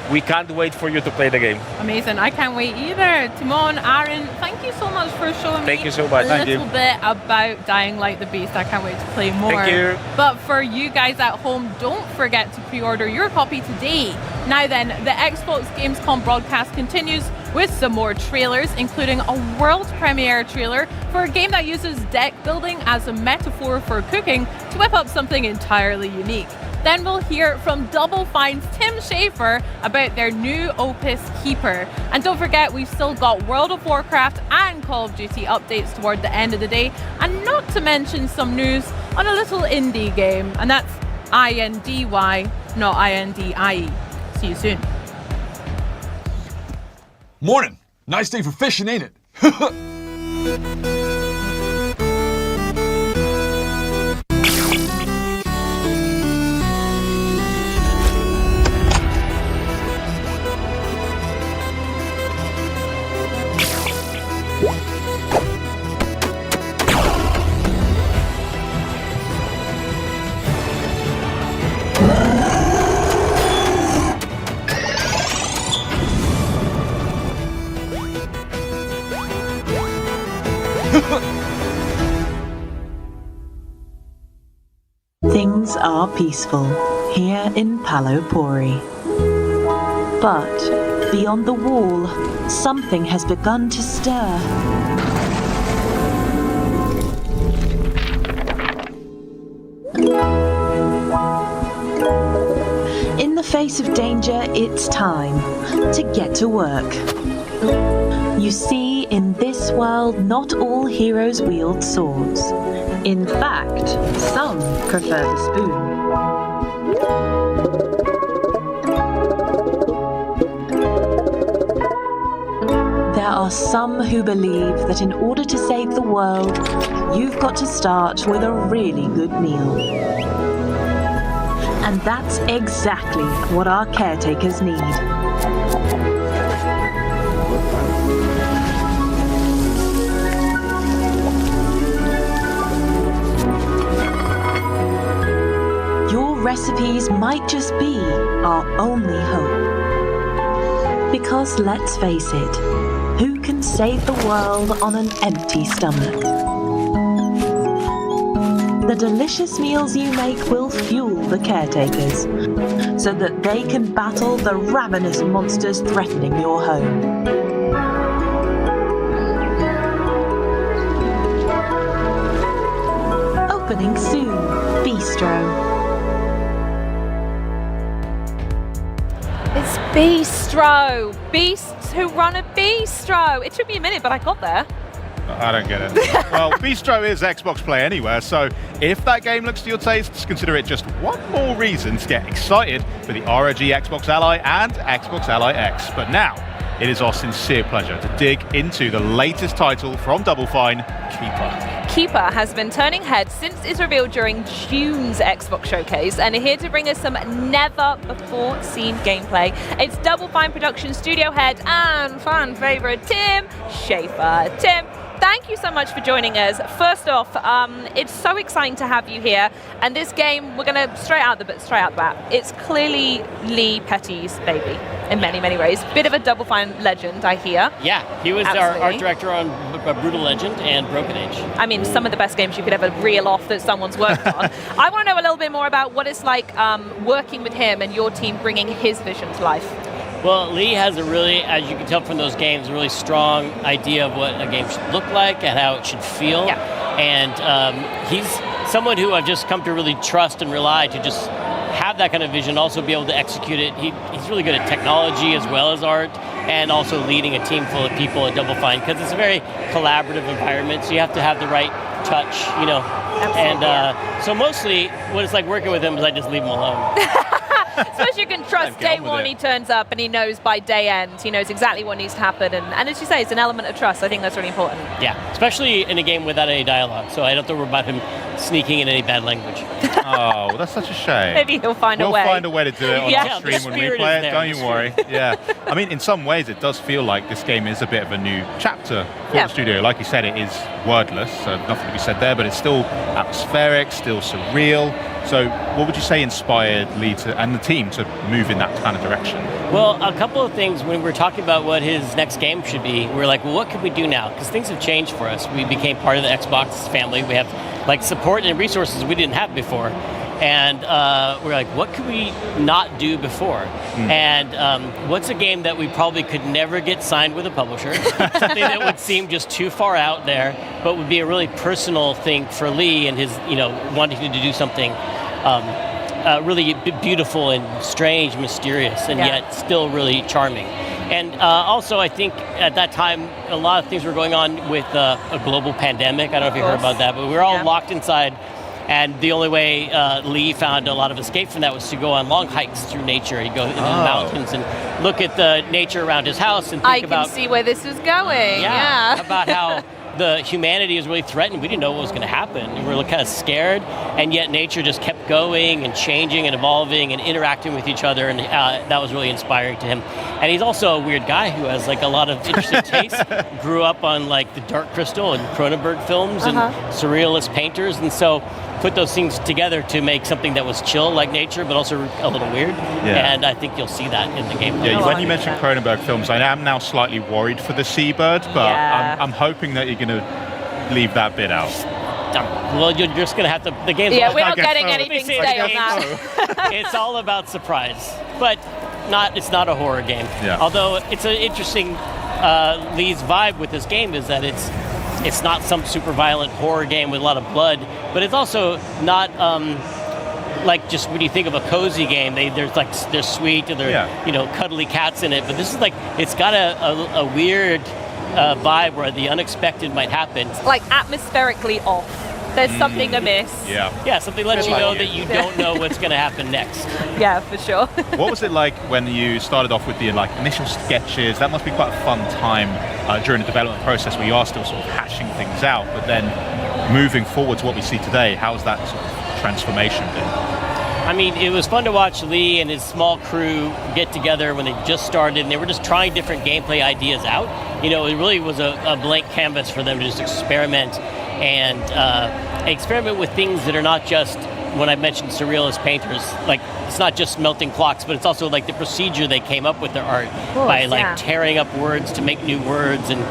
We can't wait for you to play the game. Amazing. I can't wait either. Timon, Aaron, thank you so much for showing me a little bit about Dying Light the Beast. I can't wait to play more. Thank you. But for you guys at home, don't forget to pre-order your copy today. Now then, the Xbox Gamescom broadcast continues with some more trailers, including a world premiere trailer for a game that uses deck building as a metaphor for cooking to whip up something entirely unique. Then we'll hear from Double Fine's Tim Schafer about their new opus Keeper. And don't forget, we've still got World of Warcraft and Call of Duty updates toward the end of the day, and not to mention some news on a little indie game, and that's INDY, not INDIE. See you soon. Morning. Nice day for fishing, ain't it? Things are peaceful here in Palo Pori. But beyond the wall, something has begun to stir. In the face of danger, it's time to get to work. You see, in this world, not all heroes wield swords. In fact, some prefer the spoon. There are some who believe that in order to save the world, you've got to start with a really good meal. And that's exactly what our caretakers need. Recipes might just be our only hope. Because let's face it, who can save the world on an empty stomach? The delicious meals you make will fuel the caretakers, so that they can battle the ravenous monsters threatening your home. Coming soon, Bistro. It's Bistro. Beasts who run a bistro. It took me a minute, but I got there. I don't get it. Well, Bistro is Xbox Play Anywhere, so if that game looks to your taste, consider it just one more reason to get excited for the ROG Xbox Ally and Xbox Ally X. But now, it is our sincere pleasure to dig into the latest title from Double Fine, Keeper. Keeper has been turning heads since its reveal during June's Xbox Showcase, and here to bring us some never-before-seen gameplay. It's Double Fine Production studio head and fan favorite Tim Schafer. Tim, thank you so much for joining us. First off, it's so exciting to have you here. And this game, we're going to straight out the bat. It's clearly Lee Petty's baby in many, many ways. Bit of a Double Fine legend, I hear. Yeah, he was our art director on Brutal Legend and Broken Age. I mean, some of the best games you could ever reel off that someone's worked on. I want to know a little bit more about what it's like working with him and your team bringing his vision to life. Well, Lee has a really, as you can tell from those games, a really strong idea of what a game should look like and how it should feel. Yeah. And he's someone who I've just come to really trust and rely to just have that kind of vision, also be able to execute it. He's really good at technology as well as art, and also leading a team full of people at Double Fine, because it's a very collaborative environment, so you have to have the right touch, you know. Absolutely, and so mostly what it's like working with him is I just leave him alone. Especially you can trust day one he turns up and he knows by day end, he knows exactly what needs to happen. And as you say, it's an element of trust. I think that's really important. Yeah, especially in a game without any dialogue. So I don't have to worry about him sneaking in any bad language. Oh, that's such a shame. Maybe he'll find a way. We'll find a way to do it on our stream when we play it, there, don't you worry. Yeah. I mean, in some ways, it does feel like this game is a bit of a new chapter for the studio. Like you said, it is wordless, so nothing to be said there, but it's still atmospheric, still surreal. So what would you say inspired Lee and the team to move in that kind of direction? Well, a couple of things. When we were talking about what his next game should be, we were like, well, what can we do now? Because things have changed for us. We became part of the Xbox family. We have like support and resources we didn't have before. And we're like, what could we not do before? And what's a game that we probably could never get signed with a publisher? Something that would seem just too far out there, but would be a really personal thing for Lee and his, wanting to do something really beautiful and strange, mysterious, and yet still really charming. And also, I think at that time, a lot of things were going on with a global pandemic. I don't know if you heard about that, but we were all locked inside. And the only way Lee found a lot of escape from that was to go on long hikes through nature. He'd go into the mountains and look at the nature around his house and think about... I can see where this is going, about how the humanity is really threatened. We didn't know what was going to happen. We were kind of scared, and yet nature just kept going and changing and evolving and interacting with each other, and that was really inspiring to him. And he's also a weird guy who has like a lot of interesting tastes. Grew up on like the Dark Crystal and Cronenberg films and surrealist painters, and so put those things together to make something that was chill like nature, but also a little weird. Yeah. And I think you'll see that in the game. Yeah, when you mentioned Cronenberg films, I am now slightly worried for the seabird, but I'm hoping that you're going to leave that bit out. Well, you're just going to have to... The game's we're not getting anything stay on that. It's all about surprise, but it's not a horror game. Yeah. Although it's an interesting... Lee's vibe with this game is that it's not some super violent horror game with a lot of blood, but it's also not like just when you think of a cozy game, they're sweet and they're cuddly cats in it. But this is like, it's got a weird vibe where the unexpected might happen. It's like atmospherically off. There's something amiss. Yeah, something lets you know that you don't know what's going to happen next. Yeah, for sure. What was it like when you started off with the initial sketches? That must be quite a fun time during the development process where you are still sort of hashing things out, but then moving forward to what we see today, how's that sort of transformation been? I mean, it was fun to watch Lee and his small crew get together when they just started, and they were just trying different gameplay ideas out. It really was a blank canvas for them to just experiment and experiment with things that are not just, when I mentioned surrealist painters, like it's not just melting clocks, but it's also like the procedure they came up with their art by tearing up words to make new words, and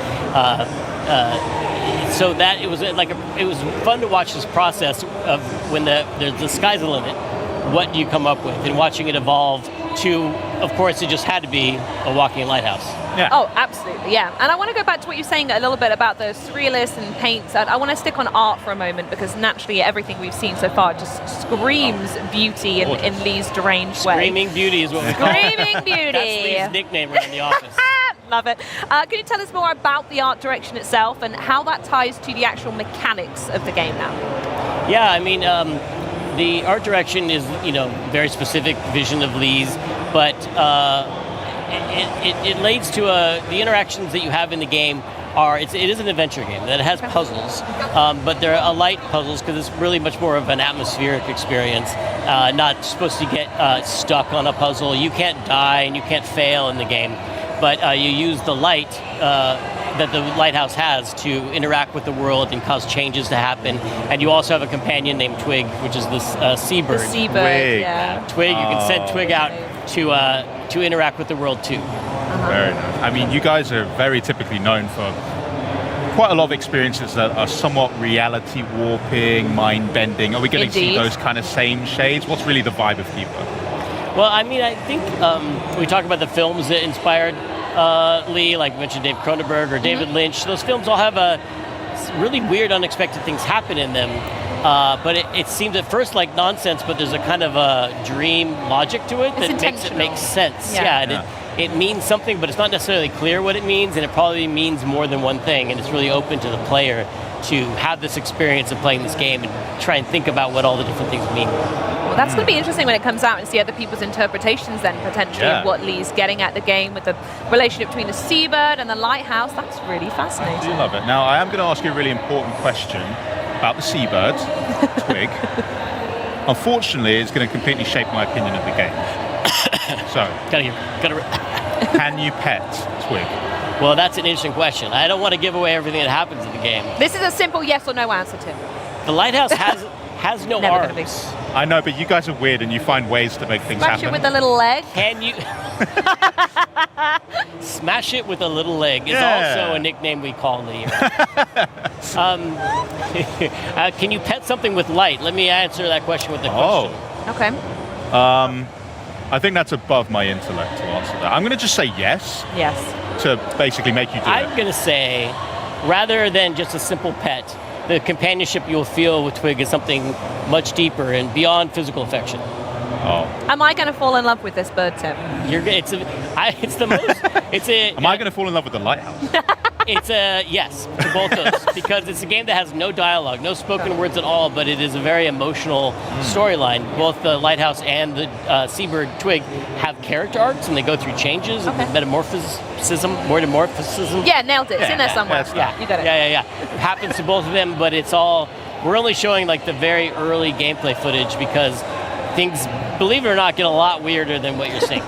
so that it was fun to watch this process of when the sky's the limit. What do you come up with, and watching it evolve to, of course, it just had to be a walking lighthouse. Yeah. Oh, absolutely, yeah. And I want to go back to what you're saying a little bit about the surrealist and paints. I want to stick on art for a moment because naturally everything we've seen so far just screams beauty in Lee's deranged way. Screaming beauty is what we call it. Screaming beauty. That's Lee's nickname around the office. Love it. Can you tell us more about the art direction itself and how that ties to the actual mechanics of the game now? Yeah, I mean, the art direction is, very specific vision of Lee's, but it leads to the interactions that you have in the game it is an adventure game that has puzzles, but they're light puzzles because it's really much more of an atmospheric experience, not supposed to get stuck on a puzzle. You can't die and you can't fail in the game, but you use the light that the lighthouse has to interact with the world and cause changes to happen. And you also have a companion named Twig, which is this seabird. The seabird, Twig, you can send Twig out to interact with the world too. Very nice. I mean, you guys are very typically known for quite a lot of experiences that are somewhat reality warping, mind bending. Are we going to see those kind of same shades? What's really the vibe of Keeper? Well, I mean, I think we talk about the films that inspired Lee, like we mentioned Dave Cronenberg or David Lynch. Those films all have really weird, unexpected things happen in them. But it seems at first like nonsense, but there's a kind of a dream logic to it that makes it make sense. Yeah, it means something, but it's not necessarily clear what it means, and it probably means more than one thing, and it's really open to the player to have this experience of playing this game and try and think about what all the different things mean. Well, that's going to be interesting when it comes out and see other people's interpretations then, potentially, of what Lee's getting at the game with the relationship between the seabird and the lighthouse. That's really fascinating. I do love it. Now, I am going to ask you a really important question about the seabird, Twig. Unfortunately, it's going to completely shape my opinion of the game. So, can you pet Twig? Well, that's an interesting question. I don't want to give away everything that happens in the game. This is a simple yes or no answer, Tim. The lighthouse has no arms. I know, but you guys are weird and you find ways to make things happen. Smash it with a little leg. Can you... Smash it with a little leg is also a nickname we call Lee. Can you pet something with light? Let me answer that question with a question. Okay. I think that's above my intellect to answer that. I'm going to just say yes. Yes. To basically make you do it. I'm going to say, rather than just a simple pet, the companionship you'll feel with Twig is something much deeper and beyond physical affection. Oh. Am I going to fall in love with this bird, Tim? Am I going to fall in love with the lighthouse? It's a yes to both those because it's a game that has no dialogue, no spoken words at all, but it is a very emotional storyline. Both the lighthouse and the seabird Twig have character arcs, and they go through changes and metamorphosis. Yeah, nailed it. It's in there somewhere. Yeah, you got it. Yeah. It happens to both of them, but it's all. We're only showing like the very early gameplay footage because things, believe it or not, get a lot weirder than what you're seeing.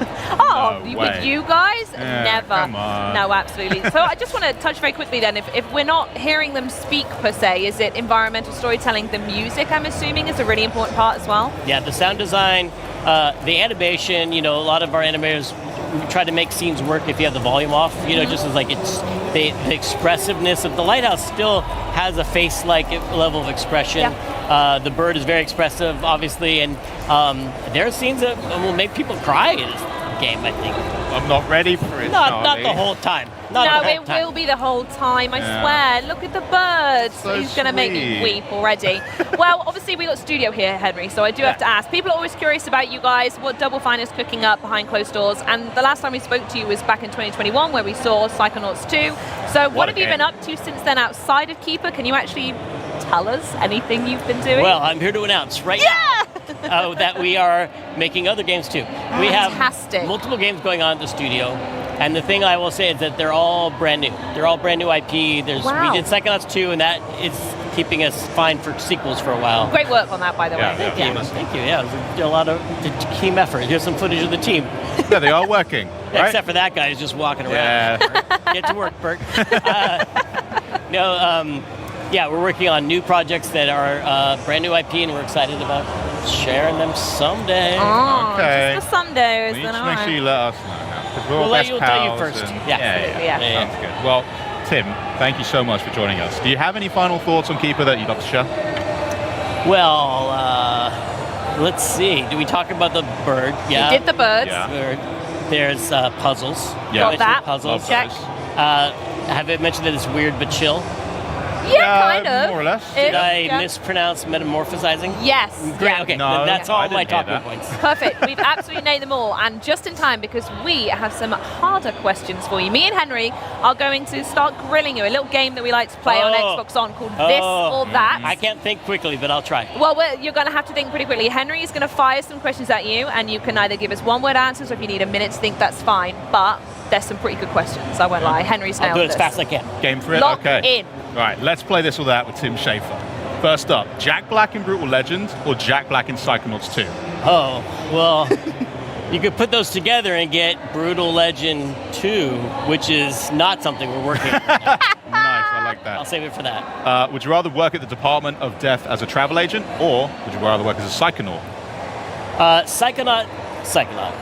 With you guys? Never. Come on. No, absolutely. So I just want to touch very quickly then, if we're not hearing them speak per se, is it environmental storytelling? The music, I'm assuming, is a really important part as well? Yeah, the sound design, the animation, a lot of our animators try to make scenes work if you have the volume off, just as like it's the expressiveness of the lighthouse still has a face-like level of expression. Yeah. The bird is very expressive, obviously, and there are scenes that will make people cry in this game, I think. I'm not ready for it. Not the whole time. It will be the whole time, I swear. Look at the birds. So He's going to make me weep already. Well, obviously we got studio here, Henry, so I do have to ask. People are always curious about you guys, what Double Fine is cooking up behind closed doors, and the last time we spoke to you was back in 2021 where we saw Psychonauts 2. So what have you been up to since then outside of Keeper? Can you actually tell us anything you've been doing? Well, I'm here to announce right now that we are making other games too. We have multiple games going on at the studio, and the thing I will say is that they're all brand new. They're all brand new IP. We did Psychonauts 2, and that is keeping us fine for sequels for a while. Great work on that, by the way. Thank you. Yeah, it was a lot of team effort. Here's some footage of the team. Yeah, they are working. Right? Except for that guy who's just walking around. Yeah. Get to work, Bert. We're working on new projects that are brand new IP, and we're excited about sharing them someday. Oh, just for someday. Make sure you let us know now. We'll tell you first. Yeah. Sounds good. Well, Tim, thank you so much for joining us. Do you have any final thoughts on Keeper that you'd like to share? Well, Let's see. Do we talk about the bird? Yeah. We did the birds. Yeah. Bird. There's puzzles. Yeah. Got that. Puzzles. Check. Have I mentioned that it's weird but chill? Yeah, kind of. More or less. Did I mispronounce metamorphosizing? Yes. Great. Yeah. Okay. No, that's all I my didn't hear talking that. points. Perfect. We've absolutely nailed them all, and just in time because we have some harder questions for you. Me and Henry are going to start grilling you. A little game that we like to play on Xbox On called This or That. I can't think quickly, but I'll try. Well, you're going to have to think pretty quickly. Henry is going to fire some questions at you, and you can either give us one-word answers, or if you need a minute to think, that's fine. But there's some pretty good questions. I won't lie. Henry's nailed I'll do it this. as fast as I can. Game for it? Lock okay. in. Right, let's play this or that with Tim Schafer. First up, Jack Black in Brutal Legend or Jack Black in Psychonauts 2? Oh, well, you could put those together and get Brutal Legend 2, which is not something we're working on. Nice, I like that. I'll save it for that. Would you rather work at the Department of Death as a travel agent, or would you rather work as a Psychonaut? Psychonaut.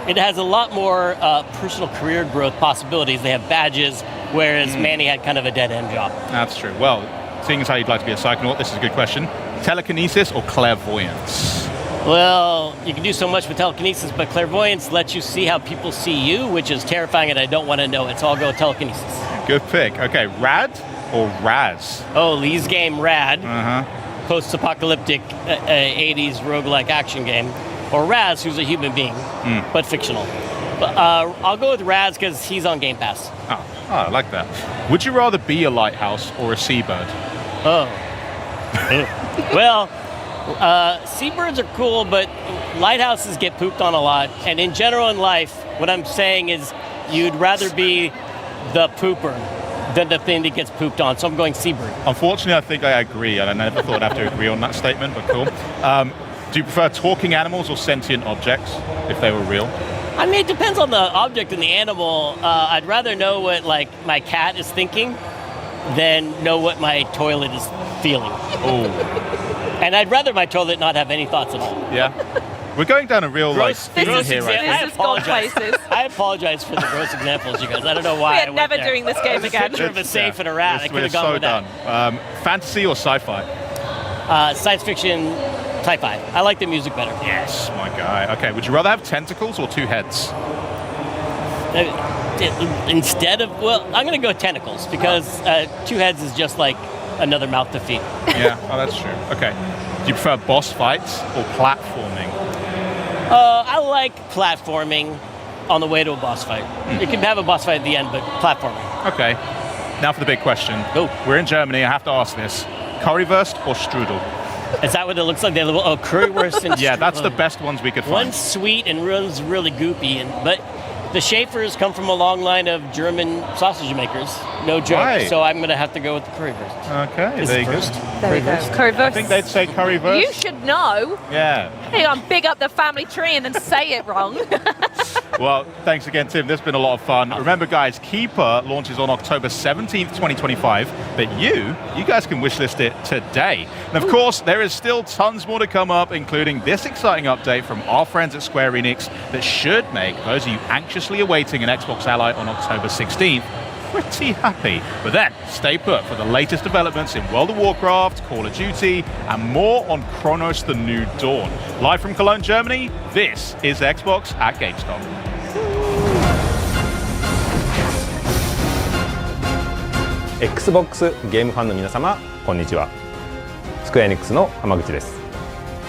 It has a lot more personal career growth possibilities. They have badges, whereas Manny had kind of a dead-end job. That's true. Well, seeing as how you'd like to be a Psychonaut, this is a good question. Telekinesis or clairvoyance? Well, you can do so much with telekinesis, but clairvoyance lets you see how people see you, which is terrifying, and I don't want to know it, so I'll go telekinesis. Good pick. Okay, Rad or Raz? Oh, Lee's game, Rad. Uh-huh. Post-apocalyptic 80s roguelike action game. Or Raz, who's a human being, but fictional. But, I'll go with Raz because he's on Game Pass. Oh, I like that. Would you rather be a lighthouse or a seabird? Oh. Well, seabirds are cool, but lighthouses get pooped on a lot. And in general in life, what I'm saying is you'd rather be the pooper than the thing that gets pooped on. So I'm going seabird. Unfortunately, I think I agree, and I never thought I'd have to agree on that statement, but cool. Do you prefer talking animals or sentient objects, if they were real? I mean, it depends on the object and the animal. I'd rather know what, like, my cat is thinking than know what my toilet is feeling. Oh. And I'd rather my toilet not have any thoughts at all. Yeah. We're going down a real, theme here right now. This has gone places. I apologize for the gross examples, you guys. I don't know why. We are never doing this game again. Picture of a safe and a rat. I could have gone with that. Fantasy or sci-fi? Science fiction, sci-fi. I like the music better. Yes, my guy. Okay, would you rather have tentacles or two heads? Instead of, well, I'm going to go tentacles because two heads is just like another mouth to feed. Yeah, oh, that's true. Okay. Do you prefer boss fights or platforming? I like platforming on the way to a boss fight. You can have a boss fight at the end, but platforming. Okay. Now for the big question. We're in Germany. I have to ask this. Currywurst or strudel? Is that what it looks like? Currywurst and yeah, that's the best ones we could find. One's sweet and one's really goopy, but the Schaefers come from a long line of German sausage makers. No joke. Right. So I'm going to have to go with the currywurst. Okay, Is there it you first? go. There we go. Currywurst. I think they'd say currywurst. You should know. Yeah. Hey, I'm big up the family tree and then say it wrong. Well, thanks again, Tim. This has been a lot of fun. Remember, guys, Keeper launches on October 17th, 2025, but you guys can wishlist it today. And of course, there is still tons more to come up, including this exciting update from our friends at Square Enix that should make those of you anxiously awaiting an Xbox Ally on October 16th pretty happy. But then, stay put for the latest developments in World of Warcraft, Call of Duty, and more on Chronos: The New Dawn. Live from Cologne, Germany, this is Xbox at Gamescom. Xbox ゲームファンの皆様、こんにちは。スクエアエニックスの浜口です。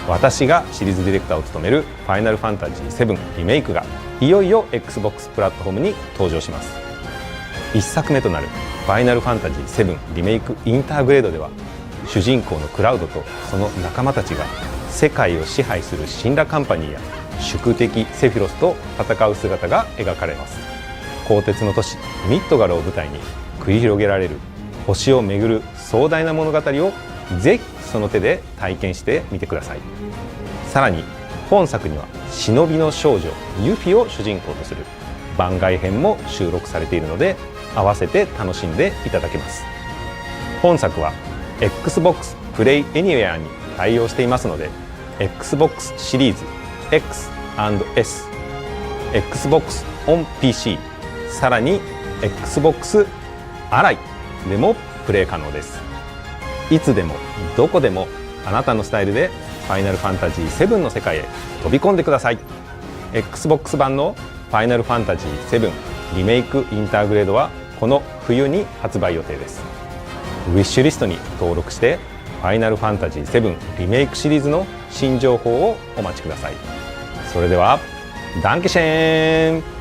私がシリーズディレクターを務めるファイナルファンタジー7リメイクがいよいよ Xbox プラットフォームに登場します。1作目となるファイナルファンタジー7リメイクインターグレードでは主人公のクラウドとその仲間たちが世界を支配する神羅カンパニーや宿敵セフィロスと戦う姿が描かれます。鋼鉄の都市ミッドガルを舞台に繰り広げられる星を巡る壮大な物語をぜひその手で体験してみてください。さらに本作には忍びの少女ユフィを主人公とする番外編も収録されているので合わせて楽しんでいただけます。本作は Xbox Play Anywhere に対応していますので Xbox シリーズ X&S、Xbox on PC、さらに Xbox アライでもプレイ可能です。いつでもどこでもあなたのスタイルでファイナルファンタジー7の世界へ飛び込んでください。 Xbox 版のファイナルファンタジー7リメイクインターグレードはこの冬に発売予定です。ウィッシュリストに登録してファイナルファンタジー7リメイクシリーズの新情報をお待ちください。それではダンケシェーン。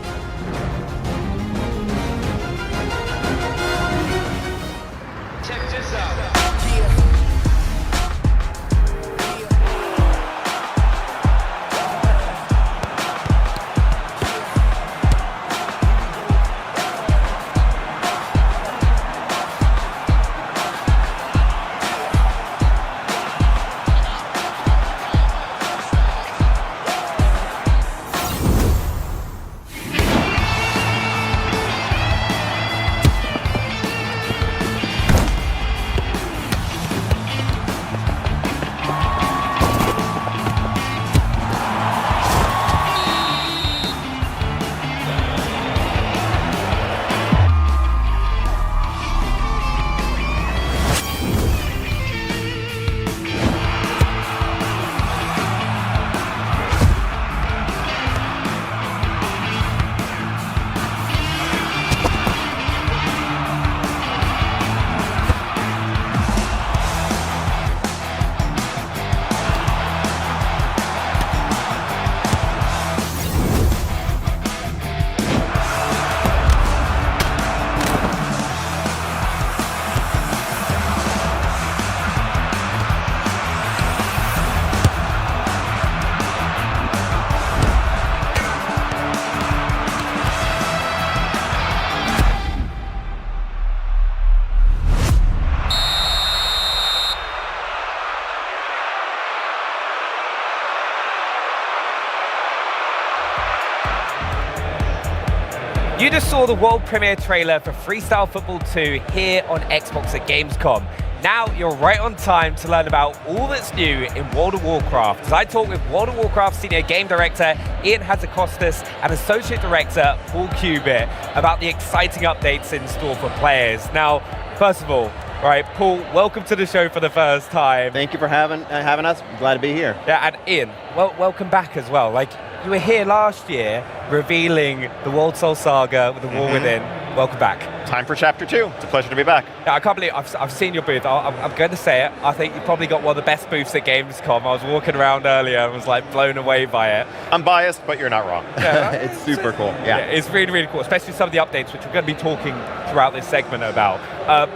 You just saw the world premiere trailer for Freestyle Football 2 here on Xbox at Gamescom. Now you're right on time to learn about all that's new in World of Warcraft. As I talk with World of Warcraft Senior Game Director Ian Hazakostas and Associate Director Paul Cubitt about the exciting updates in store for players. Now, first of all, right, Paul, welcome to the show for the first time. Thank you for having us. I'm glad to be here. Yeah, and Ian, welcome back as well. Like, you were here last year revealing the World Soul Saga with the War Within. Welcome back. Time for Chapter 2. It's a pleasure to be back. Yeah, I can't believe I've seen your booth. I'm going to say it. I think you probably got one of the best booths at Gamescom. I was walking around earlier and was like blown away by it. I'm biased, but you're not wrong. Yeah, it's super cool. Yeah, it's really, really cool, especially some of the updates, which we're going to be talking throughout this segment about.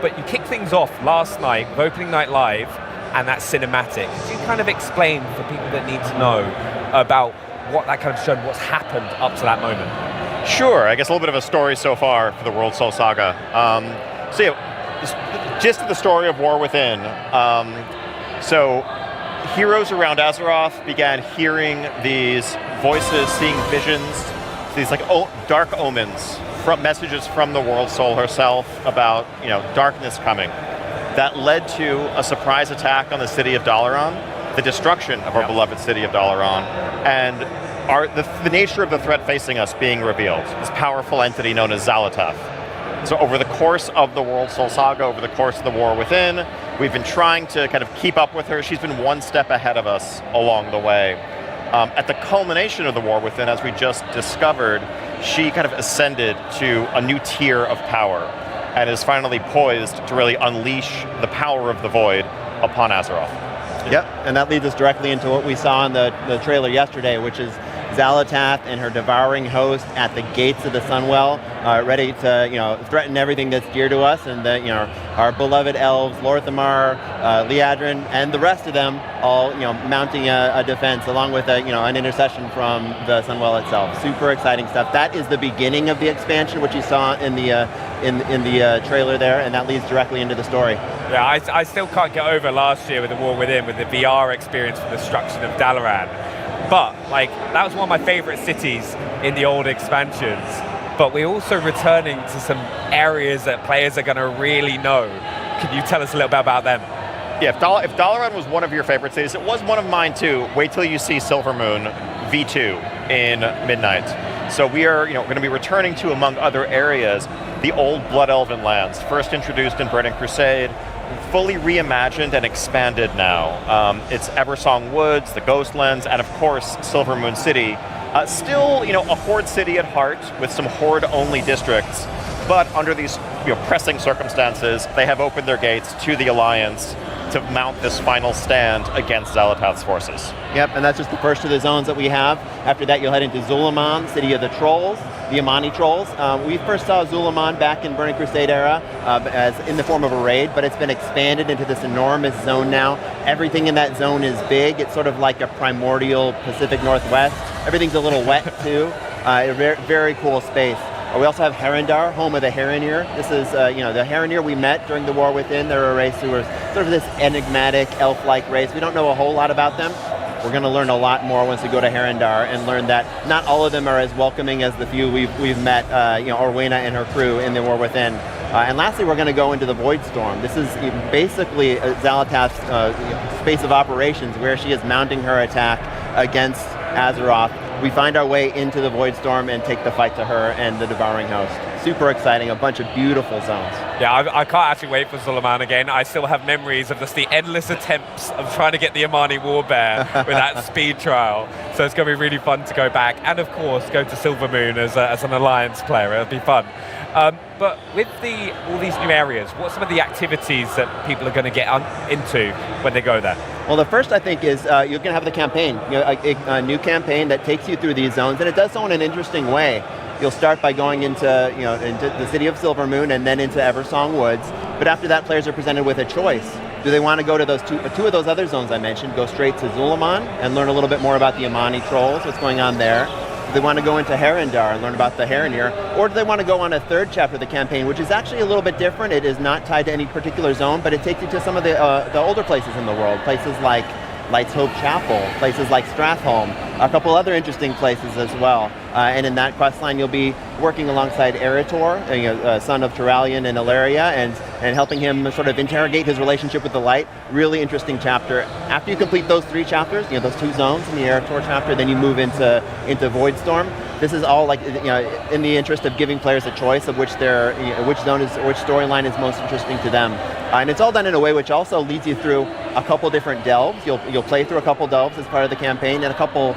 But you kicked things off last night with Opening Night Live and that cinematic. Could you kind of explain for people that need to know about what that kind of showed, what's happened up to that moment? Sure, I guess a little bit of a story so far for the World Soul Saga. So yeah, gist of the story of War Within. So heroes around Azeroth began hearing these voices, seeing visions, these like dark omens, from messages from the World Soul herself about darkness coming. That led to a surprise attack on the city of Dalaran, the destruction of our beloved city of Dalaran, and the nature of the threat facing us being revealed, this powerful entity known as Xal'atath. So over the course of the World Soul Saga, over the course of the War Within, we've been trying to kind of keep up with her. She's been one step ahead of us along the way. At the culmination of the War Within, as we just discovered, she kind of ascended to a new tier of power and is finally poised to really unleash the power of the Void upon Azeroth. Yep, and that leads us directly into what we saw in the trailer yesterday, which is Xal'atath and her devouring host at the gates of the Sunwell, ready to threaten everything that's dear to us, and our beloved elves, Lorthamar, Liadrin, and the rest of them all mounting a defense along with an intercession from the Sunwell itself. Super exciting stuff. That is the beginning of the expansion, which you saw in the trailer there, and that leads directly into the story. Yeah, I still can't get over last year with the War Within, with the VR experience for the destruction of Dalaran. But that was one of my favorite cities in the old expansions. But we're also returning to some areas that players are going to really know. Can you tell us a little bit about them? Yeah, if Dalaran was one of your favorite cities, it was one of mine too. Wait till you see Silvermoon V2 in Midnight. So we are going to be returning to, among other areas, the old Blood Elven lands, first introduced in Burning Crusade, fully reimagined and expanded now. It's Eversong Woods, the Ghostlands, and of course Silver Moon City. Still, a Horde city at heart with some Horde-only districts, but under these pressing circumstances, they have opened their gates to the Alliance to mount this final stand against Xalatath's forces. Yep, and that's just the first of the zones that we have. After that, you'll head into Zulaman, City of the Trolls, the Amani Trolls. We first saw Zulaman back in Burning Crusade era as in the form of a raid, but it's been expanded into this enormous zone now. Everything in that zone is big. It's sort of like a primordial Pacific Northwest. Everything's a little wet too. A very, very cool space. We also have Herondar, home of the Heronir. This is, the Heronir we met during the War Within. They're a race who are sort of this enigmatic, elf-like race. We don't know a whole lot about them. We're going to learn a lot more once we go to Herondar and learn that not all of them are as welcoming as the few we've met, Orwena and her crew in the War Within. And lastly, we're going to go into the Void Storm. This is basically Xalatath's space of operations where she is mounting her attack against Azeroth. We find our way into the Void Storm and take the fight to her and the Devouring Host. Super exciting, a bunch of beautiful zones. Yeah, I can't actually wait for Zulaman again. I still have memories of just the endless attempts of trying to get the Amani Warbear with that speed trial. So it's going to be really fun to go back. And of course, go to Silver Moon as an Alliance player. It'll be fun. But with all these new areas, what are some of the activities that people are going to get into when they go there? Well, the first, I think, is you're going to have the campaign, a new campaign that takes you through these zones, and it does so in an interesting way. You'll start by going into the city of Silver Moon and then into Eversong Woods, but after that, players are presented with a choice. Do they want to go to those two of those other zones I mentioned, go straight to Zulaman and learn a little bit more about the Amani Trolls, what's going on there? Do they want to go into Herondar and learn about the Heronir? Or do they want to go on a third chapter of the campaign, which is actually a little bit different? It is not tied to any particular zone, but it takes you to some of the older places in the world, places like Light's Hope Chapel, places like Strathholm, a couple other interesting places as well. And in that quest line, you'll be working alongside Eritor, son of Turalian and Ilaria, and helping him sort of interrogate his relationship with the light. Really interesting chapter. After you complete those 3 chapters, those 2 zones in the Eritor chapter, then you move into Void Storm. This is all in the interest of giving players a choice of which storyline is most interesting to them. And it's all done in a way which also leads you through a couple different delves. You'll play through a couple delves as part of the campaign, and a couple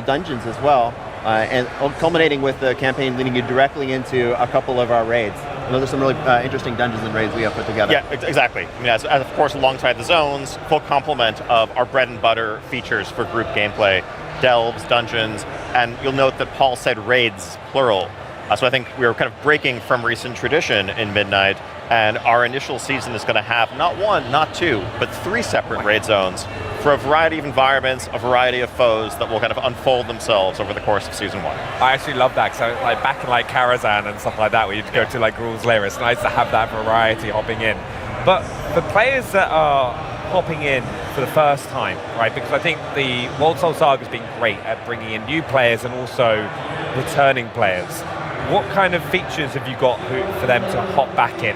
dungeons as well. And culminating with the campaign leading you directly into a couple of our raids. And those are some really interesting dungeons and raids we have put together. Yeah, exactly. I mean, as of course, alongside the zones, full complement of our bread and butter features for group gameplay, delves, dungeons, and you'll note that Paul said raids, plural. So I think we were kind of breaking from recent tradition in Midnight, and our initial season is going to have not 1, not 2, but 3 separate raid zones for a variety of environments, a variety of foes that will kind of unfold themselves over the course of Season 1. I actually love that, because back in Karazhan and stuff like that, where you'd go to Gruul's Lair, it's nice to have that variety hopping in. But for players that are hopping in for the first time, right, because I think the World Soul Saga has been great at bringing in new players and also returning players. What kind of features have you got for them to hop back in?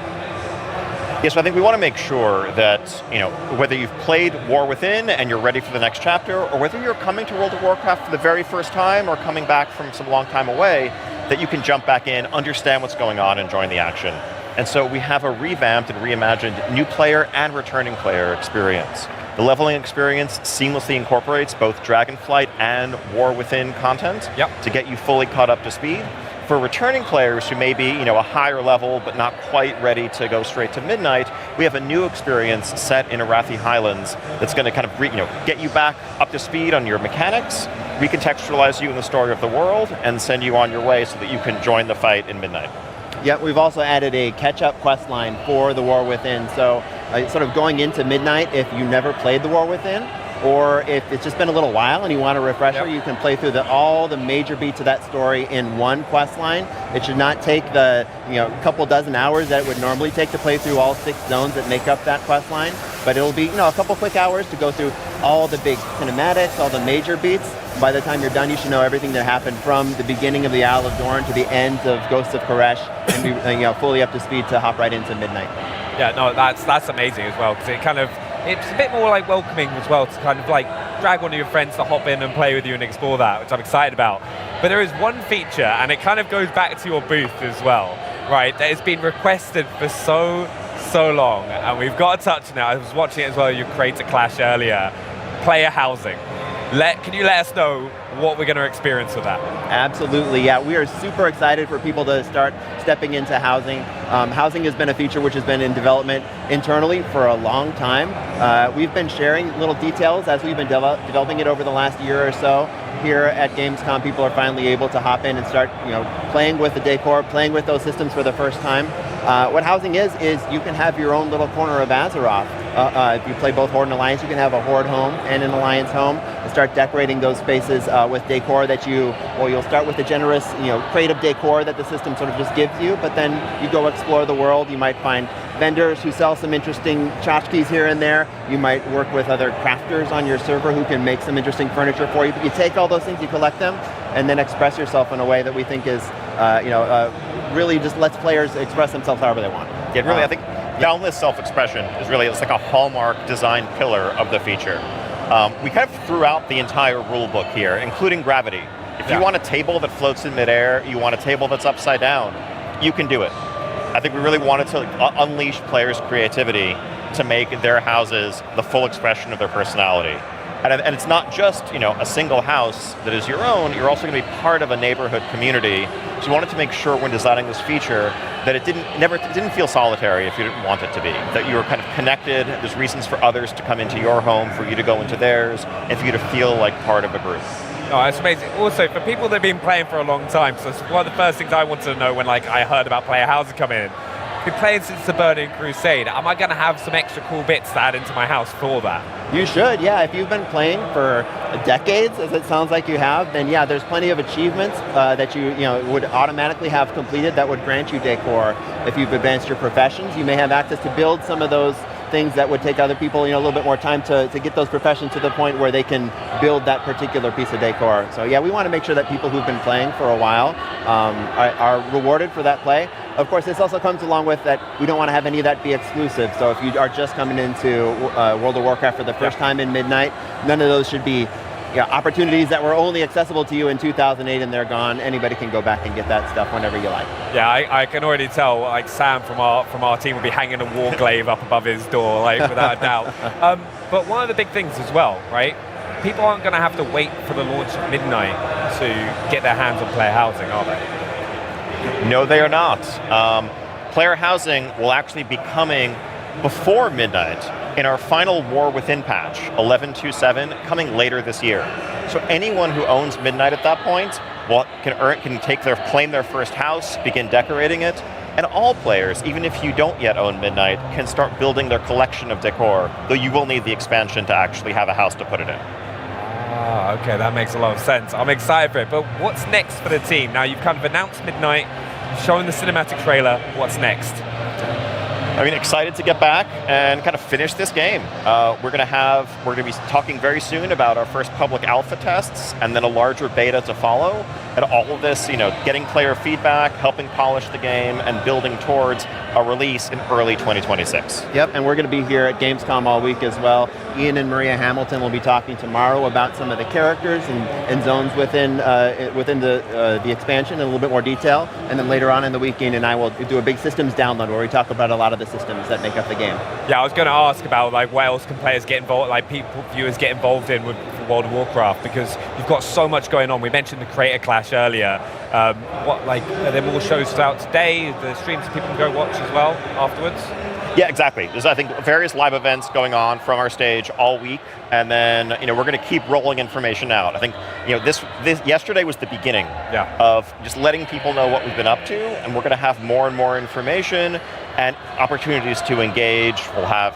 Yes, so I think we want to make sure that, whether you've played War Within and you're ready for the next chapter, or whether you're coming to World of Warcraft for the very first time or coming back from some long time away, that you can jump back in, understand what's going on, and join the action. And so we have a revamped and reimagined new player and returning player experience. The leveling experience seamlessly incorporates both Dragonflight and War Within content to get you fully caught up to speed. For returning players who may be, a higher level but not quite ready to go straight to Midnight, we have a new experience set in Arathi Highlands that's going to kind of, get you back up to speed on your mechanics, recontextualize you in the story of the world, and send you on your way so that you can join the fight in Midnight. Yeah, we've also added a catch-up quest line for the War Within. So, sort of going into Midnight, if you never played the War Within, or if it's just been a little while and you want a refresher, you can play through all the major beats of that story in one quest line. It should not take the couple dozen hours that it would normally take to play through all 6 zones that make up that quest line. But it'll be a couple quick hours to go through all the big cinematics, all the major beats. By the time you're done, you should know everything that happened from the beginning of the Isle of Dorn to the end of Ghosts of Koresh, and be fully up to speed to hop right into Midnight. Yeah, no, that's amazing as well, because it's a bit more welcoming as well to kind of drag one of your friends to hop in and play with you and explore that, which I'm excited about. But there is one feature, and it kind of goes back to your booth as well, right, that has been requested for so so long, and we've got to touch on it. I was watching it as well, your Creator Clash earlier. Player housing. Can you let us know what we're going to experience with that? Absolutely, yeah. We are super excited for people to start stepping into housing. Housing has been a feature which has been in development internally for a long time. We've been sharing little details as we've been developing it over the last year or so. Here at Gamescom, people are finally able to hop in and start, playing with the decor, playing with those systems for the first time. What housing is you can have your own little corner of Azeroth. If you play both Horde and Alliance, you can have a Horde home and an Alliance home, and start decorating those spaces with decor that you'll start with the generous, creative decor that the system sort of just gives you, but then you go explore the world. You might find vendors who sell some interesting tchotchkes here and there. You might work with other crafters on your server who can make some interesting furniture for you. But you take all those things, you collect them, and then express yourself in a way that we think is, really just lets players express themselves however they want. Yeah, really, I think boundless self-expression is really, it's like a hallmark design pillar of the feature. We kind of threw out the entire rule book here, including gravity. If you want a table that floats in midair, you want a table that's upside down, you can do it. I think we really wanted to unleash players' creativity to make their houses the full expression of their personality. And it's not just a single house that is your own, you're also going to be part of a neighborhood community. So we wanted to make sure when designing this feature that it didn't feel solitary if you didn't want it to be. That you were kind of connected, there's reasons for others to come into your home, for you to go into theirs, and for you to feel like part of a group. Oh, it's amazing. Also, for people that have been playing for a long time, so it's one of the first things I wanted to know when I heard about player housing coming in. Been playing since the Burning Crusade. Am I going to have some extra cool bits to add into my house for that? You should, yeah. If you've been playing for decades, as it sounds like you have, then yeah, there's plenty of achievements that you would automatically have completed that would grant you decor. If you've advanced your professions, you may have access to build some of those things that would take other people a little bit more time to get those professions to the point where they can build that particular piece of decor. So yeah, we want to make sure that people who've been playing for a while are rewarded for that play. Of course, this also comes along with that we don't want to have any of that be exclusive. So if you are just coming into World of Warcraft for the first time in Midnight, none of those should be opportunities that were only accessible to you in 2008 and they're gone. Anybody can go back and get that stuff whenever you like. Yeah, I can already tell, Sam from our team will be hanging a warglaive up above his door, without a doubt. But one of the big things as well, right? People aren't going to have to wait for the launch of Midnight to get their hands on player housing, are they? No, they are not. Player housing will actually be coming before Midnight in our final War Within patch, 11.2.7, coming later this year. So anyone who owns Midnight at that point can claim their first house, begin decorating it, and all players, even if you don't yet own Midnight, can start building their collection of decor, though you will need the expansion to actually have a house to put it in. Ah, okay, that makes a lot of sense. I'm excited for it, but what's next for the team? Now you've kind of announced Midnight, shown the cinematic trailer, what's next? Excited to get back and kind of finish this game. We're going to be talking very soon about our first public alpha tests and then a larger beta to follow. And all of this, getting player feedback, helping polish the game, and building towards a release in early 2026. Yep, and we're going to be here at Gamescom all week as well. Ian and Maria Hamilton will be talking tomorrow about some of the characters and zones within the expansion in a little bit more detail. And then later on in the week, Ian and I will do a big systems download where we talk about a lot of the systems that make up the game. Yeah, I was going to ask about what else can players get involved, viewers get involved in with World of Warcraft, because you've got so much going on. We mentioned the Creator Clash earlier. Are there more shows out today? The streams people can go watch as well afterwards? Yeah, exactly. There's, I think, various live events going on from our stage all week, and then we're going to keep rolling information out. I think this yesterday was the beginning of just letting people know what we've been up to, and we're going to have more and more information and opportunities to engage. We'll have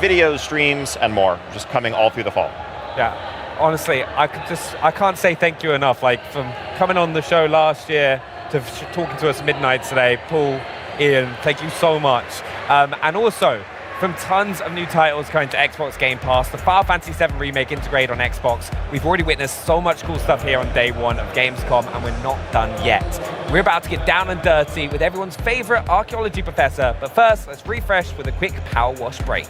videos, streams, and more just coming all through the fall. Yeah. Honestly, I can't say thank you enough. From coming on the show last year to talking to us Midnight today, Paul, Ian, thank you so much. And also, from tons of new titles coming to Xbox Game Pass, the Final Fantasy VII Remake integrated on Xbox, we've already witnessed so much cool stuff here on day one of Gamescom, and we're not done yet. We're about to get down and dirty with everyone's favorite archaeology professor, but first, let's refresh with a quick power wash break.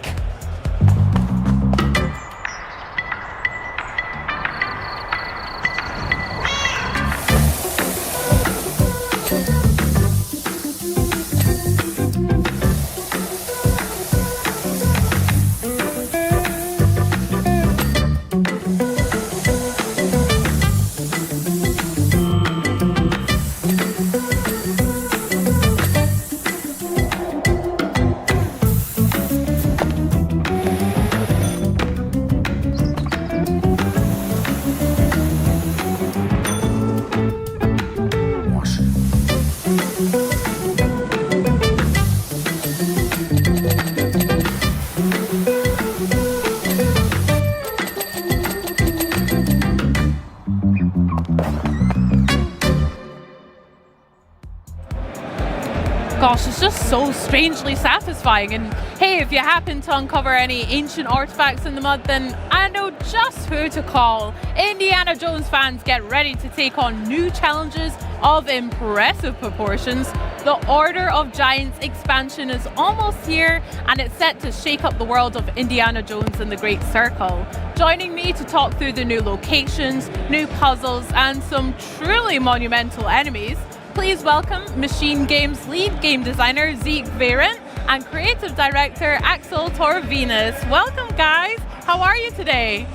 gosh, it's just so strangely satisfying. And hey, if you happen to uncover any ancient artifacts in the mud, then I know just who to call. Indiana Jones fans, get ready to take on new challenges of impressive proportions. The Order of Giants expansion is almost here, and it's set to shake up the world of Indiana Jones and the Great Circle. Joining me to talk through the new locations, new puzzles, and some truly monumental enemies, please welcome Machine Games lead game designer Zeke Varent and creative director Axel Torvinus. Welcome, guys. How are you today?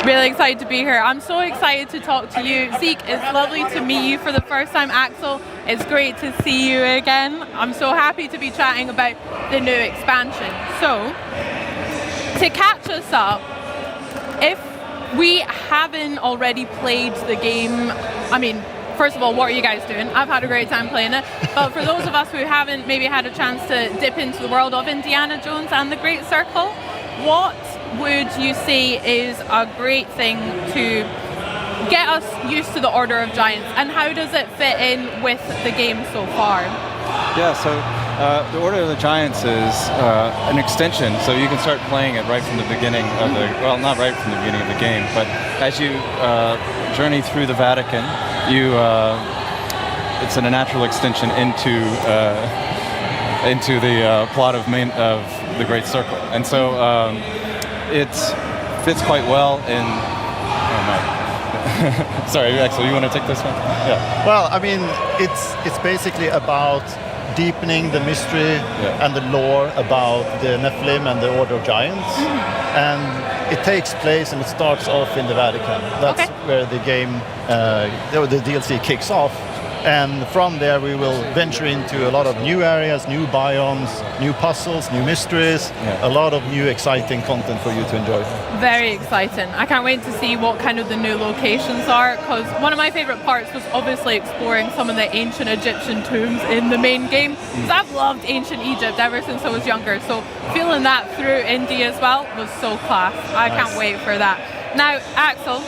Really excited to be here. I'm so excited to talk to you. Zeke, it's lovely to meet you for the first time. Axel, it's great to see you again. I'm so happy to be chatting about the new expansion. So, to catch us up, if we haven't already played the game, I mean, first of all, what are you guys doing? I've had a great time playing it. But for those of us who haven't maybe had a chance to dip into the world of Indiana Jones and the Great Circle, what would you say is a great thing to get us used to the Order of Giants, and how does it fit in with the game so far? Yeah, so the Order of the Giants is an extension, so you can start playing it right from the beginning of the, well, not right from the beginning of the game, but as you journey through the Vatican, you it's a natural extension into the plot of the Great Circle, and so it fits quite well in. Oh my! Sorry, Axel, you want to take this one? Yeah. Well, I mean, it's basically about deepening the mystery and the lore about the Nephilim and the Order of Giants, and it takes place and it starts off in the Vatican. That's where the game, the DLC kicks off. And from there we will venture into a lot of new areas, new biomes, new puzzles, new mysteries, a lot of new exciting content for you to enjoy. Very exciting. I can't wait to see what kind of the new locations are, because one of my favourite parts was obviously exploring some of the ancient Egyptian tombs in the main game. Because I've loved ancient Egypt ever since I was younger, so feeling that through Indy as well was so class. I can't wait for that. Now, Axel,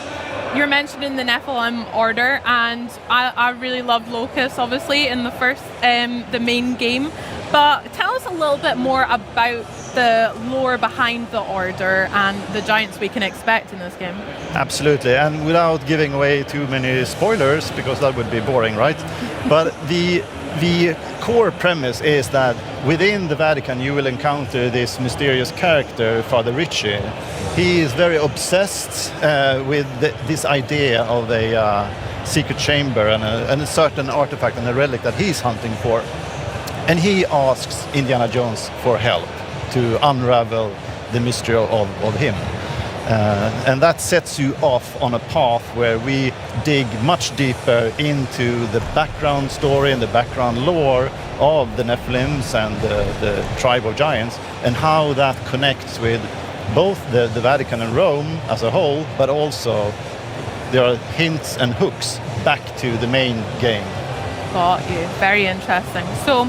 you're mentioning the Nephilim Order, and I really loved Locust, obviously, in the first, the main game. But tell us a little bit more about the lore behind the Order and the giants we can expect in this game. Absolutely, and without giving away too many spoilers, because that would be boring, right? But the core premise is that within the Vatican you will encounter this mysterious character, Father Ricci. He is very obsessed with this idea of a secret chamber and a certain artifact and a relic that he's hunting for. And he asks Indiana Jones for help to unravel the mystery of him. And that sets you off on a path where we dig much deeper into the background story and the background lore of the Nephilims and the tribe of giants, and how that connects with both the Vatican and Rome as a whole, but also there are hints and hooks back to the main game. Got you. Very interesting. So,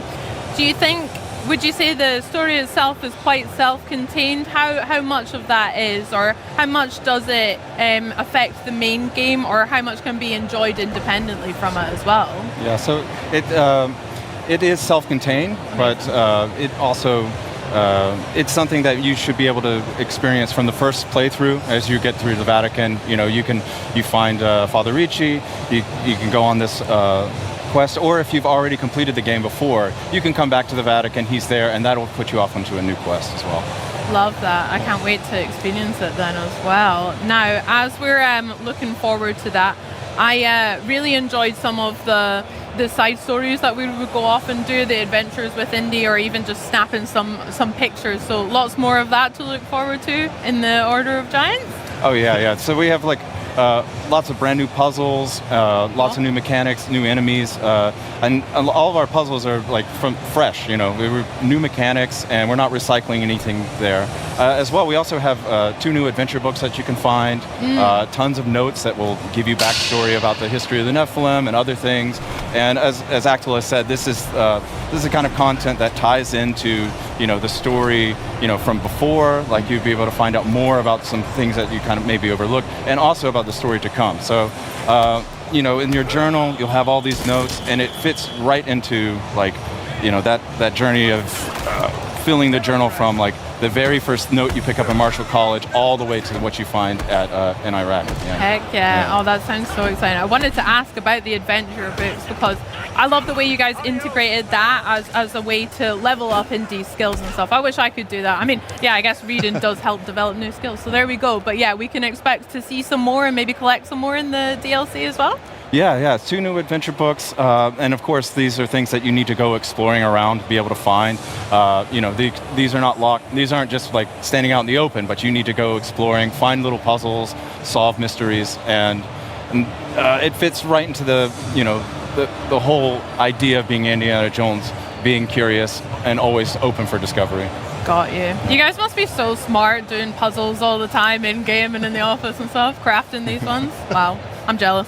would you say the story itself is quite self-contained? How much of that is, or how much does it affect the main game, or how much can be enjoyed independently from it as well? Yeah, so it is self-contained, but it also it's something that you should be able to experience from the first playthrough. As you get through the Vatican, you find Father Ricci, you can go on this quest, or if you've already completed the game before, you can come back to the Vatican, he's there, and that'll put you off onto a new quest as well. Love that. I can't wait to experience it then as well. Now, as we're looking forward to that, I really enjoyed some of the side stories that we would go off and do, the adventures with Indy, or even just snapping some pictures. So lots more of that to look forward to in the Order of Giants. Oh yeah. So we have lots of brand new puzzles, lots of new mechanics, new enemies, and all of our puzzles are from fresh. We were new mechanics, and we're not recycling anything there. As well, we also have 2 new adventure books that you can find, tons of notes that will give you backstory about the history of the Nephilim and other things. And as Axel has said, this is the kind of content that ties into the story from before. Like, you'd be able to find out more about some things that you kind of maybe overlooked, and also about the story to come. So in your journal, you'll have all these notes, and it fits right into that journey of filling the journal from the very first note you pick up in Marshall College all the way to what you find in Iraq. Heck yeah. Oh, that sounds so exciting. I wanted to ask about the adventure books because I love the way you guys integrated that as a way to level up in these skills and stuff. I wish I could do that. I mean, I guess reading does help develop new skills, so there we go. But yeah, we can expect to see some more and maybe collect some more in the DLC as well? Yeah, 2 new adventure books, and of course these are things that you need to go exploring around to be able to find. These are not locked. These aren't just standing out in the open, but you need to go exploring, find little puzzles, solve mysteries, and it fits right into the whole idea of being Indiana Jones, being curious and always open for discovery. Got you. You guys must be so smart doing puzzles all the time in game and in the office and stuff, crafting these ones. Wow, I'm jealous.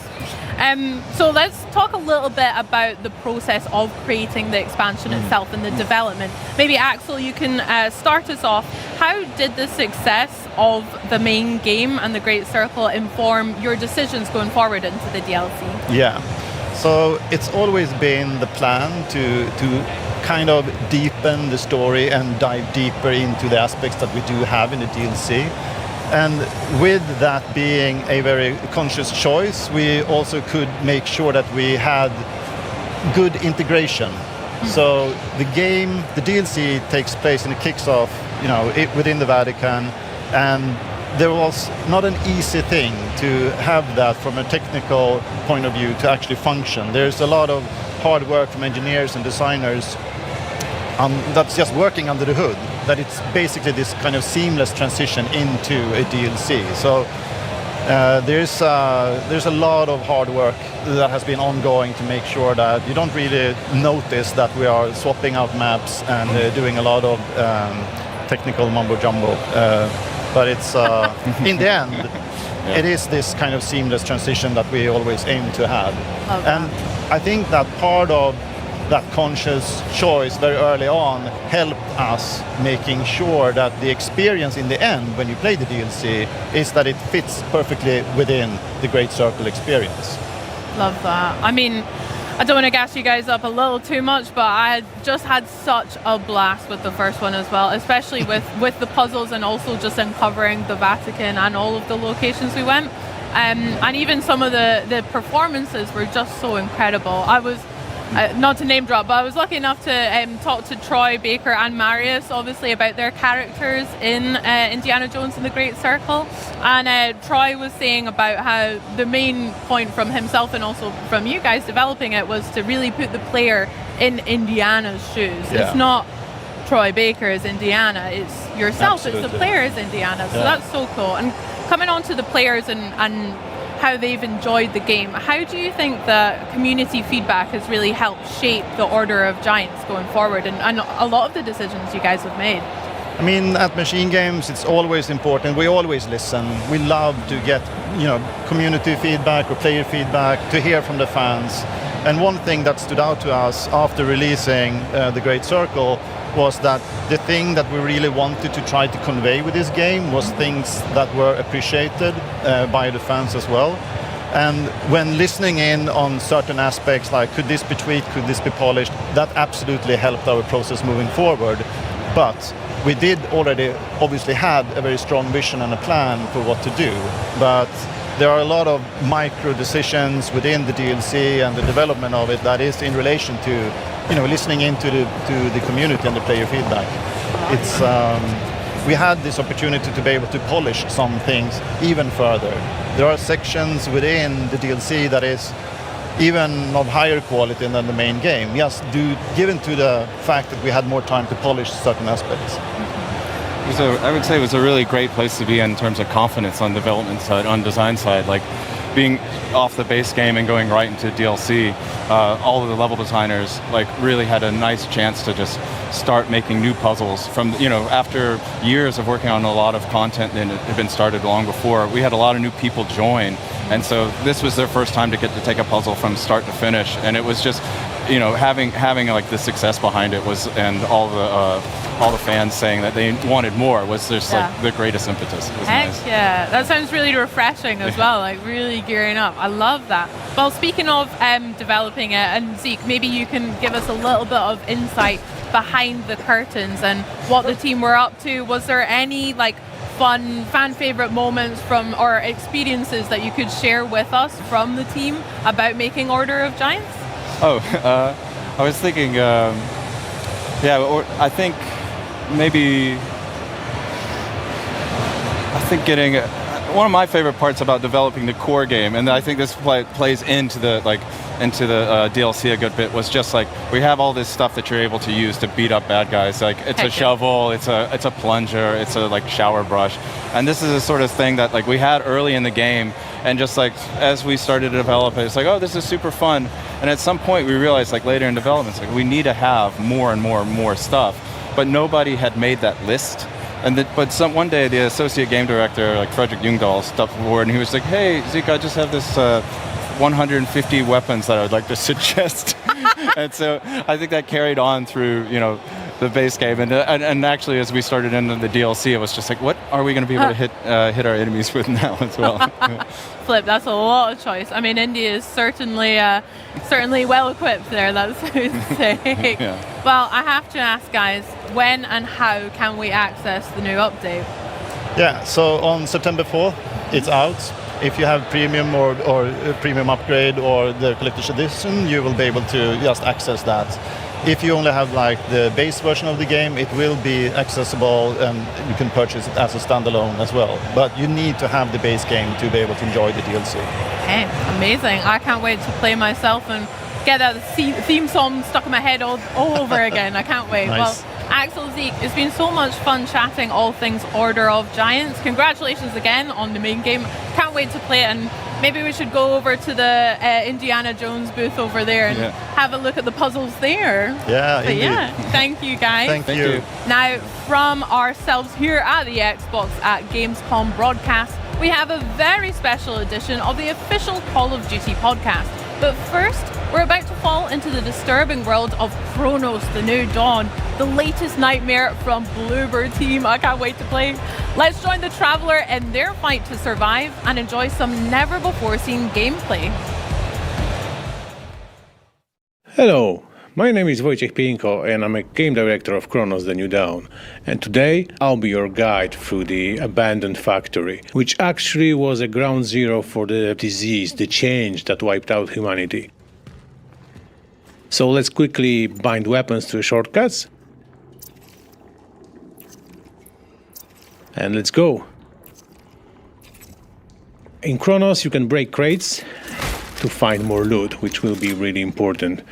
So let's talk a little bit about the process of creating the expansion itself and the development. Maybe Axel, you can start us off. How did the success of the main game and the Great Circle inform your decisions going forward into the DLC? Yeah, so it's always been the plan to kind of deepen the story and dive deeper into the aspects that we do have in the DLC. And with that being a very conscious choice, we also could make sure that we had good integration. So the game, the DLC takes place and it kicks off, within the Vatican, and there was not an easy thing to have that from a technical point of view to actually function. There's a lot of hard work from engineers and designers that's just working under the hood, that it's basically this kind of seamless transition into a DLC. So there's a lot of hard work that has been ongoing to make sure that you don't really notice that we are swapping out maps and doing a lot of technical mumbo-jumbo. But it's in the end, it is this kind of seamless transition that we always aim to have. And I think that part of that conscious choice very early on helped us making sure that the experience in the end when you play the DLC is that it fits perfectly within the Great Circle experience. Love that. I mean, I don't want to gas you guys up a little too much, but I just had such a blast with the first one as well, especially with the puzzles and also just uncovering the Vatican and all of the locations we went. And even some of the performances were just so incredible. I was not to name drop, but I was lucky enough to talk to Troy, Baker and Marius obviously about their characters in Indiana Jones and the Great Circle, and Troy was saying about how the main point from himself and also from you guys developing it was to really put the player in Indiana's shoes. It's not Troy Baker's Indiana, it's yourself. Absolutely. It's the player's Indiana, so that's so cool. And coming on to the players and how they've enjoyed the game, how do you think the community feedback has really helped shape the Order of Giants going forward and a lot of the decisions you guys have made? I mean, at Machine Games, it's always important. We always listen. We love to get, community feedback or player feedback, to hear from the fans. And one thing that stood out to us after releasing The Great Circle was that the thing that we really wanted to try to convey with this game was things that were appreciated by the fans as well. And when listening in on certain aspects, like could this be tweaked, could this be polished, that absolutely helped our process moving forward. But we did already obviously had a very strong vision and a plan for what to do. But there are a lot of micro decisions within the DLC and the development of it that is in relation to listening into the community and the player feedback. It's we had this opportunity to be able to polish some things even further. There are sections within the DLC that is even of higher quality than the main game. Yes, given to the fact that we had more time to polish certain aspects. I would say it was a really great place to be in terms of confidence on development side, on design side. Like being off the base game and going right into DLC, all of the level designers really had a nice chance to just start making new puzzles from, after years of working on a lot of content that had been started long before. We had a lot of new people join, and so this was their first time to get to take a puzzle from start to finish, and it was just having the success behind it was, and all the fans saying that they wanted more was just the greatest impetus. It was Heck nice. Yeah, that sounds really refreshing as well, really gearing up. I love that. Well, speaking of developing it, and Zeke, maybe you can give us a little bit of insight behind the curtains and what the team were up to. Was there any like fun fan favorite moments from or experiences that you could share with us from the team about making Order of Giants? Oh, I was thinking, I think maybe, getting one of my favorite parts about developing the core game, and I think this plays into the DLC a good bit, was just like we have all this stuff that you're able to use to beat up bad guys. Like it's a shovel, it's a plunger, it's a like shower brush, and this is a sort of thing that like we had early in the game, and just like as we started to develop it, it's like, oh, this is super fun. And at some point we realized, like later in development, it's like we need to have more and more stuff, but nobody had made that list. But one day the associate game director, like Frederick Ljungdahl, stepped forward and he was like, hey, Zeke, I just have this 150 weapons that I would like to suggest. And so I think that carried on through, the base game. And actually, as we started into the DLC, it was just like, what are we going to be able to hit our enemies with now as well? Flip, that's a lot of choice. I mean, India is certainly well equipped there, that's what I would say. Yeah. Well, I have to ask, guys, when and how can we access the new update? Yeah, so on September 4th, it's out. If you have premium or premium upgrade or the collector's edition, you will be able to just access that. If you only have like the base version of the game, it will be accessible and you can purchase it as a standalone as well. But you need to have the base game to be able to enjoy the DLC. Okay, amazing. I can't wait to play myself and get that theme song stuck in my head all over again. I can't wait. Nice. Well, Axel, Zeke, it's been so much fun chatting all things Order of Giants. Congratulations again on the main game. Can't wait to play it, and maybe we should go over to the Indiana Jones booth over there and have a look at the puzzles there. Yeah, but indeed. yeah, thank you guys. Thank you. Now, from ourselves here at the Xbox at Gamescom broadcast, we have a very special edition of the official Call of Duty podcast. But first, we're about to fall into the disturbing world of Chronos, the New Dawn, the latest nightmare from Bloober Team. I can't wait to play. Let's join the Traveler in their fight to survive and enjoy some never-before-seen gameplay. Hello, my name is Wojciech Pienko and I'm a game director of Chronos, the New Dawn. And today I'll be your guide through the abandoned factory, which actually was a ground zero for the disease, the change that wiped out humanity. So let's quickly bind weapons to shortcuts. And let's go. In Chronos you can break crates to find more loot, which will be really important.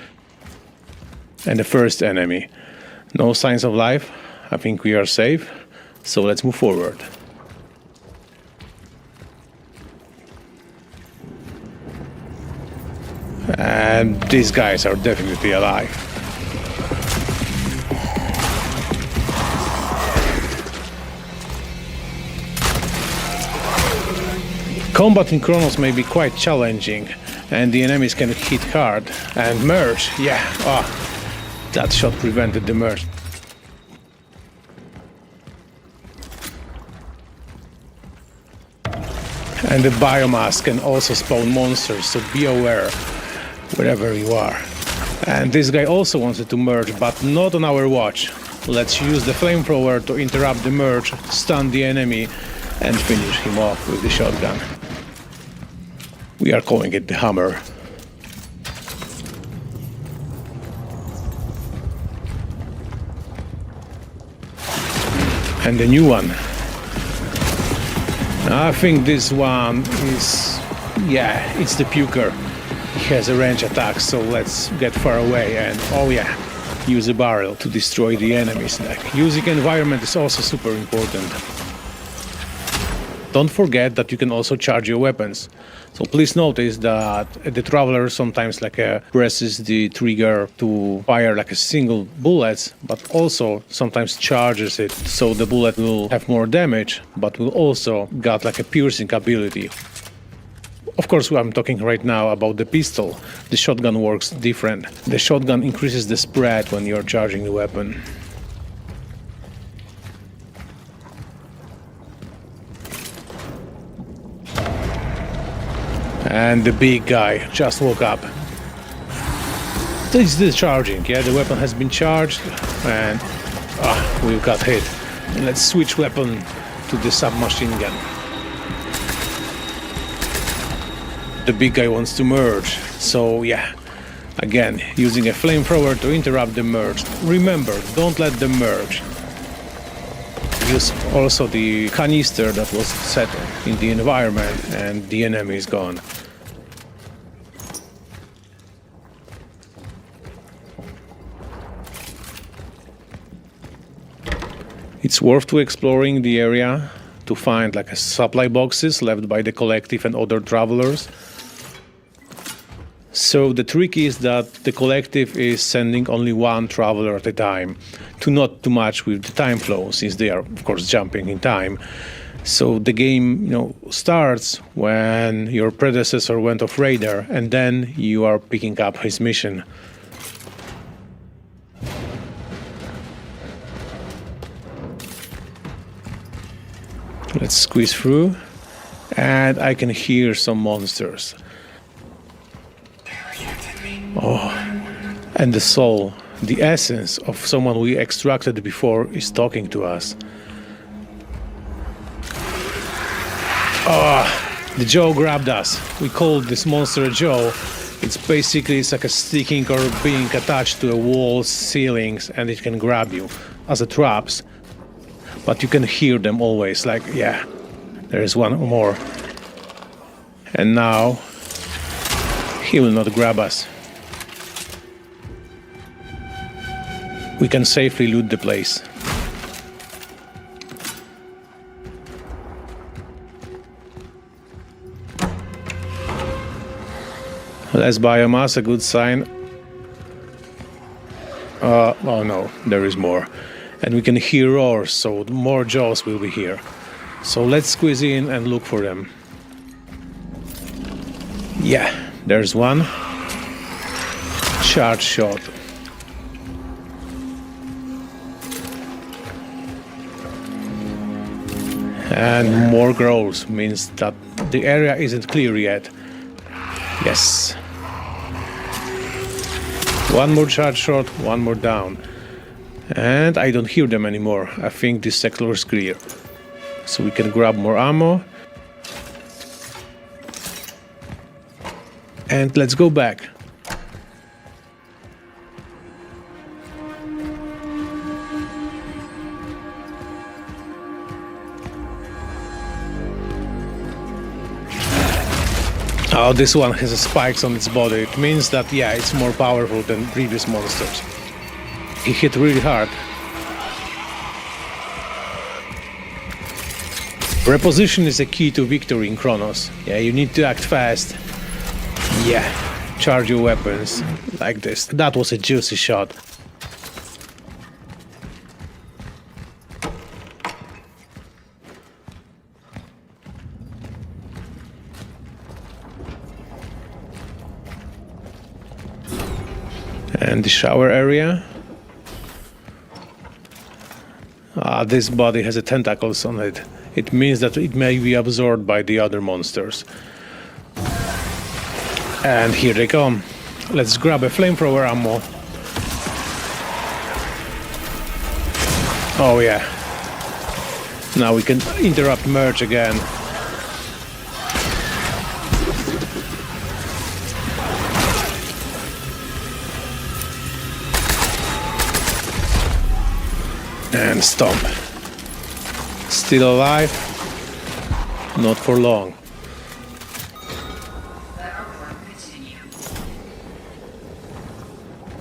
And the first enemy. No signs of life. I think we are safe. So let's move forward. And these guys are definitely alive. Combat in Chronos may be quite challenging, and the enemies can hit hard. And merge, that shot prevented the merge. And the biomass can also spawn monsters, so be aware wherever you are. And this guy also wanted to merge, but not on our watch. Let's use the flamethrower to interrupt the merge, stun the enemy, and finish him off with the shotgun. We are calling it the Hammer. And the new one. I think this one is, it's the Puker. He has a range attack, so let's get far away and, use a barrel to destroy the enemies. Using environment is also super important. Don't forget that you can also charge your weapons. So please notice that the Traveler sometimes presses the trigger to fire a single bullet, but also sometimes charges it, so the bullet will have more damage, but will also got a piercing ability. Of course, I'm talking right now about the pistol. The shotgun works different. The shotgun increases the spread when you're charging the weapon. And the big guy just woke up. This is the charging, yeah, the weapon has been charged and we got hit. Let's switch weapon to the submachine gun. The big guy wants to merge, so yeah, again, using a flamethrower to interrupt the merge. Remember, don't let them merge. Use also the canister that was set in the environment and the enemy is gone. It's worth to exploring the area to find like supply boxes left by the collective and other travelers. So the trick is that the collective is sending only one traveler at a time to not too much with the time flow, since they are of course jumping in time. So the game, starts when your predecessor went off radar and then you are picking up his mission. Let's squeeze through, and I can hear some monsters. Oh, and the soul, the essence of someone we extracted before is talking to us. Oh, the Joe grabbed us. We called this monster a Joe. It's like a sticking or being attached to a wall, ceilings, and it can grab you as a traps. But you can hear them always, like, yeah, there is one more. And now, he will not grab us. We can safely loot the place. Less biomass, a good sign. Oh no, there is more. And we can hear roars, so more jaws will be here. So let's squeeze in and look for them. Yeah, there's one. Charge shot. And more growls means that the area isn't clear yet. Yes. One more charge shot, one more down. And I don't hear them anymore. I think this sector is clear. So we can grab more ammo. And let's go back. Oh, this one has spikes on its body. It means that, yeah, it's more powerful than previous monsters. He hit really hard. Reposition is a key to victory in Chronos. Yeah, you need to act fast. Yeah, charge your weapons like this. That was a juicy shot. And the shower area. This body has tentacles on it. It means that it may be absorbed by the other monsters. And here they come. Let's grab a flamethrower ammo. Oh yeah. Now we can interrupt merge again. And stomp. Still alive? Not for long.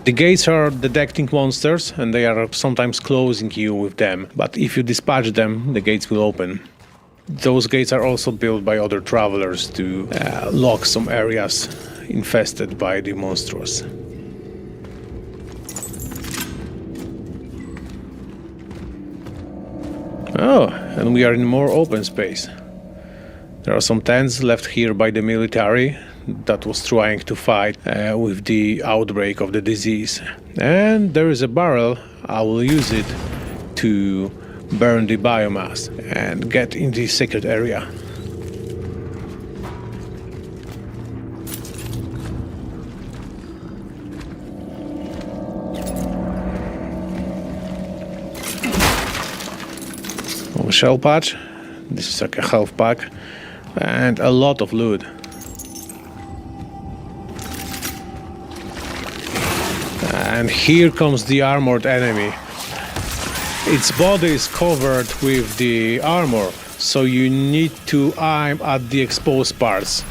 The gates are detecting monsters and they are sometimes closing you with them, but if you dispatch them, the gates will open. Those gates are also built by other travelers to lock some areas infested by the monsters. Oh, and we are in more open space. There are some tents left here by the military that was trying to fight with the outbreak of the disease. And there is a barrel. I will use it to burn the biomass and get in the secret area. shell patch. This is like a health pack. And a lot of loot. And here comes the armored enemy. Its body is covered with the armor, so you need to aim at the exposed parts.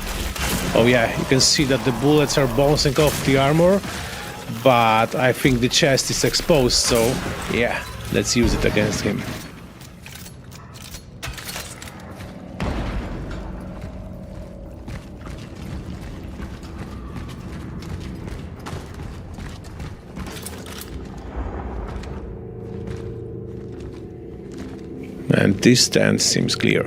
Oh yeah, you can see that the bullets are bouncing off the armor, but I think the chest is exposed, so yeah, let's use it against him. And this stand seems clear.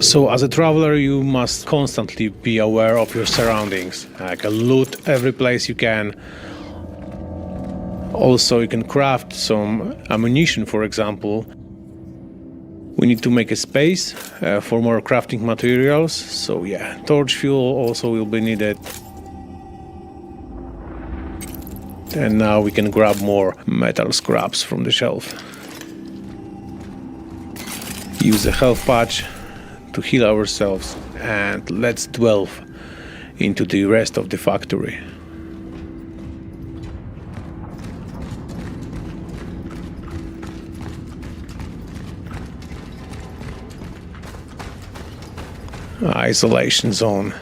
So as a traveler, you must constantly be aware of your surroundings. Like loot every place you can. Also, you can craft some ammunition, for example. We need to make a space for more crafting materials. So yeah, torch fuel also will be needed. And now we can grab more metal scraps from the shelf. Use a health patch to heal ourselves, and let's delve into the rest of the factory. Isolation zone.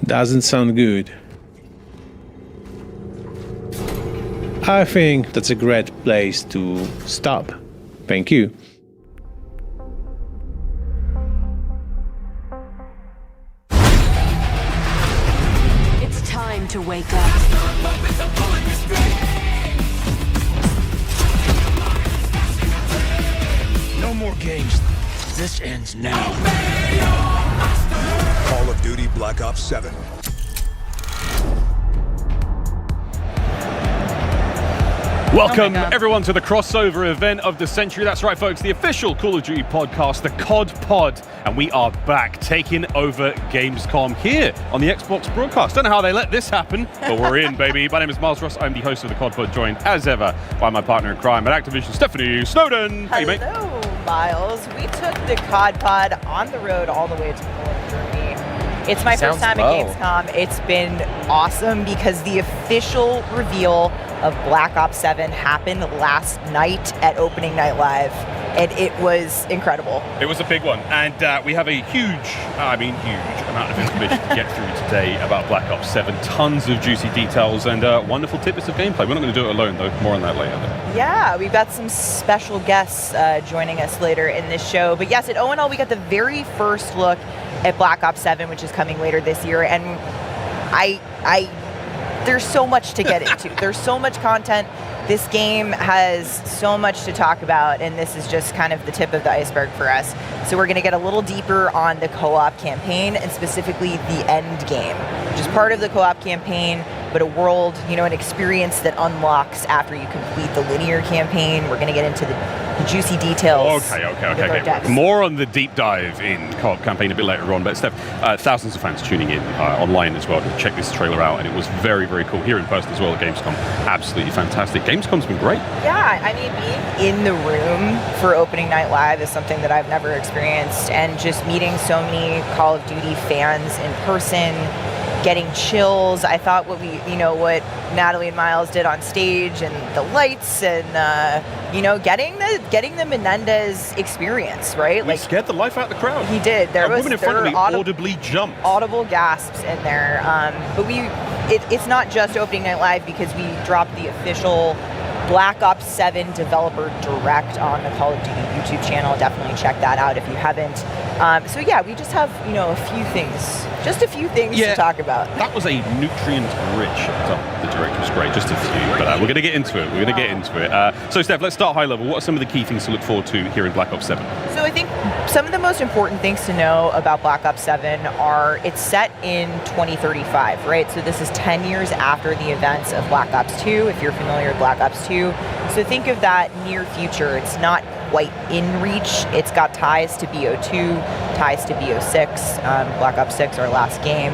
Doesn't sound good. I think that's a great place to stop. Thank you. It's time to wake up. No more games. This ends now. Call of Duty Black Ops 7. Welcome, everyone, to the crossover event of the century. That's right, folks, the official Call of Duty podcast, the COD Pod. And we are back, taking over Gamescom here on the Xbox broadcast. Don't know how they let this happen, but we're in, baby. My name is Miles Ross. I'm the host of the COD Pod, joined, as ever, by my partner in crime at Activision, Stephanie Snowden. Hey, mate. Hello, Miles. We took the COD Pod on the road all the way to Poland, Germany. It's my first time at Gamescom. It's been awesome because the official reveal of Black Ops 7 happened last night at Opening Night Live, and it was incredible. It was a big one, and we have a huge amount of information to get through today about Black Ops 7. Tons of juicy details and wonderful tidbits of gameplay. We're not going to do it alone, though. More on that later. Yeah, we've got some special guests joining us later in this show. But yes, at ONL, we got the very first look at Black Ops 7, which is coming later this year, and there's so much to get into. There's so much content. This game has so much to talk about, and this is just kind of the tip of the iceberg for us. So we're going to get a little deeper on the co-op campaign, and specifically the end game, which is part of the co-op campaign, but a world, an experience that unlocks after you complete the linear campaign. We're going to get into the juicy details. Okay. More on the deep dive in co-op campaign a bit later on, but Steph, thousands of fans tuning in online as well to check this trailer out, and it was very, very cool here in person as well at Gamescom. Absolutely fantastic. Gamescom's been great. Yeah, I mean, being in the room for Opening Night Live is something that I've never experienced, and just meeting so many Call of Duty fans in person, getting chills. I thought what Natalie and Miles did on stage, and the lights, and getting the Menendez experience, right? He scared the life out of the crowd. He did. There was woman in front of me audibly jumped. Audible gasps in there. But it's not just Opening Night Live, because we dropped the official Black Ops 7 developer direct on the Call of Duty YouTube channel. Definitely check that out if you haven't. So yeah, we just have a few things to talk about. That was a nutrient-rich the direct was great, just a few, but we're going to get into it. So Steph, let's start high level. What are some of the key things to look forward to here in Black Ops 7? So I think some of the most important things to know about Black Ops 7 are it's set in 2035, right? So this is 10 years after the events of Black Ops 2, if you're familiar with Black Ops 2. So think of that near future. It's not quite in reach. It's got ties to BO2, ties to BO6, Black Ops 6, our last game.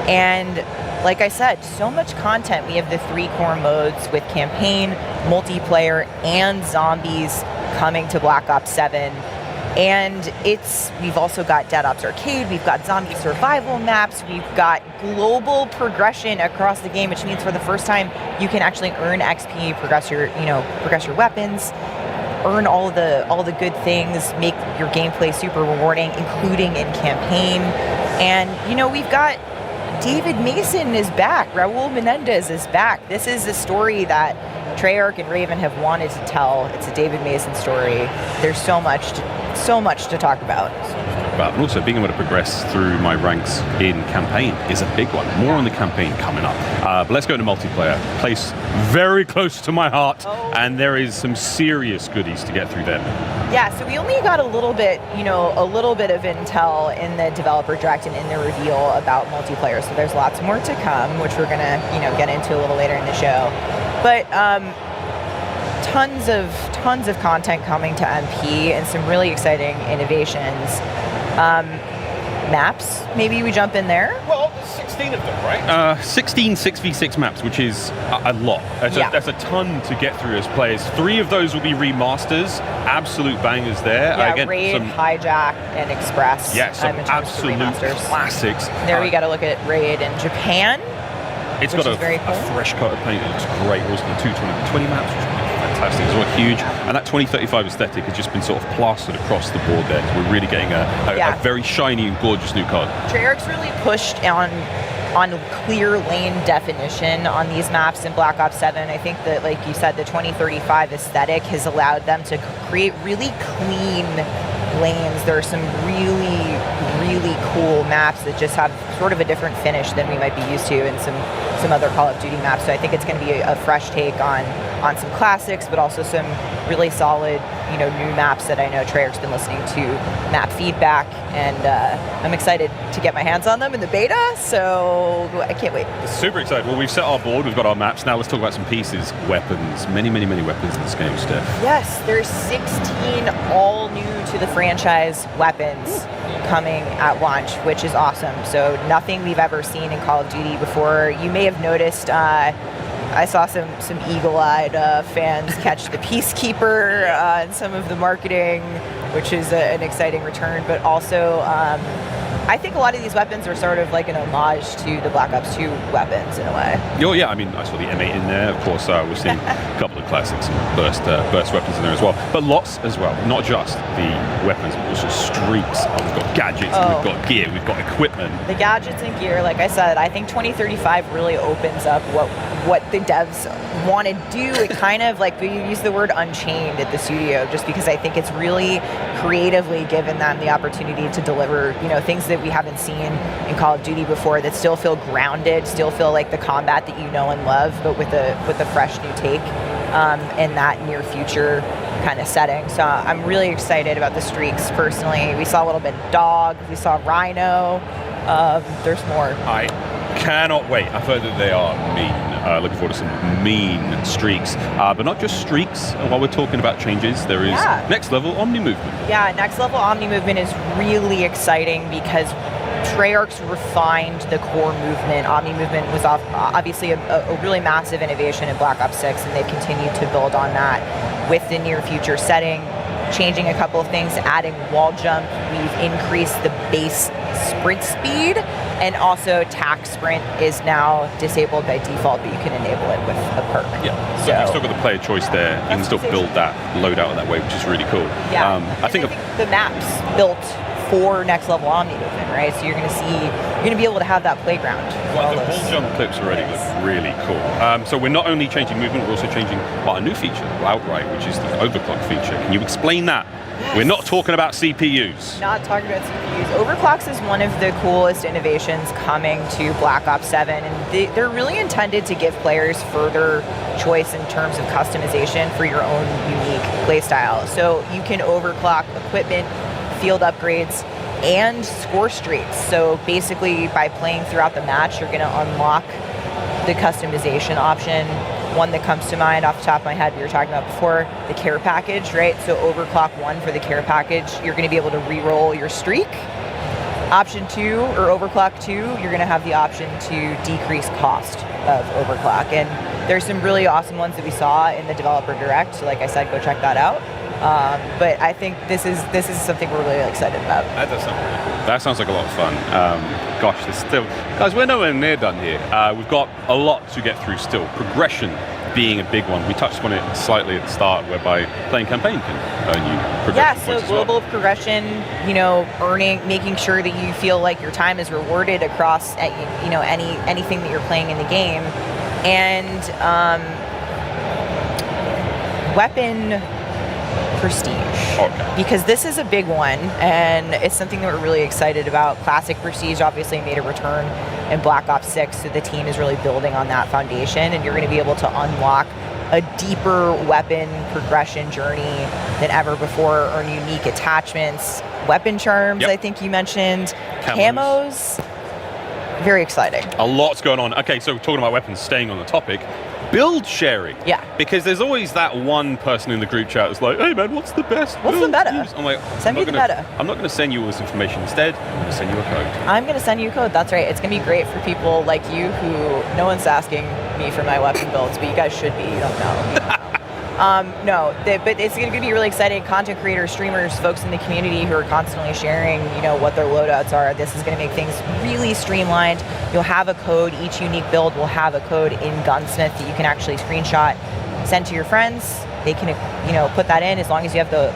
And like I said, so much content. We have the 3 core modes with campaign, multiplayer, and zombies. coming to Black Ops 7. And we've also got Dead Ops Arcade, we've got zombie survival maps, we've got global progression across the game, which means for the first time you can actually earn XP, progress your weapons, earn all the good things, make your gameplay super rewarding, including in campaign. And we've got David Mason is back, Raul Menendez is back. This is a story that Treyarch and Raven have wanted to tell. It's a David Mason story. There's so much to talk about. And also being able to progress through my ranks in campaign is a big one. More on the campaign coming up. But let's go into multiplayer. Place very close to my heart, and there is some serious goodies to get through there. Yeah, so we only got a little bit of intel in the developer direct and in the reveal about multiplayer. So there's lots more to come, which we're gonna, get into a little later in the show. But tons of content coming to MP and some really exciting innovations. Maps, maybe we jump in there? Well, 16 of them, right? 16 6v6 maps, which is a lot. That's a ton to get through as players. 3 of those will be remasters, absolute bangers there. Yeah, Again, Raid, Hijack, and Express. Yeah, some absolute classics. There we got to look at Raid in Japan. It's got a fresh coat of paint. It looks great. Also the 2020 maps, which is fantastic. It's all huge. And that 2035 aesthetic has just been sort of plastered across the board there. So we're really getting a very shiny and gorgeous new card. Treyarch's really pushed on clear lane definition on these maps in Black Ops 7. I think that, like you said, the 2035 aesthetic has allowed them to create really clean lanes. There are some really, really cool maps that just have sort of a different finish than we might be used to in some other Call of Duty maps. So I think it's going to be a fresh take on some classics, but also some really solid, new maps that I know Treyarch's been listening to map feedback, and I'm excited to get my hands on them in the beta, so I can't wait. Super excited. Well, we've set our board, we've got our maps. Now let's talk about some pieces. Weapons. Many, many, many weapons in this game, Steph. Yes, there's 16 all new to the franchise weapons coming at launch, which is awesome. So nothing we've ever seen in Call of Duty before. You may have noticed I saw some eagle-eyed fans catch the Peacekeeper and some of the marketing, which is an exciting return. But also, I think a lot of these weapons are sort of like an homage to the Black Ops 2 weapons in a way. Oh yeah, I mean, I saw the M8 in there. Of course, we're seeing a couple of classics and burst weapons in there as well. But lots as well, not just the weapons, but also streaks. We've got gadgets, we've got gear, we've got equipment. The gadgets and gear, like I said, I think 2035 really opens up what the devs want to do. It kind of, like, we use the word unchained at the studio, just because I think it's really creatively given them the opportunity to deliver, things that we haven't seen in Call of Duty before, that still feel grounded, still feel like the combat that you know and love, but with a fresh new take in that near future kind of setting. So I'm really excited about the streaks personally. We saw a little bit of Dog, we saw Rhino, there's more. I cannot wait. I've heard that they are mean. Looking forward to some mean streaks. But not just streaks. While we're talking about changes, there is next level Omni movement. Yeah, next level Omni movement is really exciting because Treyarch's refined the core movement. Omni movement was obviously a really massive innovation in Black Ops 6, and they've continued to build on that with the near future setting, changing a couple of things, adding wall jump. We've increased the base sprint speed, and also tack sprint is now disabled by default, but you can enable it with a perk. Yeah, so you've still got the player choice there. You can still build that loadout that way, which is really cool. Yeah, I think the map's built for next level Omni movement, right? So you're going to be able to have that playground. Well, the wall jump clips already look really cool. So we're not only changing movement, we're also changing a new feature, outright, which is the overclock feature. Can you explain that? Yes. We're not talking about CPUs. Not talking about CPUs. Overclocks is one of the coolest innovations coming to Black Ops 7, and they're really intended to give players further choice in terms of customization for your own unique playstyle. So you can overclock equipment, field upgrades, and score streaks. So basically, by playing throughout the match, you're going to unlock the customization option. One that comes to mind off the top of my head, we were talking about before, the care package, right? So overclock 1 for the care package, you're going to be able to re-roll your streak. Option 2, or overclock 2, you're going to have the option to decrease cost of overclock. And there's some really awesome ones that we saw in the developer direct. So like I said, go check that out. But I think this is something we're really excited about. That does sound really cool. That sounds like a lot of fun. Gosh, there's still... Guys, we're nowhere near done here. We've got a lot to get through still. Progression being a big one. We touched on it slightly at the start, whereby playing campaign can earn you progression Yeah, points so as well. global progression, making sure that you feel like your time is rewarded across, anything that you're playing in the game. And weapon prestige. Okay. Because this is a big one, and it's something that we're really excited about. Classic Prestige obviously made a return in Black Ops 6, so the team is really building on that foundation, and you're going to be able to unlock a deeper weapon progression journey than ever before, earn unique attachments, weapon charms, I think you mentioned, camos. Very exciting. A lot's going on. Okay, so talking about weapons, staying on the topic, build sharing. Yeah. Because there's always that one person in the group chat that's like, hey man, what's the best What's the build meta? to use? I'm like, Send me the meta. I'm not going to send you all this information. Instead, I'm going to send you a code. I'm going to send you a code. That's right. It's going to be great for people like you who no one's asking me for my weapon builds, but you guys should be. You don't know. But it's going to be really exciting. Content creators, streamers, folks in the community who are constantly sharing, what their loadouts are. This is going to make things really streamlined. You'll have a code. Each unique build will have a code in Gunsmith that you can actually screenshot, send to your friends. They can, put that in as long as you have the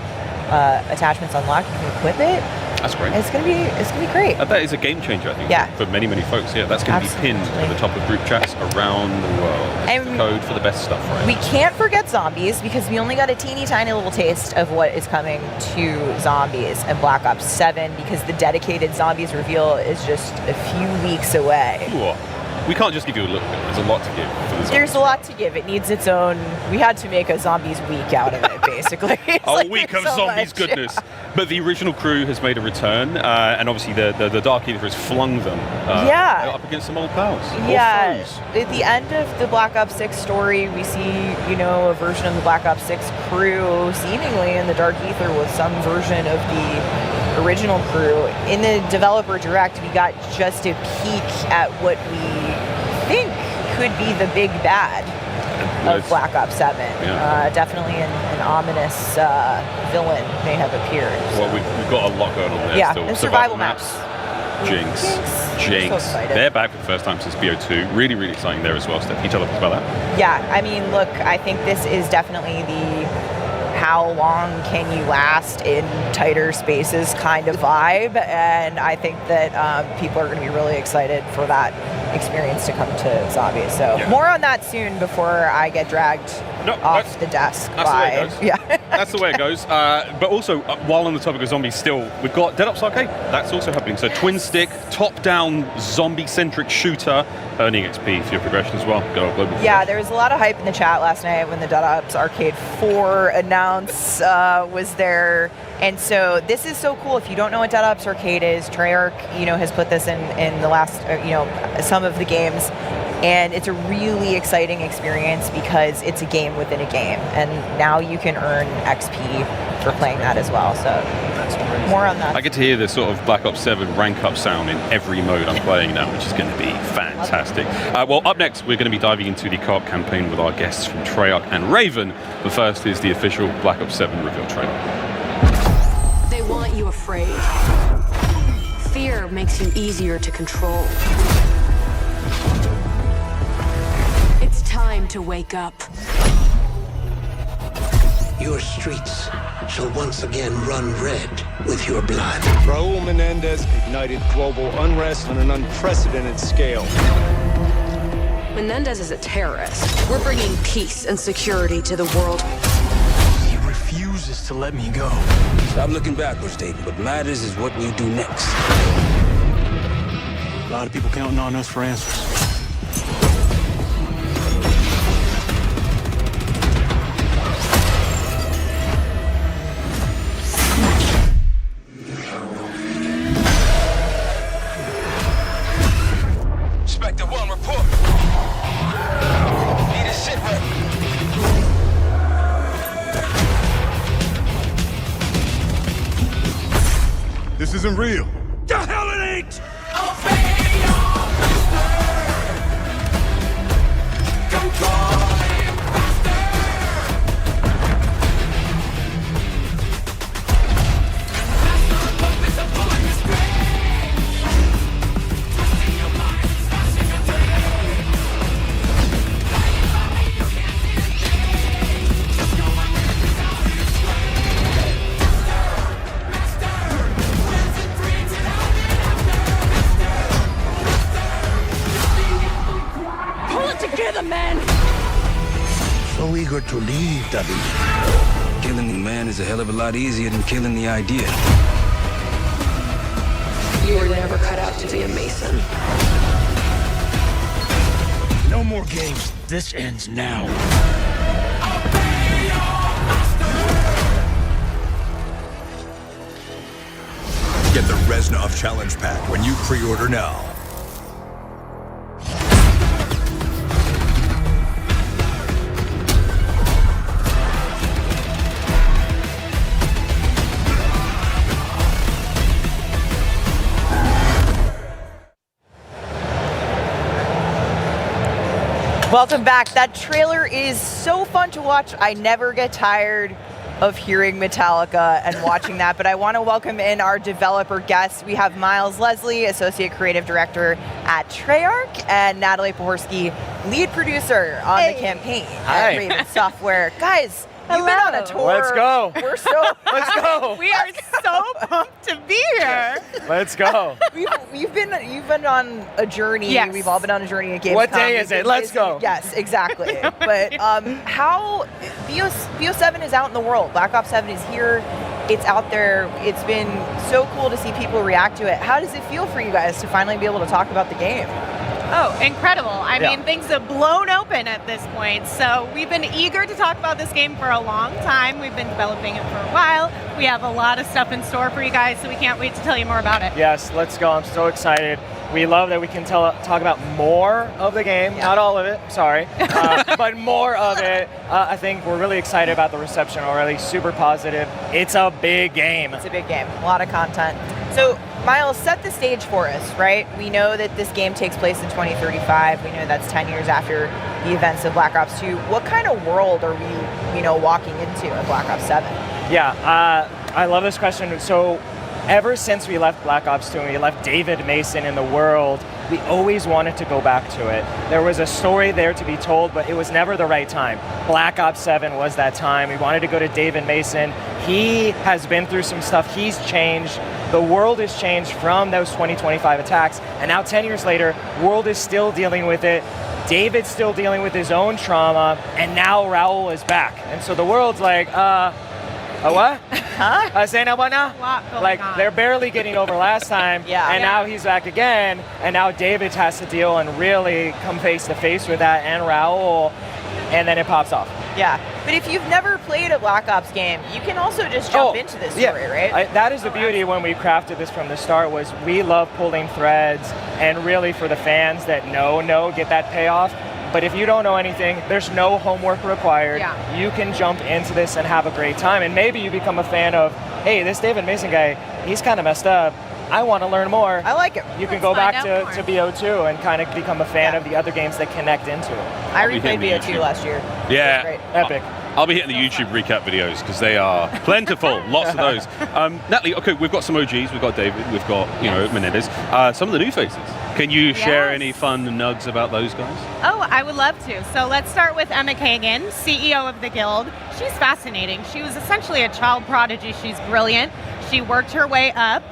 attachments unlocked. You can equip it. That's great. It's gonna be great. That is a game changer, I think, Yeah. for many, many folks. Yeah, that's going to be pinned at the top of group chats around the world. It's the code for the best stuff, right? We can't forget zombies because we only got a teeny tiny little taste of what is coming to zombies in Black Ops 7 because the dedicated zombies reveal is just a few weeks away. Cool. We can't just give you a little bit. There's a lot to give for the There's a lot to give. It needs its own. We had to make a zombies week out of it, basically. A week of zombies goodness. But the original crew has made a return, and obviously the Dark Ether has flung them up against some old pals. Yeah. At the end of the Black Ops 6 story, we see, a version of the Black Ops 6 crew seemingly in the Dark Ether with some version of the original crew. In the developer direct, we got just a peek at what we think could be the big bad of Black Ops 7. Yeah. Definitely an ominous villain may have appeared. Well, we've got a lot going on there. Yeah, still. and survival maps. Jinx. So They're back for the first time since BO2. Really, really exciting there as well, Steph. Can you tell us about that? Yeah, I mean, look, I think this is definitely the how long can you last in tighter spaces kind of vibe, and I think that people are going to be really excited for that experience to come to zombies. So more on that soon before I get dragged off the desk. That's the way it goes. Yeah. That's the way it goes. But also, while on the topic of zombies still, we've got Dead Ops Arcade. That's also happening. So twin stick, top-down, zombie-centric shooter, earning XP for your progression as well. Go global. Yeah, there was a lot of hype in the chat last night when the Dead Ops Arcade 4 announce was there. And so this is so cool. If you don't know what Dead Ops Arcade is, Treyarch, has put this in the last, some of the games. And it's a really exciting experience because it's a game within a game. And now you can earn XP for playing that as well. So more on that. I get to hear this sort of Black Ops 7 rank up sound in every mode I'm playing now, which is going to be fantastic. Well, up next, we're going to be diving into the co-op campaign with our guests from Treyarch and Raven. But first is the official Black Ops 7 reveal trailer. They want you afraid. Fear makes you easier to control. It's time to wake up. Your streets shall once again run red with your blood. Raul Menendez ignited global unrest on an unprecedented scale. Menendez is a terrorist. We're bringing peace and security to the world. He refuses to let me go. Stop looking backwards, David. What matters is what we do next. A lot of people counting on us for answers. Spectre 1, report. Need a sit rep. This isn't real. The hell it ain't! so eager to leave, David. Killing the man is a hell of a lot easier than killing the idea. You were never cut out to be a Mason. No more games. This ends now. Get the Reznov Challenge Pack when you pre-order now. Welcome back. That trailer is so fun to watch. I never get tired of hearing Metallica and watching that, but I want to welcome in our developer guests. We have Miles Leslie, Associate Creative Director at Treyarch, and Natalie Pohorsky, Lead Producer on the campaign at Raven Software. Guys, you've been on a tour. Let's go. We're so Let's go. We are so pumped to be here. Let's go. You've been on a journey. Yes. We've all been on a journey at gamescom. What day is it? Let's go. Yes, exactly. But how BO7 is out in the world. Black Ops 7 is here. It's out there. It's been so cool to see people react to it. How does it feel for you guys to finally be able to talk about the game? Oh, incredible. I mean, things have blown open at this point. So we've been eager to talk about this game for a long time. We've been developing it for a while. We have a lot of stuff in store for you guys, so we can't wait to tell you more about it. Yes, let's go. I'm so excited. We love that we can talk about more of the game, not all of it, sorry, but more of it. I think we're really excited about the reception already, super positive. It's a big game. It's a big game, a lot of content. So, Miles, set the stage for us, right? We know that this game takes place in 2035. We know that's 10 years after the events of Black Ops 2. What kind of world are we, walking into in Black Ops 7? Yeah, I love this question. So, ever since we left Black Ops 2 and we left David Mason in the world, we always wanted to go back to it. There was a story there to be told, but it was never the right time. Black Ops 7 was that time. We wanted to go to David Mason. He has been through some stuff. He's changed. The world has changed from those 2025 attacks, and now 10 years later, the world is still dealing with it. David's still dealing with his own trauma, and now Raul is back. And so the world's like, what? Huh? Say no, what now? Like, they're barely getting over last time, and now he's back again, and now David has to deal and really come face to face with that, and Raul, and then it pops off. Yeah, but if you've never played a Black Ops game, you can also just jump into this story, right? That is the beauty when we crafted this from the start, was we love pulling threads, and really for the fans that get that payoff. But if you don't know anything, there's no homework required. Yeah. You can jump into this and have a great time. And maybe you become a fan of, hey, this David Mason guy, he's kind of messed up. I want to learn more. I like it. You can go back to BO2 and kind of become a fan of the other games that connect into it. I replayed BO2 last year. Yeah. Great. Epic. I'll be hitting the YouTube recap videos because they are plentiful, lots of those. Natalie, okay, we've got some OGs, we've got David, we've got, Menendez. Some of the new faces. Can you share any fun nugs about those guys? Oh, I would love to. So let's start with Emma Kagan, CEO of the Guild. She's fascinating. She was essentially a child prodigy. She's brilliant. She worked her way up.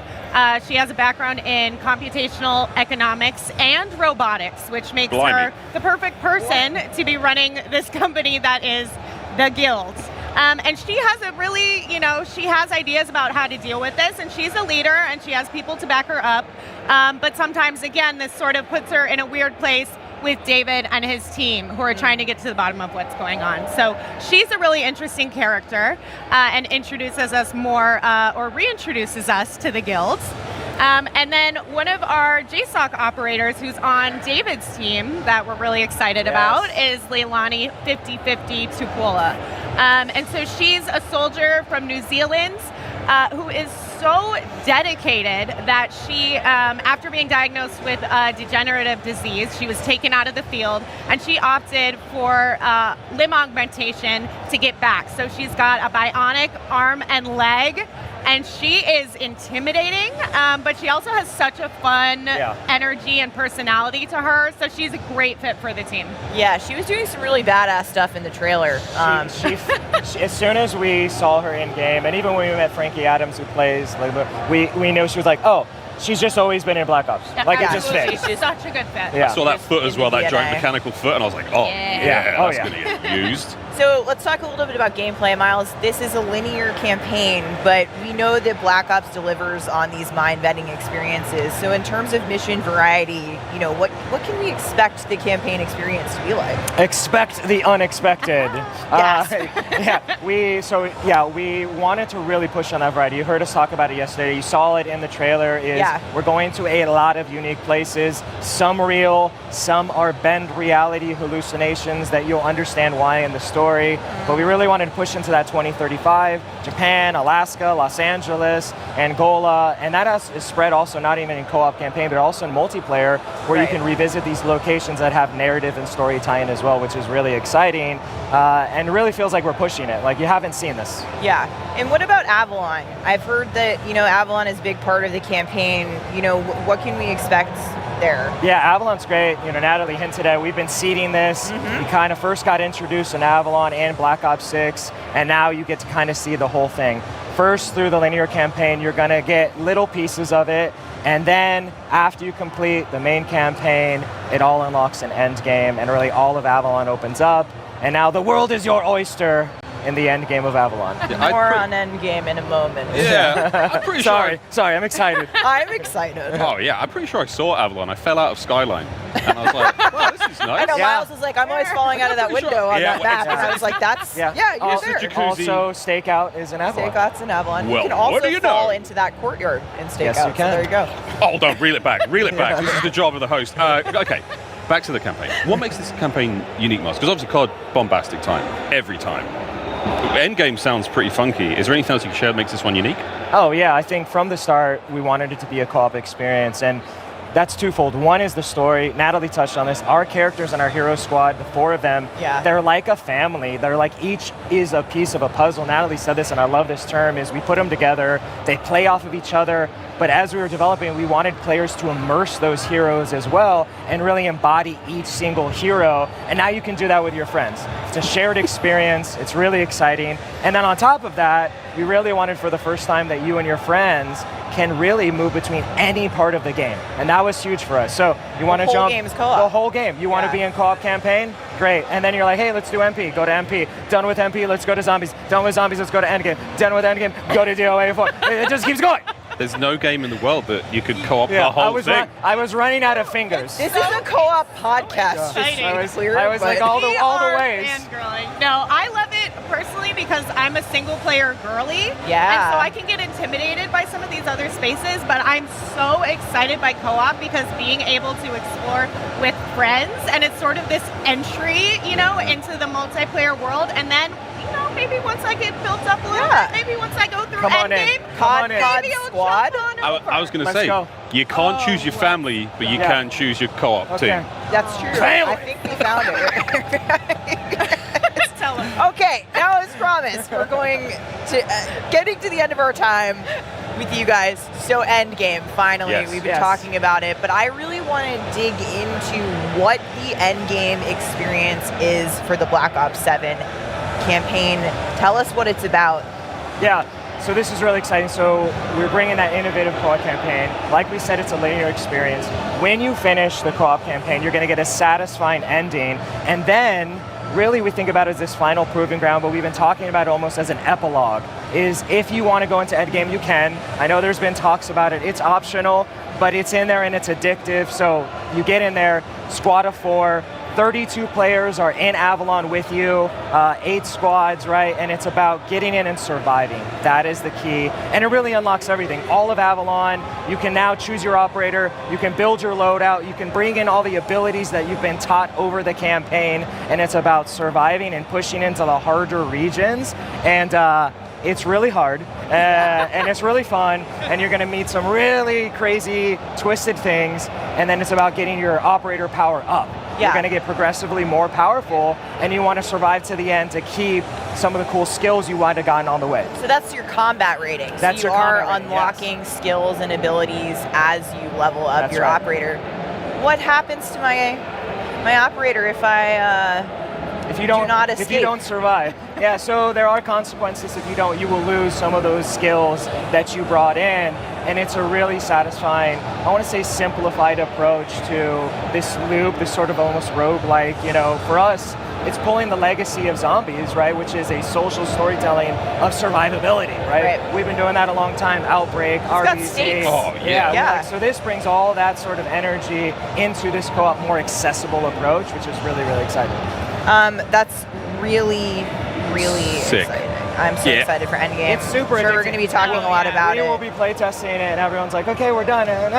She has a background in computational economics and robotics, which makes her the perfect person to be running this company that is the Guild. And she has a really, she has ideas about how to deal with this, and she's a leader, and she has people to back her up. But sometimes, again, this sort of puts her in a weird place with David and his team, who are trying to get to the bottom of what's going on. So she's a really interesting character, and introduces us more, or reintroduces us to the guilds. And then one of our JSOC operators who's on David's team that we're really excited about is Leilani 5050 Tupola. And so she's a soldier from New Zealand who is so dedicated that she, after being diagnosed with a degenerative disease, she was taken out of the field, and she opted for limb augmentation to get back. So she's got a bionic arm and leg, and she is intimidating, but she also has such a fun energy and personality to her, so she's a great fit for the team. Yeah, she was doing some really badass stuff in the trailer. She, as soon as we saw her in game, and even when we met Frankie Adams, who plays, we knew she was like, oh, she's just always been in Black Ops. Like, it just fits. She's such a good fit. I saw that foot as well, that giant mechanical foot, and I was like, oh, that's going to get used. So let's talk a little bit about gameplay, Miles. This is a linear campaign, but we know that Black Ops delivers on these mind-bending experiences. So in terms of mission variety, what can we expect the campaign experience to be like? Expect the unexpected. Yes. We wanted to really push on that variety. You heard us talk about it yesterday. You saw it in the trailer. We're going to a lot of unique places. Some real, some are bend reality hallucinations that you'll understand why in the story. But we really wanted to push into that 2035, Japan, Alaska, Los Angeles, Angola, and that is spread also not even in co-op campaign, but also in multiplayer, where you can revisit these locations that have narrative and story tie-in as well, which is really exciting, and really feels like we're pushing it. Like, you haven't seen this. Yeah. And what about Avalon? I've heard that, Avalon is a big part of the campaign. What can we expect there? Yeah, Avalon's great. Natalie hinted at, we've been seeding this. We kind of first got introduced in Avalon and Black Ops 6, and now you get to kind of see the whole thing. First, through the linear campaign, you're going to get little pieces of it, and then after you complete the main campaign, it all unlocks an end game, and really all of Avalon opens up, and now the world is your oyster in the end game of Avalon. More on Endgame in a moment. Yeah, I'm pretty sure. Sorry, I'm excited. I'm excited. Oh yeah, I'm pretty sure I saw Avalon. I fell out of Skyline, and I was like, "Wow, this is nice." I know, Miles was like, "I'm always falling out of that window on that map," and I was like, "That's you're there." Also, Stakeout is in Avalon. Stakeout's in Avalon. Well, you can also what do you fall know? into that courtyard in Stakeout. Yes, you can. So there you go. Hold on, reel it back. This is the job of the host. Okay, back to the campaign. What makes this campaign unique, Miles? Because obviously, COD bombastic time every time. Endgame sounds pretty funky. Is there anything else you can share that makes this one unique? Oh yeah, I think from the start we wanted it to be a co-op experience, and that's twofold. One is the story. Natalie touched on this. Our characters in our hero squad, the 4 of them, they're like a family. They're like each is a piece of a puzzle. Natalie said this, and I love this term, is we put them together, they play off of each other, but as we were developing, we wanted players to immerse those heroes as well and really embody each single hero, and now you can do that with your friends. It's a shared experience, it's really exciting, and then on top of that, we really wanted for the first time that you and your friends can really move between any part of the game, and that was huge for us. So you want to jump the whole game's co-op. The whole game. You want to be in co-op campaign? Great. And then you're like, hey, let's do MP. Go to MP. Done with MP, let's go to zombies. Done with zombies, let's go to endgame. Done with endgame, go to DOA 4. It just keeps going. There's no game in the world that you could co-op the whole thing. I was running out of fingers. This is a co-op podcast. I was like all the ways. No, I love it personally because I'm a single player girly. Yeah. And so I can get intimidated by some of these other spaces, but I'm so excited by co-op because being able to explore with friends, and it's sort of this entry, into the multiplayer world, and then maybe once I get built up a little bit, maybe once I go through endgame, COD squad. I was going to say, you can't choose your family, but you can choose your co-op team. That's true. I think we found it. Okay, now as promised, we're going to getting to the end of our time with you guys. So Endgame, finally, we've been talking about it, but I really want to dig into what the Endgame experience is for the Black Ops 7 campaign. Tell us what it's about. Yeah, so this is really exciting. So we're bringing that innovative co-op campaign. Like we said, it's a linear experience. When you finish the co-op campaign, you're going to get a satisfying ending, and then really we think about it as this final proving ground, but we've been talking about it almost as an epilogue, is if you want to go into endgame, you can. I know there's been talks about it. It's optional, but it's in there and it's addictive. So you get in there, squad of 4, 32 players are in Avalon with you, 8 squads, right? And it's about getting in and surviving. That is the key. And it really unlocks everything. All of Avalon, you can now choose your operator, you can build your loadout, you can bring in all the abilities that you've been taught over the campaign, and it's about surviving and pushing into the harder regions. And it's really hard, and it's really fun, and you're gonna meet some really crazy, twisted things, and then it's about getting your operator power up. You're gonna get progressively more powerful, and you wanna survive to the end to keep some of the cool skills you might have gotten on the way. So that's your combat rating. That's so you your are combat rating, unlocking skills and abilities as you level up your operator. What happens to my operator if you don't not escape? If you don't survive. Yeah, so there are consequences if you don't. You will lose some of those skills that you brought in, and it's a really satisfying, I want to say simplified approach to this loop, this sort of almost roguelike. For us, it's pulling the legacy of zombies, right, which is a social storytelling of survivability, right? We've been doing that a long time. Outbreak, RBC. Oh, yeah. Like, so this brings all that sort of energy into this co-op more accessible approach, which is really, really exciting. That's really, really Sick. exciting. I'm so excited for Endgame. It's super I'm sure we're going to be talking a lot about it. We will be playtesting it, and everyone's like, okay, we're done. And,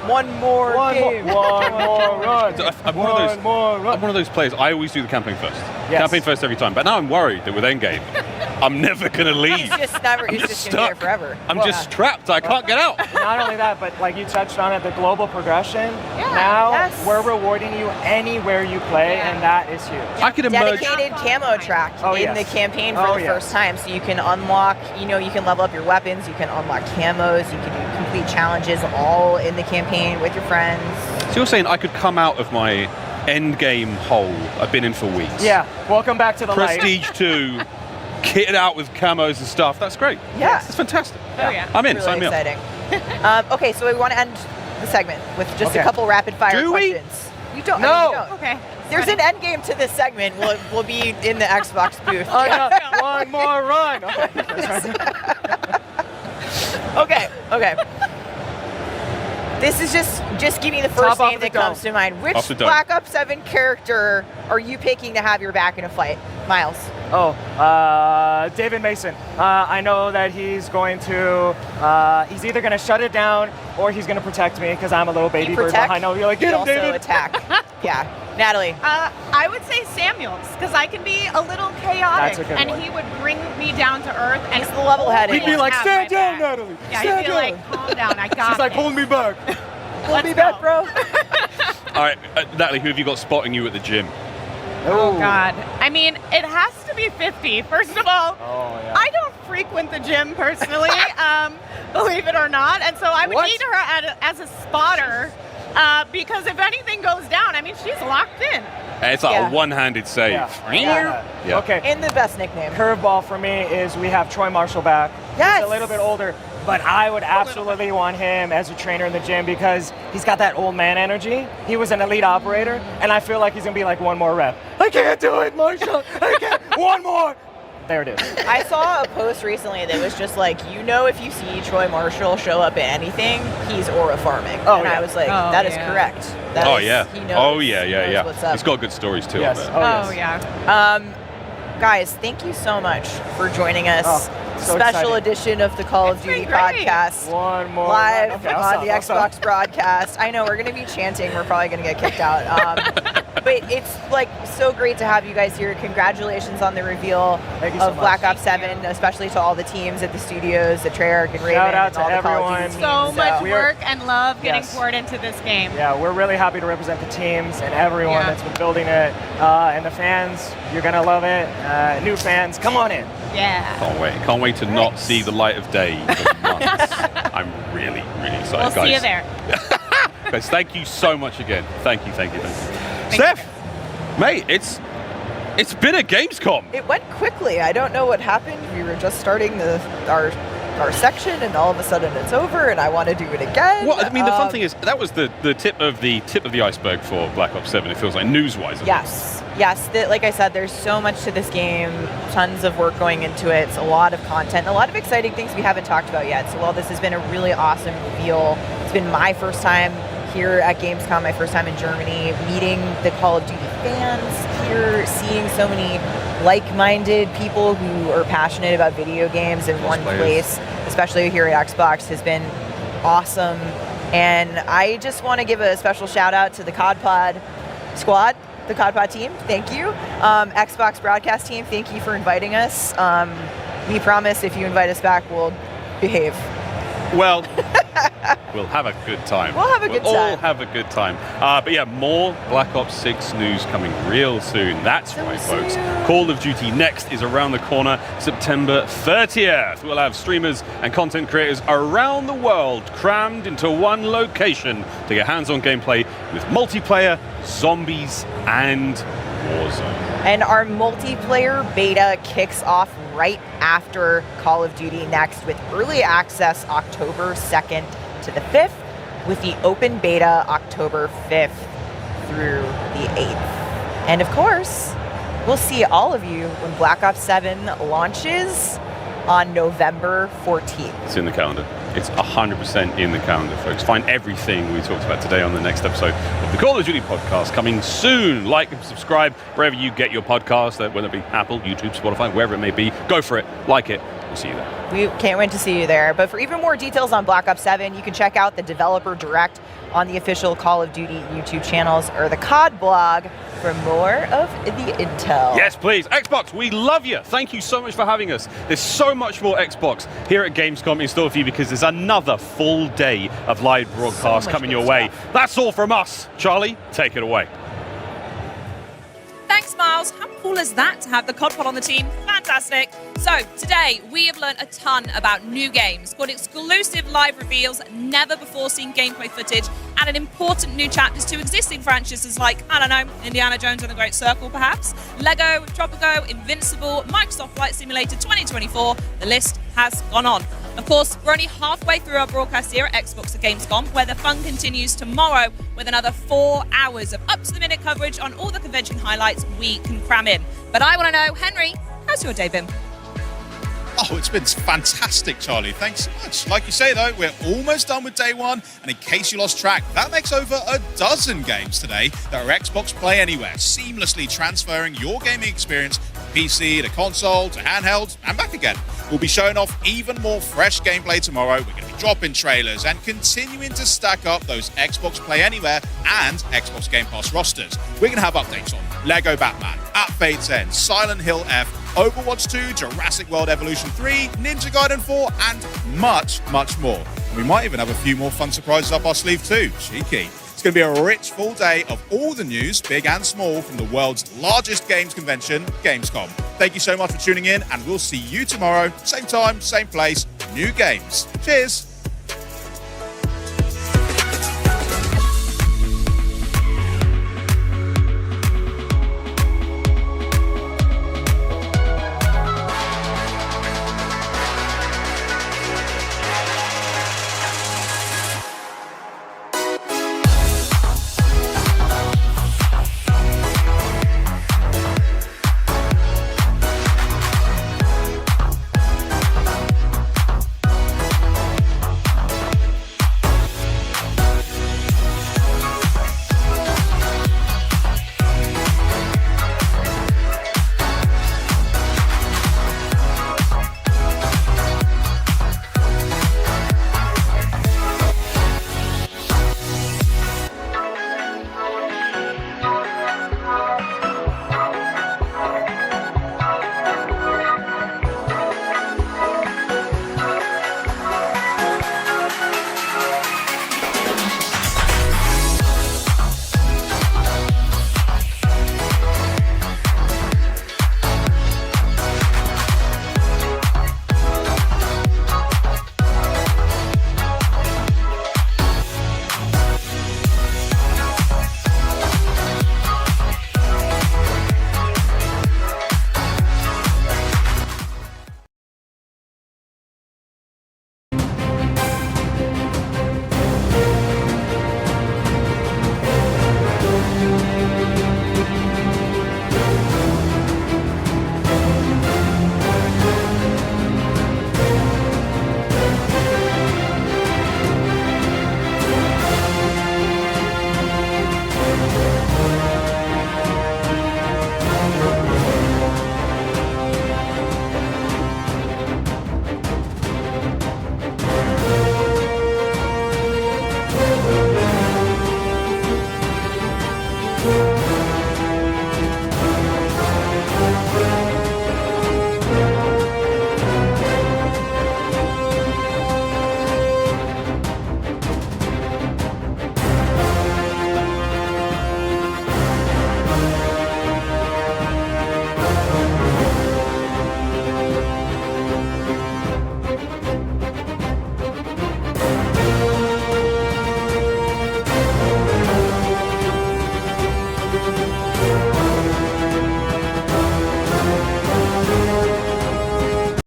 one more game. One more run. I'm one of those players. I always do the campaign first. Yes. Campaign first every time. But now I'm worried that with Endgame, I'm never going to leave. He's just going to be there forever. I'm just trapped. I can't get out. Not only that, but like you touched on it, the global progression. We're rewarding you anywhere you play, and that is huge. I could emerge. Dedicated camo track in the campaign for the first time, so you can unlock. You can level up your weapons. You can unlock camos. You can do complete challenges, all in the campaign with your friends. So you're saying I could come out of my Endgame hole I've been in for weeks? Yeah. Welcome back to the Prestige 2. Kitted out with camos and stuff. That's great. Yeah. That's fantastic. Oh yeah. I'm in. Really Sign me exciting. Okay, so we want to end the segment with just a couple rapid fire questions. You don't. No. I mean, you don't. Okay. There's an end game to this segment. We'll be in the Xbox booth. One more run. Okay. This is just give me the first name that comes to mind. Which Black Ops 7 character are you picking to have your back in a fight? Miles. David Mason. I know that he's going to, he's either going to shut it down or he's going to protect me because I'm a little baby bird behind. You're like, get him, David. Attack. Yeah. Natalie. I would say Samuels, because I can be a little chaotic, and he would bring me down to earth. And he's the level-headed. He'd be like, stand down, Natalie. Yeah, he'd be like, calm down, I got She's like, this. hold me back. Hold me back, bro. All right, Natalie, who have you got spotting you at the gym? Oh, God. I mean, it has to be 50. First of all, I don't frequent the gym personally, believe it or not. And so I would need her as a spotter because if anything goes down, I mean, she's locked in. It's like a one-handed save. Yeah. Okay. And the best nickname. Curveball for me is we have Troy Marshall back. Yes. He's a little bit older, but I would absolutely want him as a trainer in the gym because he's got that old man energy. He was an elite operator, and I feel like he's going to be like one more rep. I can't do it, Marshall. I can't. One more. There it is. I saw a post recently that was just like, if you see Troy Marshall show up in anything, he's aura farming. I was like, that is correct. That is, he knows what's up. He's got good stories too. Yes. Guys, thank you so much for joining us. So Special excited. edition of the Call of Duty podcast. One more live run. on the Xbox broadcast. I know we're going to be chanting. We're probably going to get kicked out. But it's like so great to have you guys here. Congratulations on the reveal of Black Ops 7, especially to all the teams at the studios, the Treyarch and Raven. Shout out and to all the everyone. Call of Duty teams. So much work and love getting poured into this game. Yeah, we're really happy to represent the teams and everyone that's been building it. And the fans, you're going to love it. New fans, come on in. Yeah. Can't wait to not see the light of day for months. I'm really, really excited, We'll guys. see you there. Guys, thank you so much again. Thank you. Steph, mate, it's been a Gamescom. It went quickly. I don't know what happened. We were just starting our section, and all of a sudden it's over, and I want to do it again. Well, I mean, the fun thing is that was the tip of the iceberg for Black Ops 7. It feels like news-wise. Yes. Like I said, there's so much to this game. Tons of work going into it. It's a lot of content, a lot of exciting things we haven't talked about yet. So while this has been a really awesome reveal, it's been my first time here at Gamescom, my first time in Germany, meeting the Call of Duty fans here, seeing so many like-minded people who are passionate about video games in one place, especially here at Xbox, has been awesome. And I just want to give a special shout out to the COD Pod squad, the COD Pod team. Thank you. Xbox broadcast team, thank you for inviting us. We promise if you invite us back, we'll behave. Well, we'll have a good time. We'll have a good time. all have a good time. But yeah, more Black Ops 6 news coming real soon. That's right, folks. Call of Duty Next is around the corner, September 30th. We'll have streamers and content creators around the world crammed into one location to get hands-on gameplay with multiplayer, zombies, and Warzone. And our multiplayer beta kicks off right after Call of Duty Next with early access October 2nd to the 5th, with the open beta October 5th through the 8th. And of course, we'll see all of you when Black Ops 7 launches on November 14th. It's in the calendar. It's 100% in the calendar, folks. Find everything we talked about today on the next episode of the Call of Duty podcast, coming soon. Like and subscribe wherever you get your podcast, whether it be Apple, YouTube, Spotify, wherever it may be. Go for it. Like it. We'll see you there. We can't wait to see you there. But for even more details on Black Ops 7, you can check out the Developer Direct on the official Call of Duty YouTube channels or the COD blog for more of the intel. Yes, please. Xbox, we love you. Thank you so much for having us. There's so much more Xbox here at Gamescom in store for you because there's another full day of live broadcast coming your way. That's all from us. Charlie, take it away. Thanks, Miles. How cool is that to have the COD pod on the team? Fantastic. So today we have learned a ton about new games, got exclusive live reveals, never before seen gameplay footage, and important new chapters to existing franchises like, I don't know, Indiana Jones and the Great Circle perhaps, Lego, Tropico, Invincible, Microsoft Flight Simulator 2024, the list has gone on. Of course, we're only halfway through our broadcast here at Xbox at Gamescom, where the fun continues tomorrow with another 4 hours of up-to-the-minute coverage on all the convention highlights we can cram in. But I want to know, Henry, how's your day been? Oh, it's been fantastic, Charlie. Thanks so much. Like you say, though, we're almost done with day one. And in case you lost track, that makes over a dozen games today that are Xbox Play Anywhere, seamlessly transferring your gaming experience from PC to console to handheld and back again. We'll be showing off even more fresh gameplay tomorrow. We're going to be dropping trailers and continuing to stack up those Xbox Play Anywhere and Xbox Game Pass rosters. We're going to have updates on Lego Batman, At Fate's End, Silent Hill F, Overwatch 2, Jurassic World Evolution 3, Ninja Gaiden 4, and much, much more. And we might even have a few more fun surprises up our sleeve too. Cheeky. It's going to be a rich, full day of all the news, big and small, from the world's largest games convention, Gamescom. Thank you so much for tuning in, and we'll see you tomorrow, same time, same place, new games. Cheers!